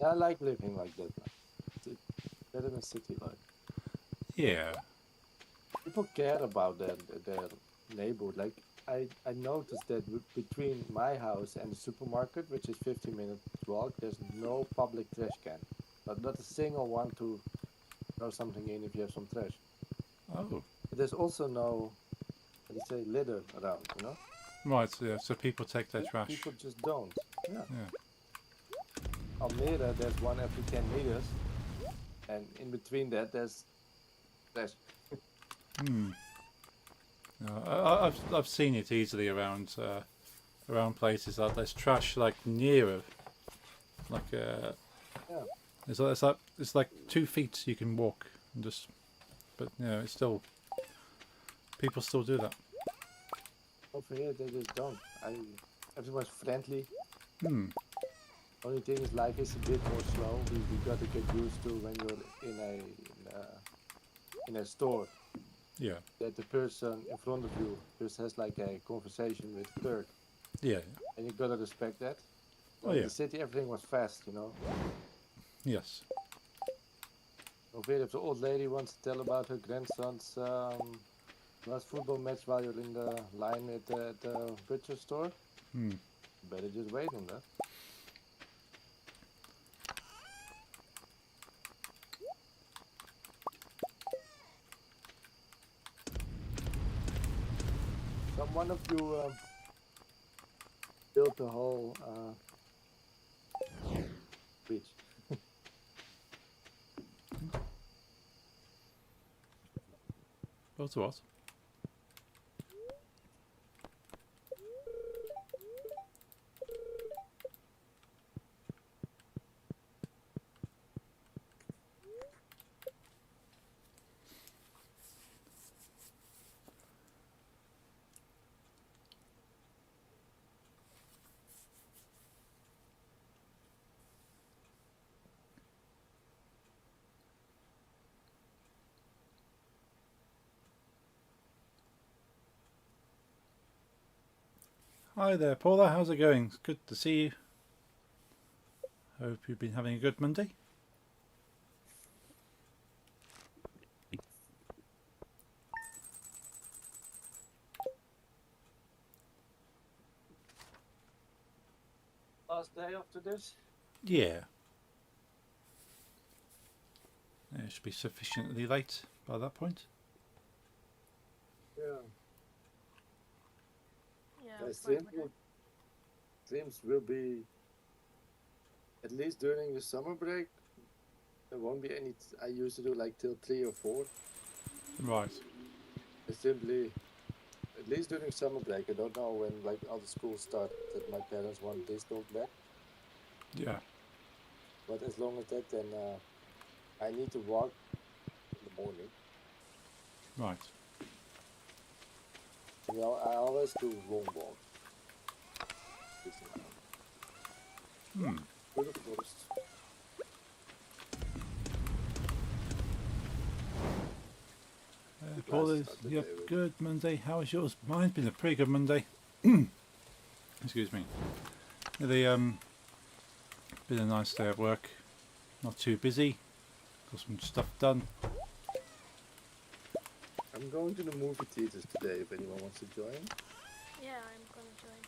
Yeah, I like living like that. It's better than city life. Yeah. People care about their neighborhood. Like I noticed that between my house and the supermarket, which is 15 minutes walk, there's no public trash can. Not a single one to throw something in if you have some trash. Oh. But there's also no, how do you say, litter around, you know? Right. Yeah. So people take their trash. People just don't. Yeah. Yeah. Almere, there's one every 10 meters, and in between that, there's trash. Hmm. I've seen it easily around around places like there's trash like near like Yeah. it's like 2 feet you can walk and just, but you know, it's still, people still do that. Over here, they just don't. Everyone's friendly. Hmm. Only thing is, life is a bit more slow. We gotta get used to when you're in a store Yeah. that the person in front of you just has like a conversation with the clerk, Yeah. and you gotta respect that. Oh, In yeah. the city, everything was fast, you know. Yes. Over here, if the old lady wants to tell about her grandson's last football match while you're in the line at the butcher store, Hmm. better just wait on that. One of you built the whole bridge. What's what? Hi there, Paula. How's it going? It's good to see you. Hope you've been having a good Monday. Last day after this? Yeah. It should be sufficiently late by that point. Yeah. Yeah, My I'm fine with that. streams will be at least during the summer break. There won't be any. I used to do like till 3 or 4. Right. I simply, at least during summer break. I don't know when like all the schools start. That my parents want this dog back. Yeah. But as long as that, then I need to walk in the morning. Right. You know, I always do long walks. Hmm. Through the forest. Paula, start the yep, day with. good Monday. How was yours? Mine's been a pretty good Monday. Excuse me. The been a nice day at work. Not too busy. Got some stuff done. I'm going to the movie theaters today if anyone wants to join. Yeah, I'm gonna join.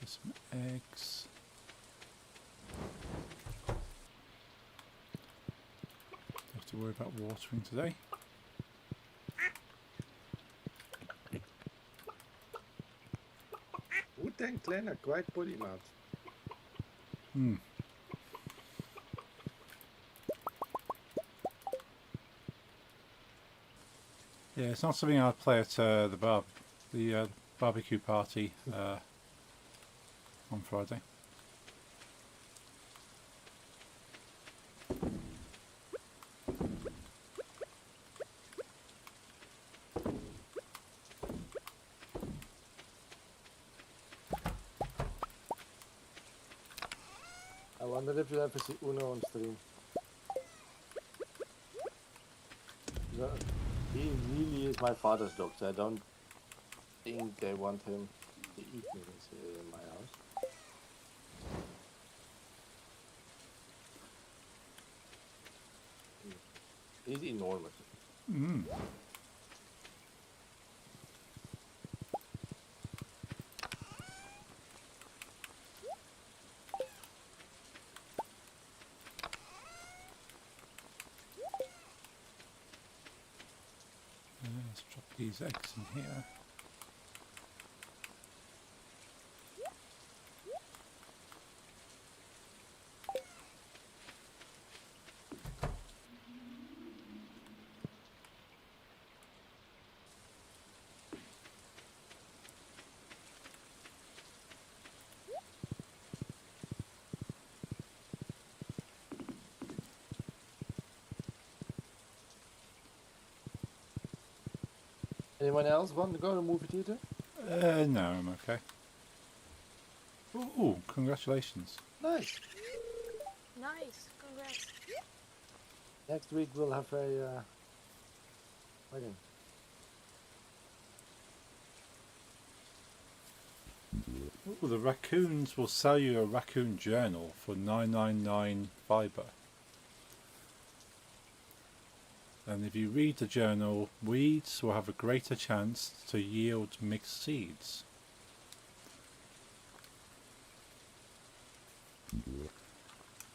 Get some eggs. Don't have to worry about watering today. Wu-Tang Clan are quite polymath. Hmm. Yeah, it's not something I'd play at the barbecue party on Friday. I wonder if you'll ever see Uno on stream. No, he really is my father's dog, so I don't think they want him to eat me in my house. He's enormous. Mm. Let's drop these eggs in here. Anyone else want to go to movie theater? No, I'm okay. Oh, congratulations. Nice. Nice, congrats. Next week we'll have a wedding. Ooh, the raccoons will sell you a raccoon journal for 999 fibre. And if you read the journal, weeds will have a greater chance to yield mixed seeds.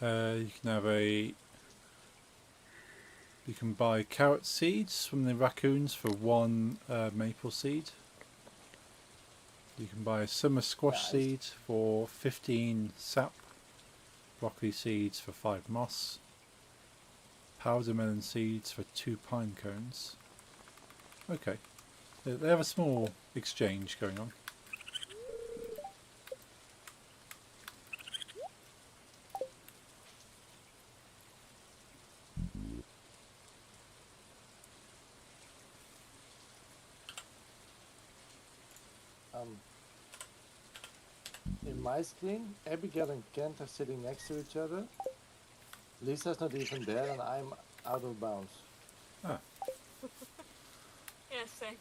You can have you can buy carrot seeds from the raccoons for 1 maple seed. You can buy a summer squash Nice. seed for 15 sap, broccoli seeds for 5 moss, powder melon seeds for 2 pine cones. Okay, they have a small exchange going on. In my screen, Abigail and Kent are sitting next to each other. Lisa's not even there, and I'm out of bounds. Ah, Yeah, same.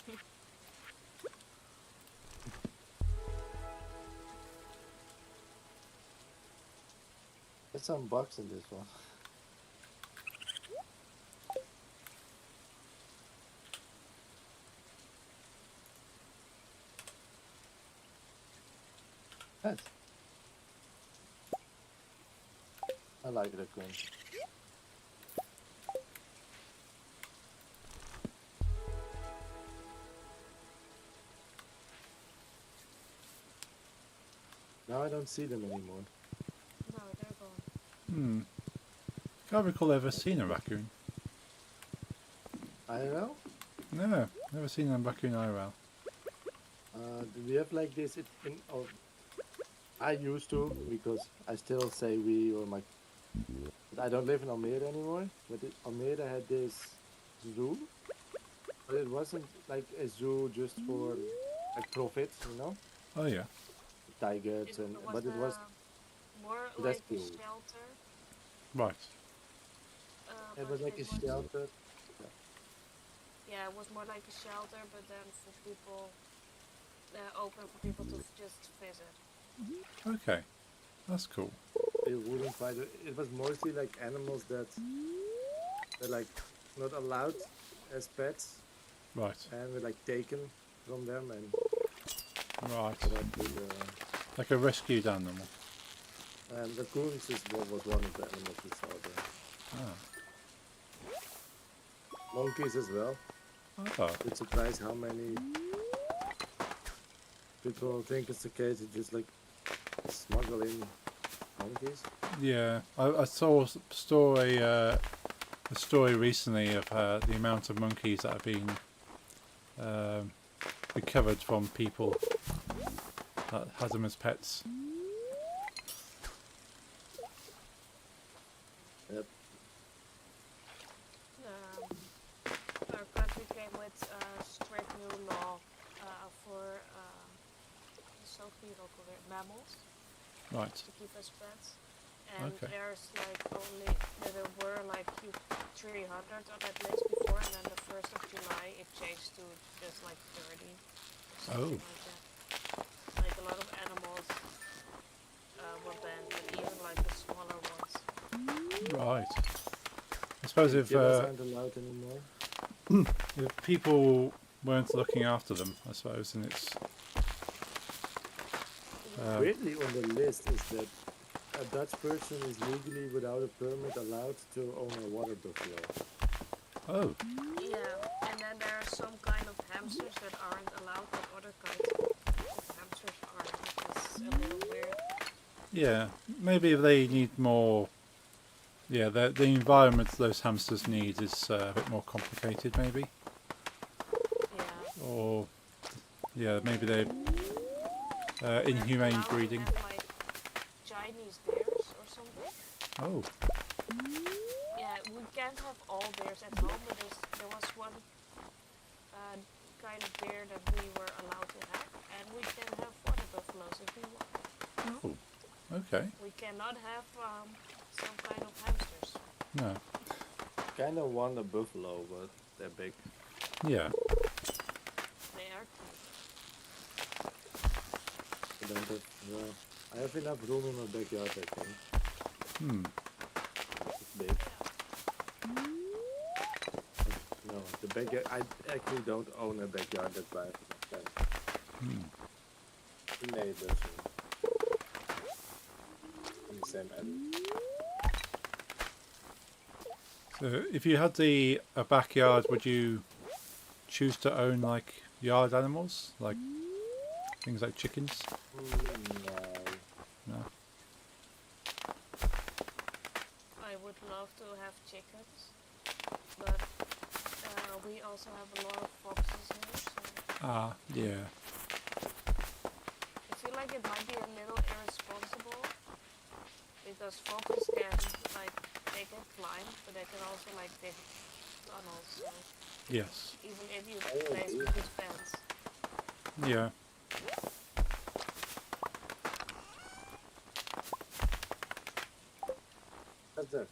There's some bugs in this one. Nice. I like raccoon. Now I don't see them anymore. No, they're gone. can't recall ever seen a raccoon. I don't know. No, never seen a raccoon IRL. Do we have like this in oh, I used to, because I still say we or my. I don't live in Almere anymore, but Almere had this zoo, but it wasn't like a zoo just for like profit, you know, Oh yeah. tigers and. But it was more that's like a cool. shelter. Right. It But was like a shelter. Yeah, it was more like a shelter, but then for people, open for people to just visit. Okay, that's cool. You wouldn't find it. It was mostly like animals that were like not allowed as pets Right. and were like taken from them and Right. put up with Like a rescued animal. And raccoons is what was one of the animals we saw there. Ah. Monkeys as well. Oh. It's surprised how many people think it's okay to just like smuggle in monkeys. Yeah, I saw a story recently of the amount of monkeys that have been recovered from people that had them as pets. Yep. Our country came with a strict new law for mammals Right. to keep as pets. And Okay. there's like only there were like 300 on that list before, and then the 1st of July it changed to just like 30 or something like that. Like a lot of animals were banned, and even like the smaller ones. Right. I suppose if Killers aren't allowed anymore. people weren't looking after them, I suppose, and it's Weirdly on the list is that a Dutch person is legally without a permit allowed to own a water buffalo. oh, Yeah, and then there are some kind of hamsters that aren't allowed, but other kinds of hamsters are, which is a little weird. yeah. Maybe they need more. Yeah, the environment those hamsters need is a bit more complicated, maybe. Yeah. Or yeah, maybe they're We're inhumane allowed to breeding. have, like Chinese bears or something. Oh, Yeah, we can't have all bears at home, but there was one kind of bear that we were allowed to have, and we can have water buffaloes if we want. oh, okay. We cannot have some kind of hamsters. No, Kind of want a buffalo, but they're big. yeah, They are cute. I don't have. Well, I have enough room in my backyard, I think. It's big. No, the backyard. I actually don't own a backyard. That's why I have enough plants. Neighbors in the same area. So if you had a backyard, would you choose to own like yard animals, like things like chickens? No. No. I would love to have chickens, but we also have a lot of foxes here, so Ah, yeah. I feel like it might be a little irresponsible because foxes can they can climb, but they can also like dig tunnels. So Yes. even if you Oh, place dear. good fence, Yeah. That's it.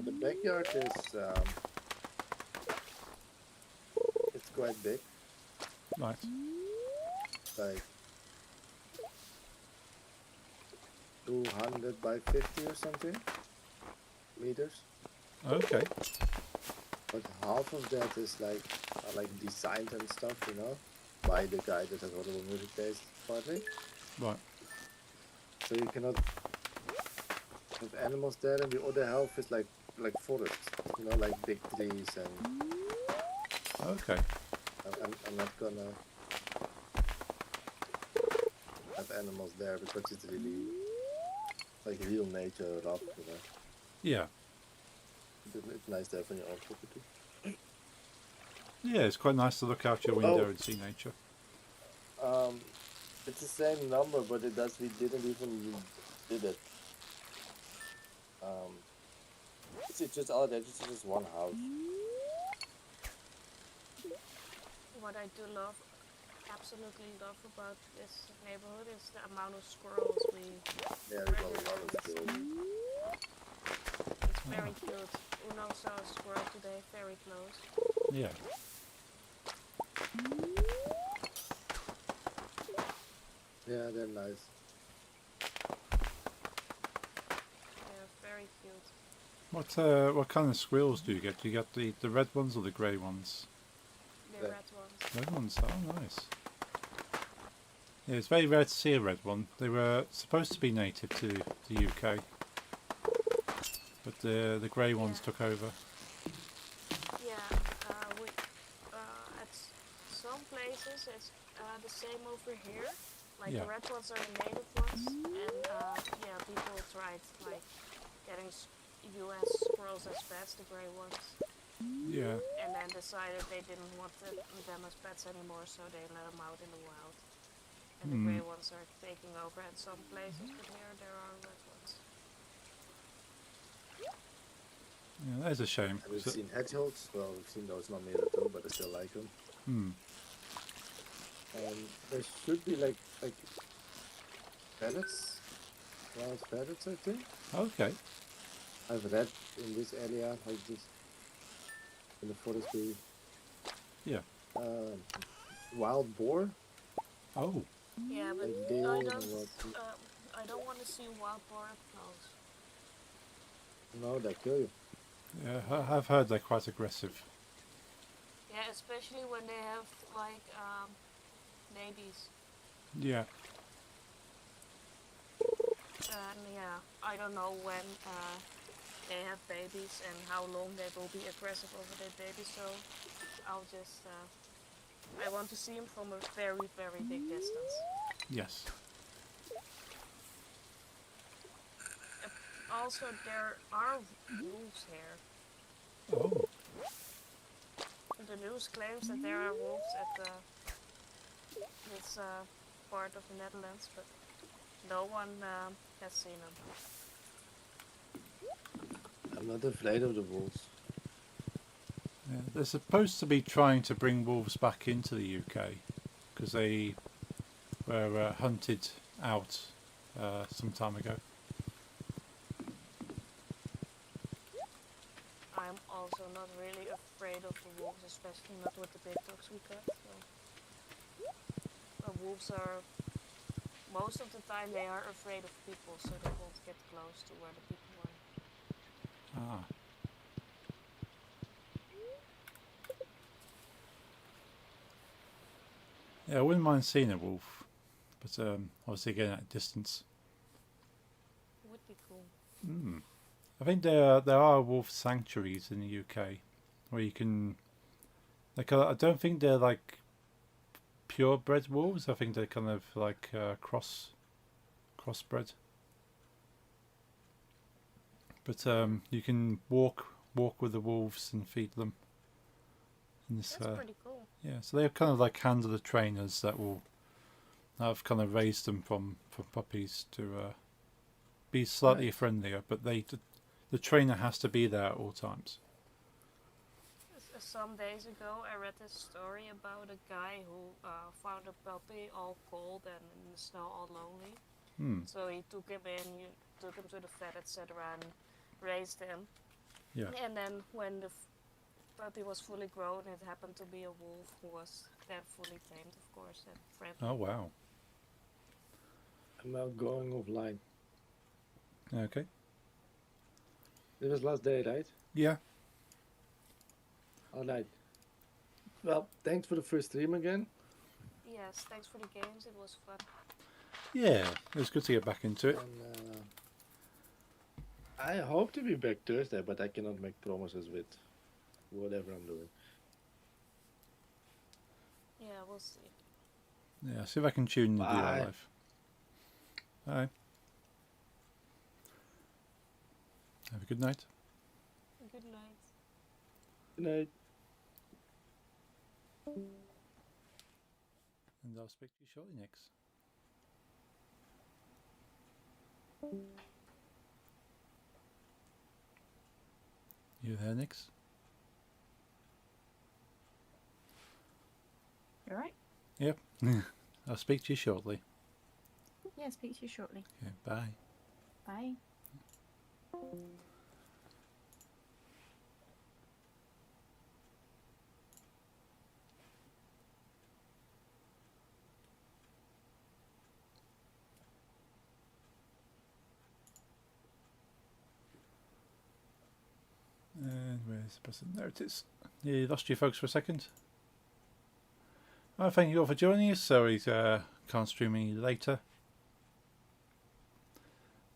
The backyard is it's quite big, Right. like 200 by 50 or something meters. Okay. But half of that is like designed and stuff, you know, by the guy that has horrible music taste, partly. Right. So you cannot have animals there, and the other half is like forest, you know, like big trees, and Okay. I'm not gonna have animals there because it's really like real nature rough, you know. Yeah. It's nice to have on your own property. Yeah, it's quite nice to look out your window Oh. and see nature. It's the same number, but we didn't even did it. It's just all that. It's just one house. what I do love, absolutely love about this neighborhood is the amount of squirrels we Yeah, there's a lot of squirrels. It's very cute. Uno saw a squirrel today, very close. Yeah. Yeah, they're nice. very cute. What kind of squirrels do you get? Do you get the red ones or the grey ones? The Red. red ones. Red ones. Oh, nice. Yeah, it's very rare to see a red one. They were supposed to be native to the UK, but the grey ones Yeah. took over. Yeah, we at some places it's the same over here. Like Yeah. the red ones are the native ones, and yeah, people tried like getting U.S. squirrels as pets, the gray ones, Yeah. and then decided they didn't want them as pets anymore, so they let them out in the wild. And the gray ones are taking over at some places, but here there are red ones. Yeah, that is a shame. And we've So- seen hedgehogs. Well, we've seen those not native too, but I still like them. There should be like ferrets, wild ferrets, I think. Okay. I've read in this area, like this, in the forestry, Yeah. wild boar, Oh. Yeah, but like deer I and don't. what. I don't want to see wild boar up close. No, they kill you. Yeah, I've heard they're quite aggressive. Yeah, especially when they have like babies. Yeah. And yeah, I don't know when they have babies and how long they will be aggressive over their babies. So I'll just. I want to see them from a very, very big distance. Yes. Also, there are wolves here. Oh. The news claims that there are wolves at this part of the Netherlands, but no one has seen them. I'm not afraid of the wolves. Yeah, they're supposed to be trying to bring wolves back into the UK because they were hunted out some time ago. I'm also not really afraid of the wolves, especially not with the big dogs we got. So. Wolves are, most of the time they are afraid of people, so they won't get close to where the people are. Ah. Yeah, I wouldn't mind seeing a wolf, but obviously again at distance. Would be cool. I think there are wolf sanctuaries in the UK where you can. Like, I don't think they're like purebred wolves. I think they're kind of like crossbred. But you can walk with the wolves and feed them. In this, That's pretty cool. yeah, so they're kind of like handler trainers that will have kind of raised them from puppies to be slightly friendlier, but the trainer has to be there at all times. Some days ago, I read this story about a guy who found a puppy all cold and in the snow all lonely. So he took him took him to the vet, etc., and raised him. Yeah. And then when the puppy was fully grown, it happened to be a wolf who was then fully tamed, of course, and friendly. Oh wow. I'm now going offline. Okay. This was last day, right? Yeah. Alright. Well, thanks for the first stream again. Yes, thanks for the games. It was fun. Yeah, it was good to get back into it. And I hope to be back Thursday, but I cannot make promises with whatever I'm doing. Yeah, we'll see. Yeah, see if I can tune the Bye. live. Bye. Have a good night. Good night. Good night. And I'll speak to you shortly, Nix. You there, Nix? You alright? Yep. I'll speak to you shortly. Yeah, speak to you shortly. Okay, bye. Bye. Where's the person? There it is. You lost you folks for a second. Thank you all for joining us. Sorry, can't stream any later.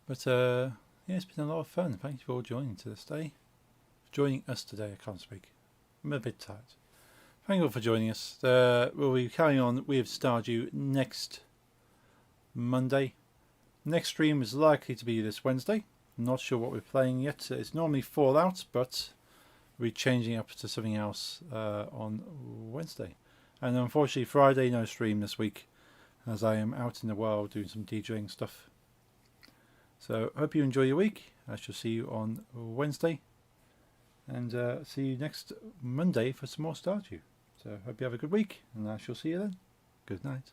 But yeah, it's been a lot of fun. Thank you for all joining today. Joining us today. I can't speak. I'm a bit tired. Thank you all for joining us. We'll be carrying on with Stardew next Monday. Next stream is likely to be this Wednesday. I'm not sure what we're playing yet. It's normally Fallout, but we're changing up to something else on Wednesday. And unfortunately Friday no stream this week, as I am out in the world doing some DJing stuff. So hope you enjoy your week. I shall see you on Wednesday, and see you next Monday for some more Stardew. So hope you have a good week, and I shall see you then. Good night.